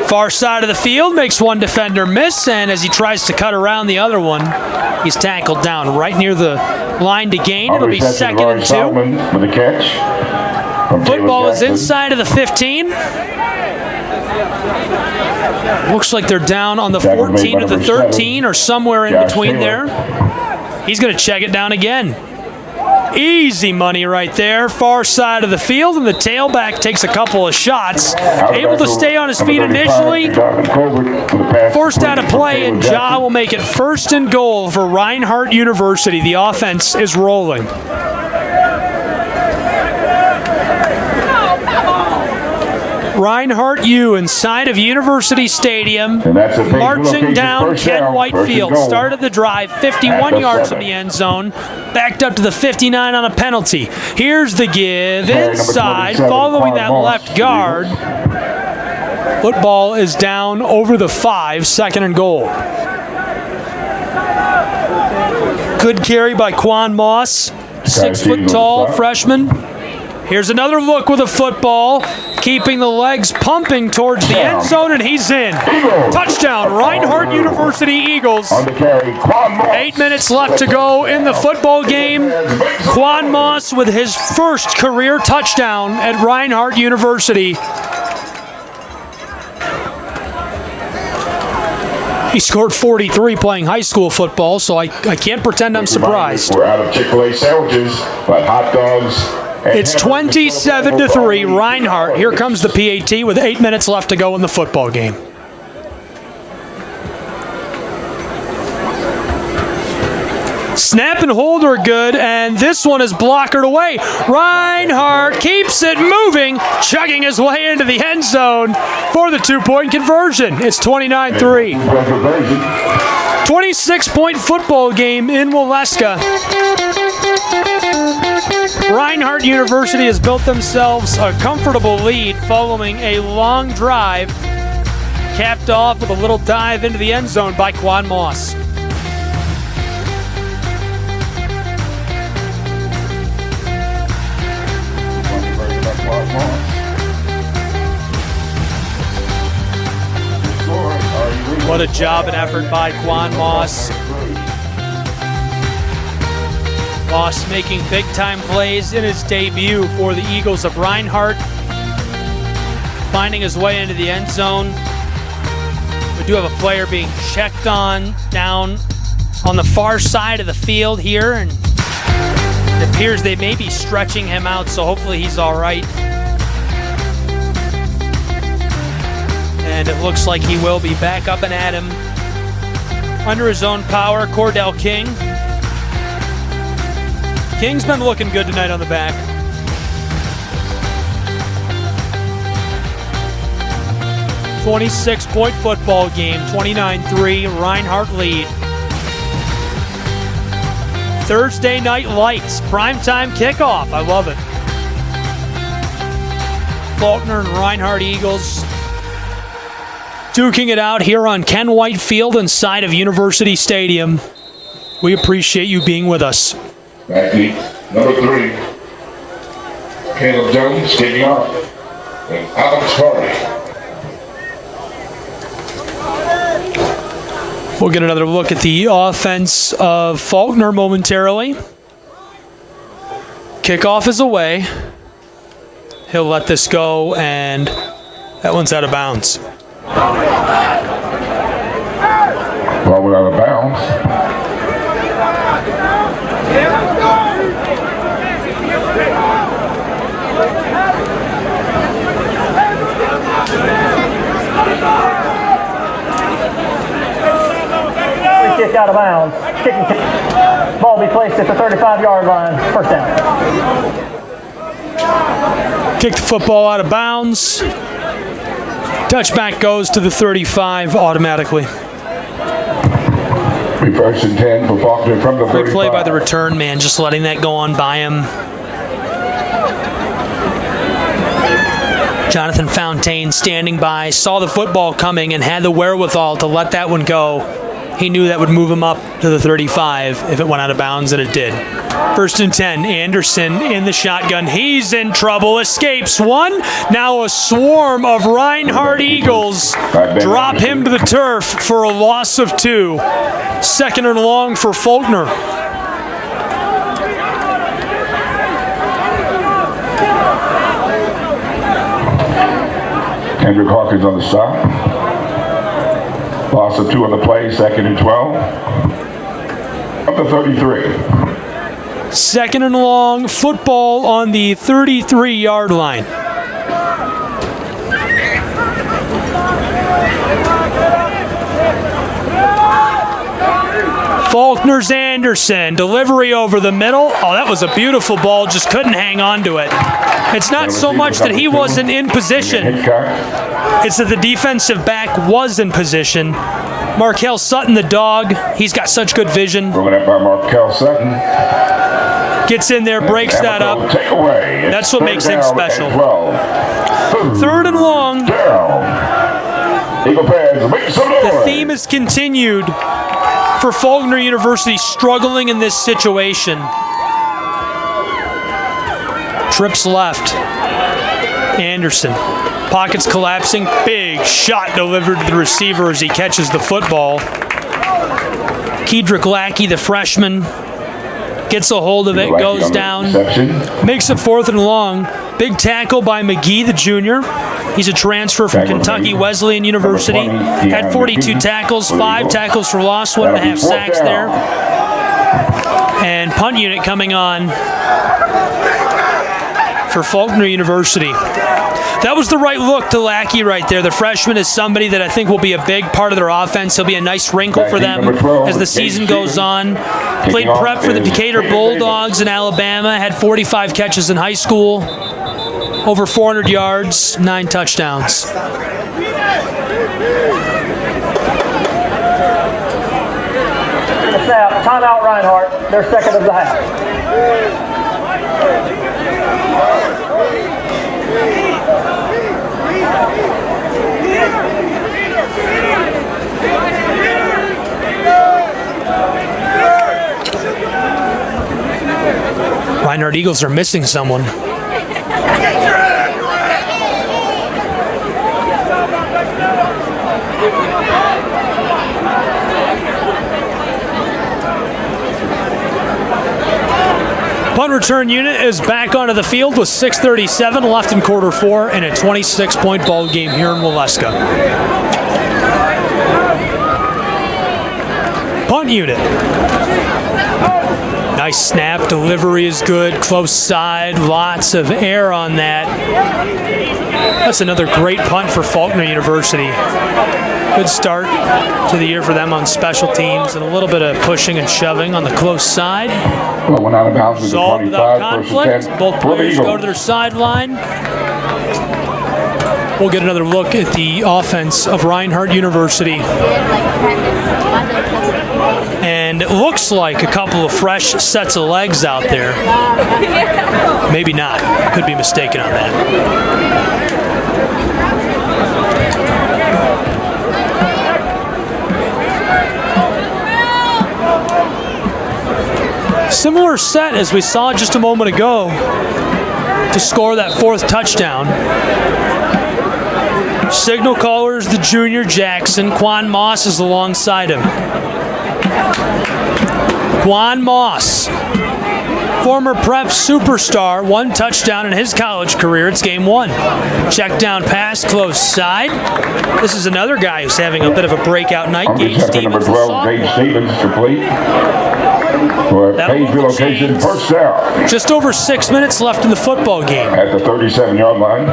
Far side of the field, makes one defender miss, and as he tries to cut around the other one, he's tackled down right near the line to gain. It'll be 2nd and 2. With a catch. Football is inside of the 15. Looks like they're down on the 14 or the 13 or somewhere in between there. He's going to check it down again. Easy money right there, far side of the field, and the tailback takes a couple of shots. Able to stay on his feet initially. Forced out of play, and Ja will make it 1st and goal for Reinhardt University. The offense is rolling. Reinhardt U inside of University Stadium, marching down Ken White Field. Started the drive, 51 yards from the end zone, backed up to the 59 on a penalty. Here's the give inside, following that left guard. Football is down over the 5, 2nd and goal. Good carry by Quan Moss, 6 foot tall freshman. Here's another look with a football, keeping the legs pumping towards the end zone, and he's in. Touchdown, Reinhardt University Eagles. 8 minutes left to go in the football game. Quan Moss with his first career touchdown at Reinhardt University. He scored 43 playing high school football, so I can't pretend I'm surprised. We're out of Chick-fil-A sandwiches, but hot dogs. It's 27-3, Reinhardt. Here comes the PAT with 8 minutes left to go in the football game. Snap and hold are good, and this one is blockered away. Reinhardt keeps it moving, chugging his way into the end zone for the 2-point conversion. It's 29-3. 26-point football game in Waleska. Reinhardt University has built themselves a comfortable lead following a long drive, capped off with a little dive into the end zone by Quan Moss. What a job and effort by Quan Moss. Moss making big-time plays in his debut for the Eagles of Reinhardt. Finding his way into the end zone. We do have a player being checked on down on the far side of the field here, and it appears they may be stretching him out, so hopefully he's all right. And it looks like he will be back up and at him. Under his own power, Cordell King. King's been looking good tonight on the back. .26-point football game, 29-3, Reinhardt lead. Thursday night lights, primetime kickoff. I love it. Faulkner and Reinhardt Eagles duking it out here on Ken White Field inside of University Stadium. We appreciate you being with us. Athlete number 3, Caleb Jones kicking off, and Alex Hardy. We'll get another look at the offense of Faulkner momentarily. Kickoff is away. He'll let this go, and that one's out of bounds. Ball went out of bounds. Free kick out of bounds. Kicking kick. Ball be placed at the 35-yard line. First down. Kick the football out of bounds. Touchback goes to the 35 automatically. First and 10 for Faulkner from the 35. Great play by the return man, just letting that go on by him. Jonathan Fontaine standing by, saw the football coming and had the wherewithal to let that one go. He knew that would move him up to the 35 if it went out of bounds, and it did. First and 10, Anderson in the shotgun. He's in trouble, escapes one. Now a swarm of Reinhardt Eagles drop him to the turf for a loss of 2. Second and long for Faulkner. Kendrick Hawkins on the stop. Loss of 2 on the play, 2nd and 12. Up to 33. 2nd and long, football on the 33-yard line. Faulkner's Anderson, delivery over the middle. Oh, that was a beautiful ball, just couldn't hang on to it. It's not so much that he wasn't in position, it's that the defensive back was in position. Markel Sutton, the dog, he's got such good vision. Broken up by Markel Sutton. Gets in there, breaks that up. That's what makes him special. 3rd and long. The theme is continued for Faulkner University struggling in this situation. Trips left. Anderson. Pockets collapsing. Big shot delivered to the receiver as he catches the football. Kedrick Lackey, the freshman, gets a hold of it, goes down, makes it 4th and long. Big tackle by McGee, the junior. He's a transfer from Kentucky Wesleyan University. Had 42 tackles, 5 tackles for loss, 1.5 sacks there. And punt unit coming on for Faulkner University. That was the right look to Lackey right there. The freshman is somebody that I think will be a big part of their offense. He'll be a nice wrinkle for them as the season goes on. Played prep for the Decatur Bulldogs in Alabama. Had 45 catches in high school. Over 400 yards, 9 touchdowns. Snap, timeout Reinhardt. Their 2nd of the half. Reinhardt Eagles are missing someone. Punt return unit is back onto the field with 6:37 left in quarter 4 and a 26-point ball game here in Waleska. Punt unit. Nice snap, delivery is good, close side, lots of air on that. That's another great punt for Faulkner University. Good start to the year for them on special teams and a little bit of pushing and shoving on the close side. Well, went out of bounds with the 25, without conflict. Both players go to their sideline. We'll get another look at the offense of Reinhardt University. And it looks like a couple of fresh sets of legs out there. Maybe not. Could be mistaken on that. Similar set as we saw just a moment ago to score that 4th touchdown. Signal caller is the junior Jackson. Quan Moss is alongside him. Quan Moss, former prep superstar, 1 touchdown in his college career. It's game 1. Check down pass, close side. This is another guy who's having a bit of a breakout night. Gage Stevens, Gage Stevens complete. For page relocation, first down. Just over 6 minutes left in the football game. At the 37-yard line.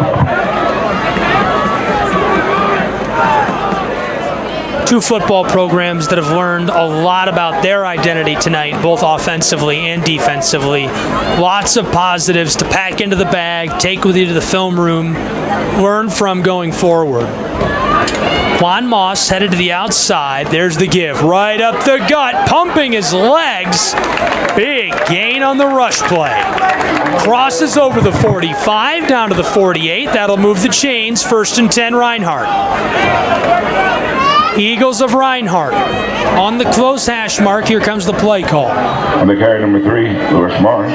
2 football programs that have learned a lot about their identity tonight, both offensively and defensively. Lots of positives to pack into the bag, take with you to the film room, learn from going forward. Quan Moss headed to the outside. There's the give. Right up the gut, pumping his legs. Big gain on the rush play. Crosses over the 45, down to the 48. That'll move the chains. 1st and 10, Reinhardt. Eagles of Reinhardt. On the close hash mark, here comes the play call. On the carry number 3, Lewis Morris.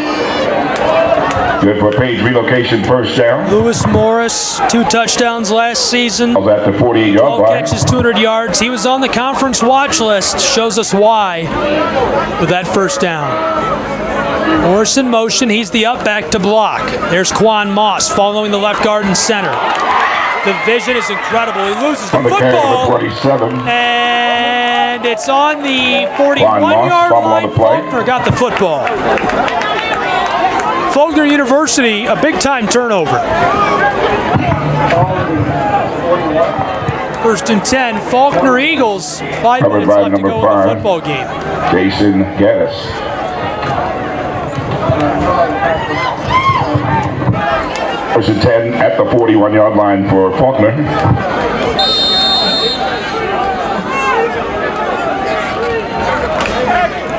Good for page relocation, first down. Lewis Morris, 2 touchdowns last season. At the 48-yard 12 line. catches, 200 yards. He was on the conference watch list. Shows us why with that first down. Morris in motion. He's the up back to block. There's Quan Moss following the left guard and center. The vision is incredible. He loses the On the carry, football. number 27. And it's on the 41-yard line. Faulkner got the football. Faulkner University, a big-time turnover. 1st and 10. Faulkner Eagles. 5 minutes left to go in the football game. Jason Gaddis. First and 10 at the 41-yard line for Faulkner.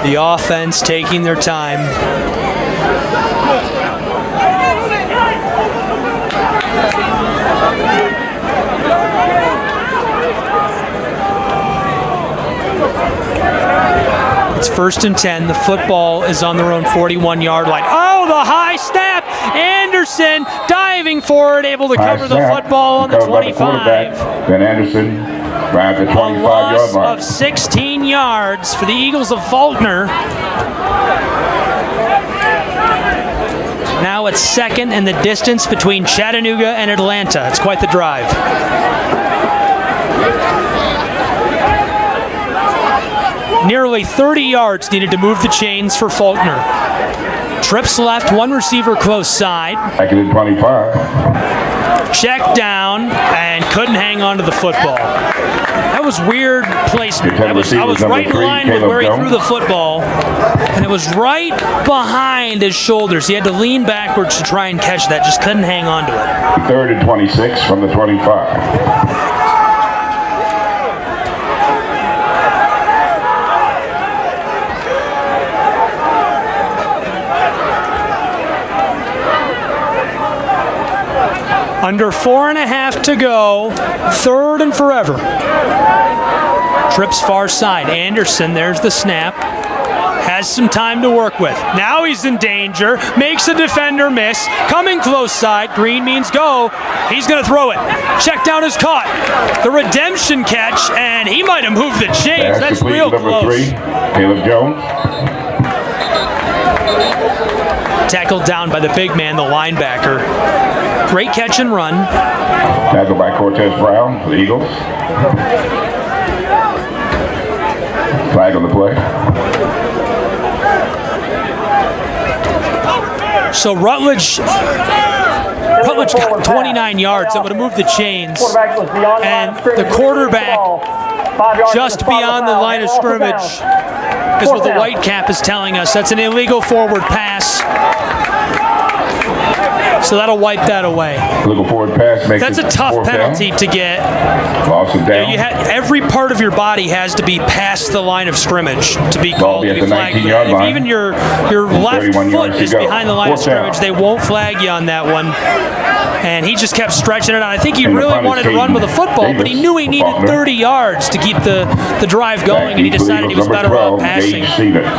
The offense taking their time. It's 1st and 10. The football is on their own 41-yard line. Oh, the high snap! Anderson diving forward, able to cover the football on the 25. Then Anderson around the 25-yard line. Of 16 yards for the Eagles of Faulkner. Now it's 2nd and the distance between Chattanooga and Atlanta. It's quite the drive. Nearly 30 yards needed to move the chains for Faulkner. Trips left, 1 receiver close side. Second and 25. Check down and couldn't hang on to the football. That was weird placement. I was right in line with where he threw the football, and it was right behind his shoulders. He had to lean backwards to try and catch that. Just couldn't hang on to it. 3rd and 26 from the 25. Under 4.5 to go, 3rd and forever. Trips far side. Anderson, there's the snap. Has some time to work with. Now he's in danger. Makes a defender miss. Coming close side. Green means go. He's going to throw it. Check down is caught. The redemption catch, and he might have moved the chains. That's real close. Number 3, Caleb Jones. Tackled down by the big man, the linebacker. Great catch and run. Tackled by Cortez Brown for the Eagles. Flag on the play. So Rutledge got 29 yards. That would have moved the chains. And the quarterback just beyond the line of scrimmage is what the white cap is telling us. That's an illegal forward pass. So that'll wipe that away. Illegal forward pass makes That's a tough penalty to get. Loss of down. Every part of your body has to be past the line of scrimmage to be called, to be flagged. If even your left foot is behind the line of scrimmage, they won't flag you on that one. And he just kept stretching it out. I think he really wanted to run with the football, but he knew he needed 30 yards to keep the drive going, and he decided he was better off passing.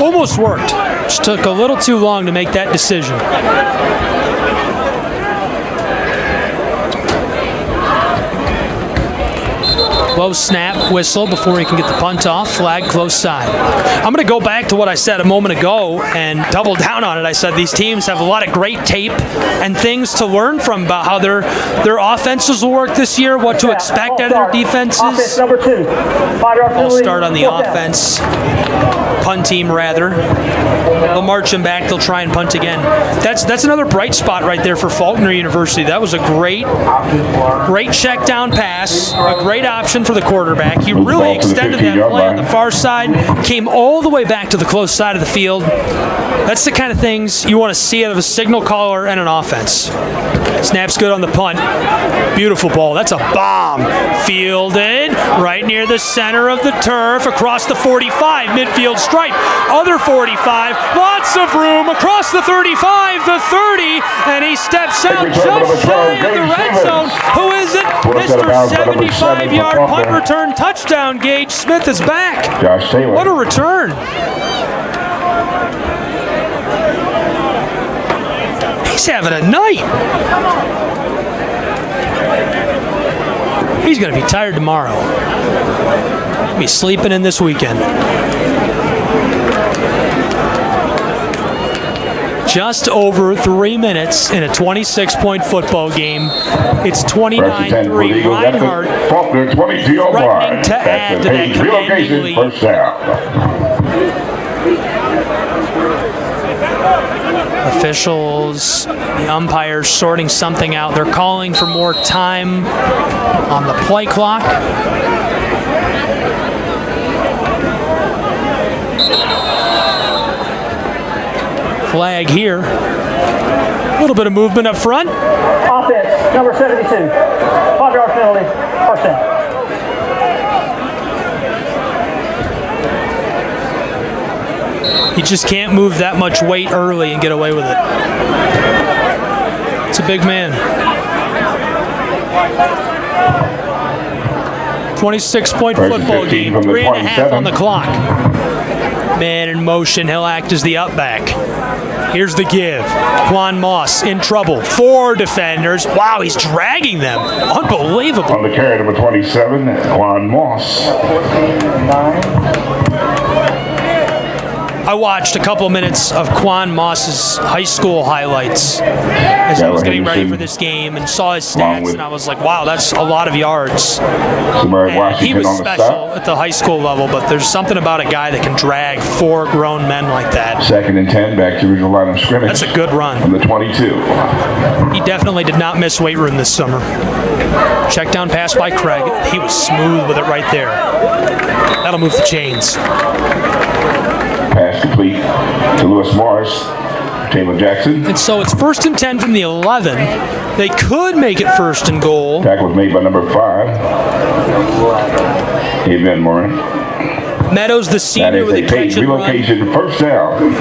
Almost worked. Just took a little too long to make that decision. Close snap, whistle before he can get the punt off. Flag close side. I'm going to go back to what I said a moment ago and double down on it. I said these teams have a lot of great tape and things to learn from about how their offenses will work this year, what to expect out of their defenses. Offense number 2. 5-yard We'll start on the offense. Punt team, rather. They'll march them back. They'll try and punt again. That's another bright spot right there for Faulkner University. That was a great check down pass, a great option for the quarterback. He really extended that play on the far side, came all the way back to the close side of the field. That's the kind of things you want to see out of a signal caller and an offense. Snap's good on the punt. Beautiful ball. That's a bomb. Fielded right near the center of the turf across the 45, midfield stripe. Other 45, lots of room across the 35, the 30, and he steps out just shy of the red zone. Who is it? Mr. 75-yard punt return touchdown. Gage Smith is back. Josh Taylor. What a return. He's having a night. He's going to be tired tomorrow. He'll be sleeping in this weekend. Just over 3 minutes in a 26-point football game. It's 29-3. Reinhardt Faulkner, 22 threatening to add to that commanding lead. First down. Officials, the umpires sorting something out. They're calling for more time on the play clock. Flag here. A little bit of movement up front. Offense, number 72. 5-yard penalty, first down. You just can't move that much weight early and get away with it. It's a big man. 26-point football game, 3.5 on the clock. Man in motion, he'll act as the up back. Here's the give. Quan Moss in trouble. 4 defenders. Wow, he's dragging them. Unbelievable. On the carry, number 27, Quan Moss. I watched a couple minutes of Quan Moss's high school highlights as he was getting ready for this game and saw his stats, and I was like, wow, that's a lot of yards. And he was special at the high school level, but there's something about a guy that can drag 4 grown men like that. 2nd and 10, back to original line of scrimmage. That's a good run. From the 22. He definitely did not miss weight room this summer. Check down pass by Craig. He was smooth with it right there. That'll move the chains. Pass complete to Lewis Morris, Taylor Jackson. And so it's 1st and 10 from the 11. They could make it 1st and goal. Tackle was made by number 5, Amen Morin. Meadows, the senior, with a catch and relocation, first down.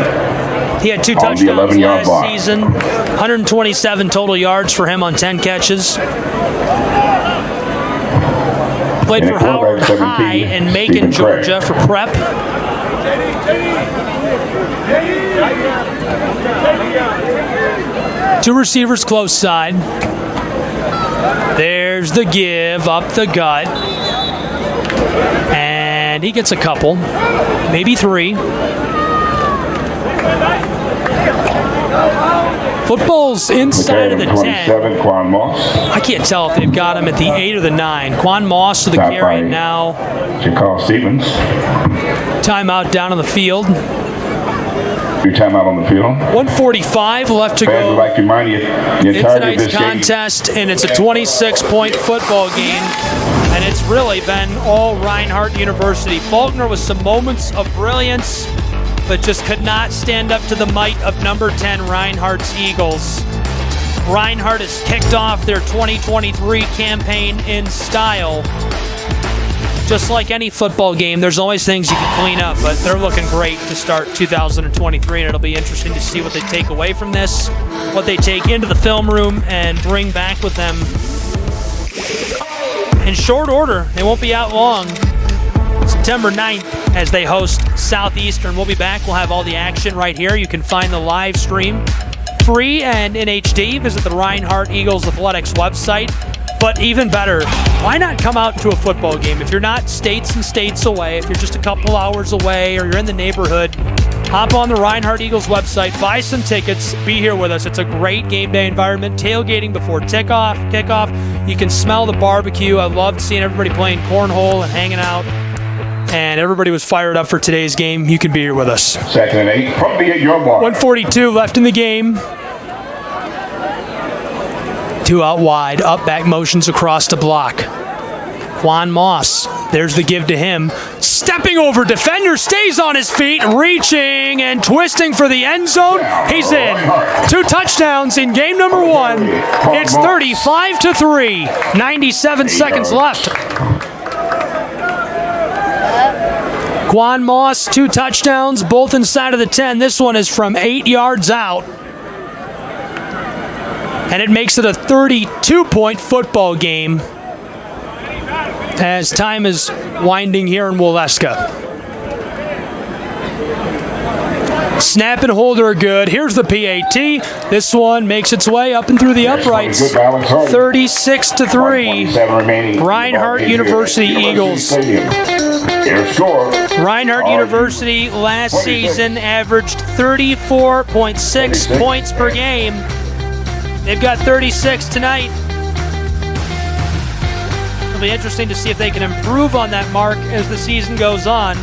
He had 2 touchdowns last season. 127 total yards for him on 10 catches. Played for Howard High in Macon, Georgia for prep. Two receivers close side. There's the give up the gut. And he gets a couple, maybe 3. Football's inside of the 10. Quan Moss. I can't tell if they've got him at the 8 or the 9. Quan Moss to the carry now. Jacal Stevens. Timeout down on the field. Your timeout on the field. 1:45 left to go. I'd like to remind you, It's tonight's contest, and it's a 26-point football game. And it's really been all Reinhardt University. Faulkner with some moments of brilliance, but just could not stand up to the might of number 10 Reinhardt's Eagles. Reinhardt has kicked off their 2023 campaign in style. Just like any football game, there's always things you can clean up, but they're looking great to start 2023, and it'll be interesting to see what they take away from this, what they take into the film room and bring back with them in short order. They won't be out long. September 9th as they host Southeastern. We'll be back. We'll have all the action right here. You can find the live stream free and in HD. Visit the Reinhardt Eagles Athletics website. But even better, why not come out to a football game? If you're not states and states away, if you're just a couple hours away or you're in the neighborhood, hop on the Reinhardt Eagles website, buy some tickets, be here with us. It's a great game day environment. Tailgating before kickoff. You can smell the barbecue. I loved seeing everybody playing cornhole and hanging out. And everybody was fired up for today's game. You can be here with us. 2nd and 8 from the 8-yard line. 1:42 left in the game. 2 out wide, up back motions across the block. Quan Moss, there's the give to him. Stepping over defender, stays on his feet, reaching and twisting for the end zone. He's in. 2 touchdowns in game number 1. It's 35-3. 97 seconds left. Quan Moss, 2 touchdowns, both inside of the 10. This one is from 8 yards out. And it makes it a 32-point football game as time is winding here in Waleska. Snap and holder are good. Here's the PAT. This one makes its way up and through the uprights. 36-3. Reinhardt University Eagles. Reinhardt University last season averaged 34.6 points per game. They've got 36 tonight. It'll be interesting to see if they can improve on that mark as the season goes on.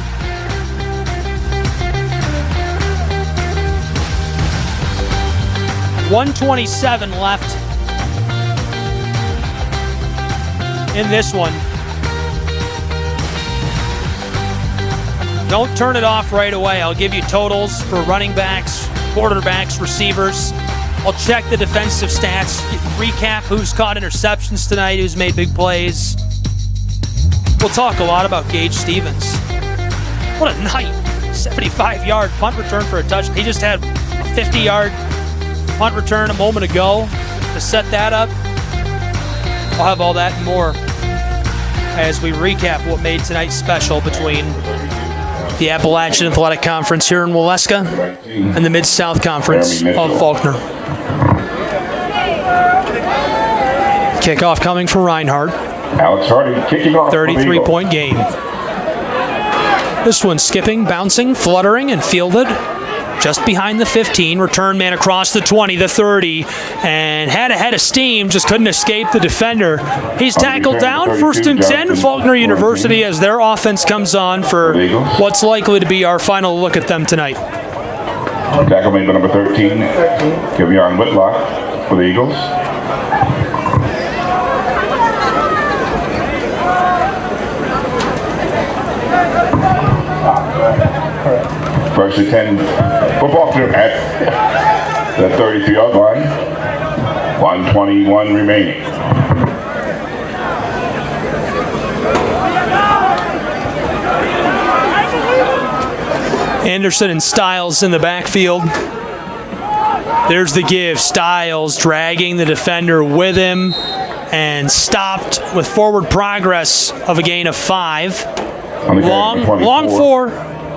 .127 left in this one. Don't turn it off right away. I'll give you totals for running backs, quarterbacks, receivers. I'll check the defensive stats, recap who's caught interceptions tonight, who's made big plays. We'll talk a lot about Gage Stevens. What a night. 75-yard punt return for a touchdown. He just had a 50-yard punt return a moment ago to set that up. I'll have all that and more as we recap what made tonight special between the Appalachian Athletic Conference here in Waleska and the Mid-South Conference of Faulkner. Kickoff coming for Reinhardt. Alex Hardy kicking off. 33-point game. This one skipping, bouncing, fluttering, and fielded just behind the 15. Return man across the 20, the 30, and had a head of steam, just couldn't escape the defender. He's tackled down. 1st and 10, Faulkner University, as their offense comes on for what's likely to be our final look at them tonight. Tackle made by number 13, Gabriel Whitlock for the Eagles. First and 10 for Faulkner at the 33-yard line. 1:21 remaining. Anderson and Stiles in the backfield. There's the give. Stiles dragging the defender with him and stopped with forward progress of a gain of 5. Long 4.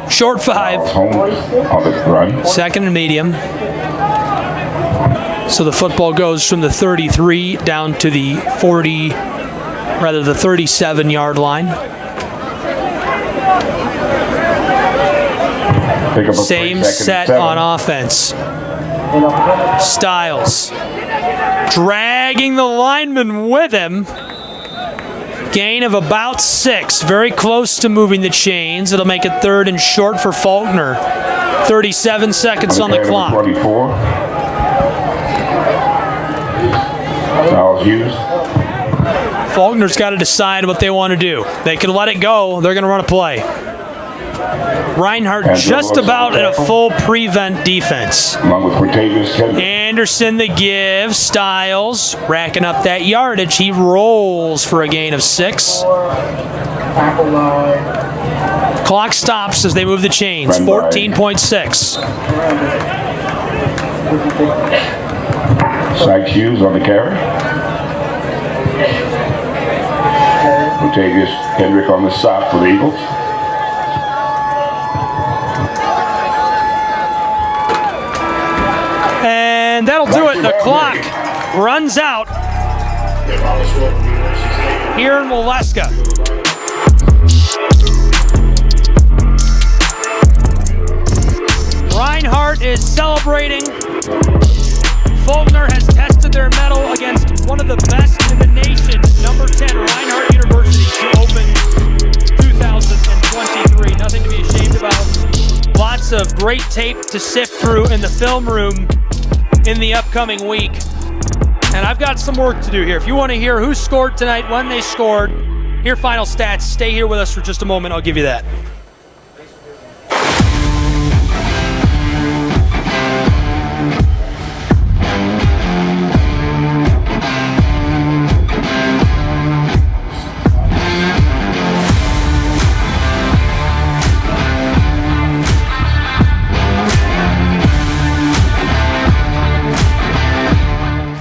Short 5. Home on the run. 2nd and medium. So the football goes from the 33 down to the 37-yard line. Same set on offense. Stiles dragging the lineman with him. Gain of about 6, very close to moving the chains. It'll make it 3rd and short for Faulkner. 37 seconds on the clock. 24. Fouls used. Faulkner's got to decide what they want to do. They can let it go. They're going to run a play. Reinhardt just about in a full prevent defense. Anderson the give. Stiles racking up that yardage. He rolls for a gain of 6. Clock stops as they move the chains. 14.6. Side Hughes on the carry. Latavius Kendrick on the stop for the Eagles. And that'll do it. The clock runs out here in Waleska. Reinhardt is celebrating. Faulkner has tested their mettle against one of the best in the nation, number 10, Reinhardt University, to open 2023. Nothing to be ashamed about. Lots of great tape to sift through in the film room in the upcoming week. And I've got some work to do here. If you want to hear who scored tonight, when they scored, hear final stats, stay here with us for just a moment. I'll give you that.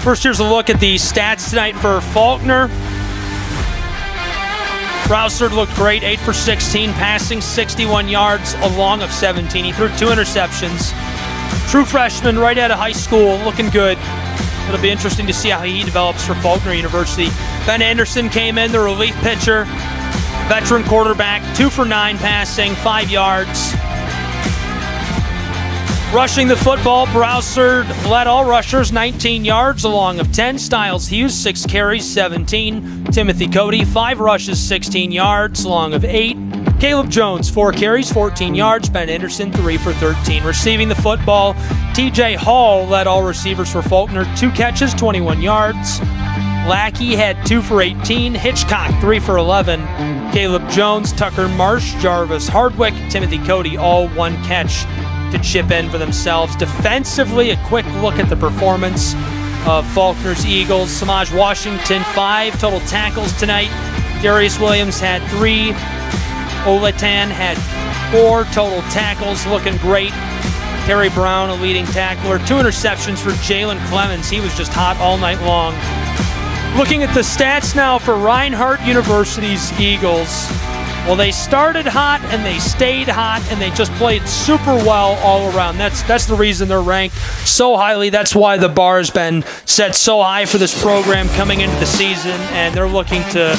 First, here's a look at the stats tonight for Faulkner. Rouser looked great, 8 for 16, passing 61 yards, a long of 17. He threw 2 interceptions. True freshman right out of high school, looking good. It'll be interesting to see how he develops for Faulkner University. Ben Anderson came in, the relief pitcher. Veteran quarterback, 2 for 9 passing, 5 yards. Rushing the football, Broussard led all rushers, 19 yards along of 10. Styles Hughes, 6 carries, 17. Timothy Cody, 5 rushes, 16 yards along of 8. Caleb Jones, 4 carries, 14 yards. Ben Anderson, 3 for 13. Receiving the football, TJ Hall led all receivers for Faulkner, 2 catches, 21 yards. Lackey had 2 for 18. Hitchcock, 3 for 11. Caleb Jones, Tucker Marsh, Jarvis Hardwick, Timothy Cody, all 1 catch to chip in for themselves. Defensively, a quick look at the performance of Faulkner's Eagles. Samaj Washington, 5 total tackles tonight. Darius Williams had 3. Oletan had 4 total tackles, looking great. Terry Brown, a leading tackler. 2 interceptions for Jalen Clemens. He was just hot all night long. Looking at the stats now for Reinhardt University's Eagles. Well, they started hot and they stayed hot and they just played super well all around. That's the reason they're ranked so highly. That's why the bar has been set so high for this program coming into the season, and they're looking to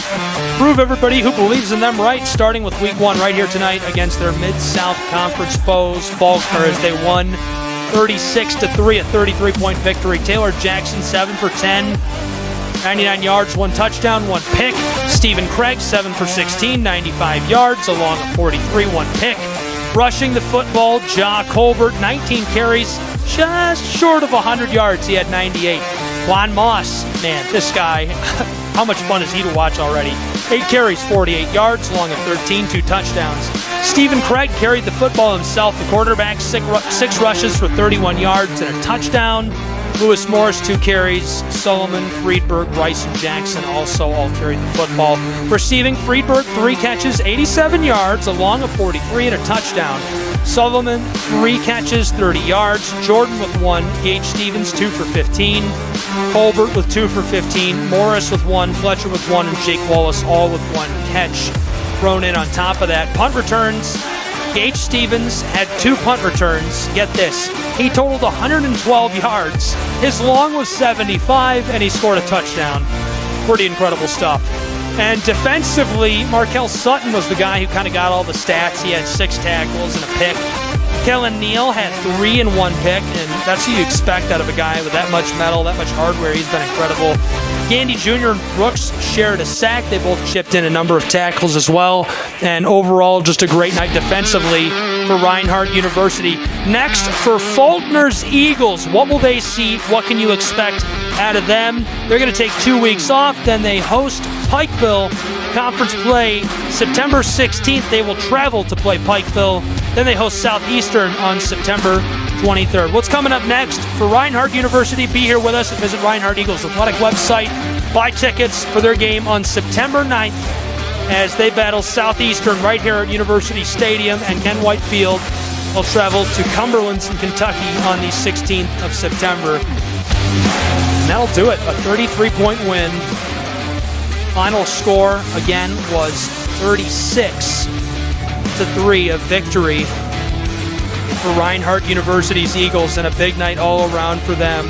prove everybody who believes in them right, starting with week 1 right here tonight against their Mid-South Conference foes, Faulkner, as they won 36-3, a 33-point victory. Taylor Jackson, 7 for 10. 99 yards, 1 touchdown, 1 pick. Stephen Craig, 7 for 16, 95 yards, along a 43, 1 pick. Rushing the football, Ja Colbert, 19 carries, just short of 100 yards. He had 98. Juan Moss, man, this guy, how much fun is he to watch already? 8 carries, 48 yards, along a 13, 2 touchdowns. Stephen Craig carried the football himself, the quarterback, 6 rushes for 31 yards and a touchdown. Lewis Morris, 2 carries. Solomon, Friedberg, Rice, and Jackson also all carried the football. Receiving, Friedberg, 3 catches, 87 yards, along a 43 and a touchdown. Solomon, 3 catches, 30 yards. Jordan with 1. Gage Stevens, 2 for 15. Colbert with 2 for 15. Morris with 1. Fletcher with 1. And Jake Wallace all with 1 catch. Thrown in on top of that. Punt returns. Gage Stevens had 2 punt returns. Get this. He totaled 112 yards. His long was 75, and he scored a touchdown. Pretty incredible stuff. And defensively, Markel Sutton was the guy who kind of got all the stats. He had 6 tackles and a pick. Kellen Neal had 3 and 1 pick, and that's what you expect out of a guy with that much metal, that much hardware. He's been incredible. Gandy Jr. and Brooks shared a sack. They both chipped in a number of tackles as well. And overall, just a great night defensively for Reinhardt University. Next, for Faulkner's Eagles, what will they see? What can you expect out of them? They're going to take 2 weeks off. Then they host Pikeville conference play September 16th. They will travel to play Pikeville. Then they host Southeastern on September 23rd. What's coming up next for Reinhardt University? Be here with us and visit Reinhardt Eagles Athletic website. Buy tickets for their game on September 9th as they battle Southeastern right here at University Stadium and Ken White Field. They'll travel to Cumberlands in Kentucky on the 16th of September. And that'll do it. A 33-point win. Final score, again, was 36-3, a victory for Reinhardt University's Eagles, and a big night all around for them.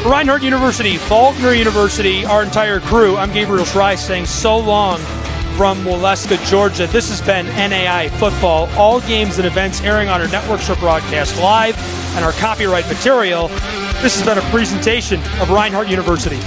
For Reinhardt University, Faulkner University, our entire crew, I'm Gabriel Schray saying so long from Waleska, Georgia. This has been NAI Football. All games and events airing on our networks are broadcast live, and our copyright material. This has been a presentation of Reinhardt University.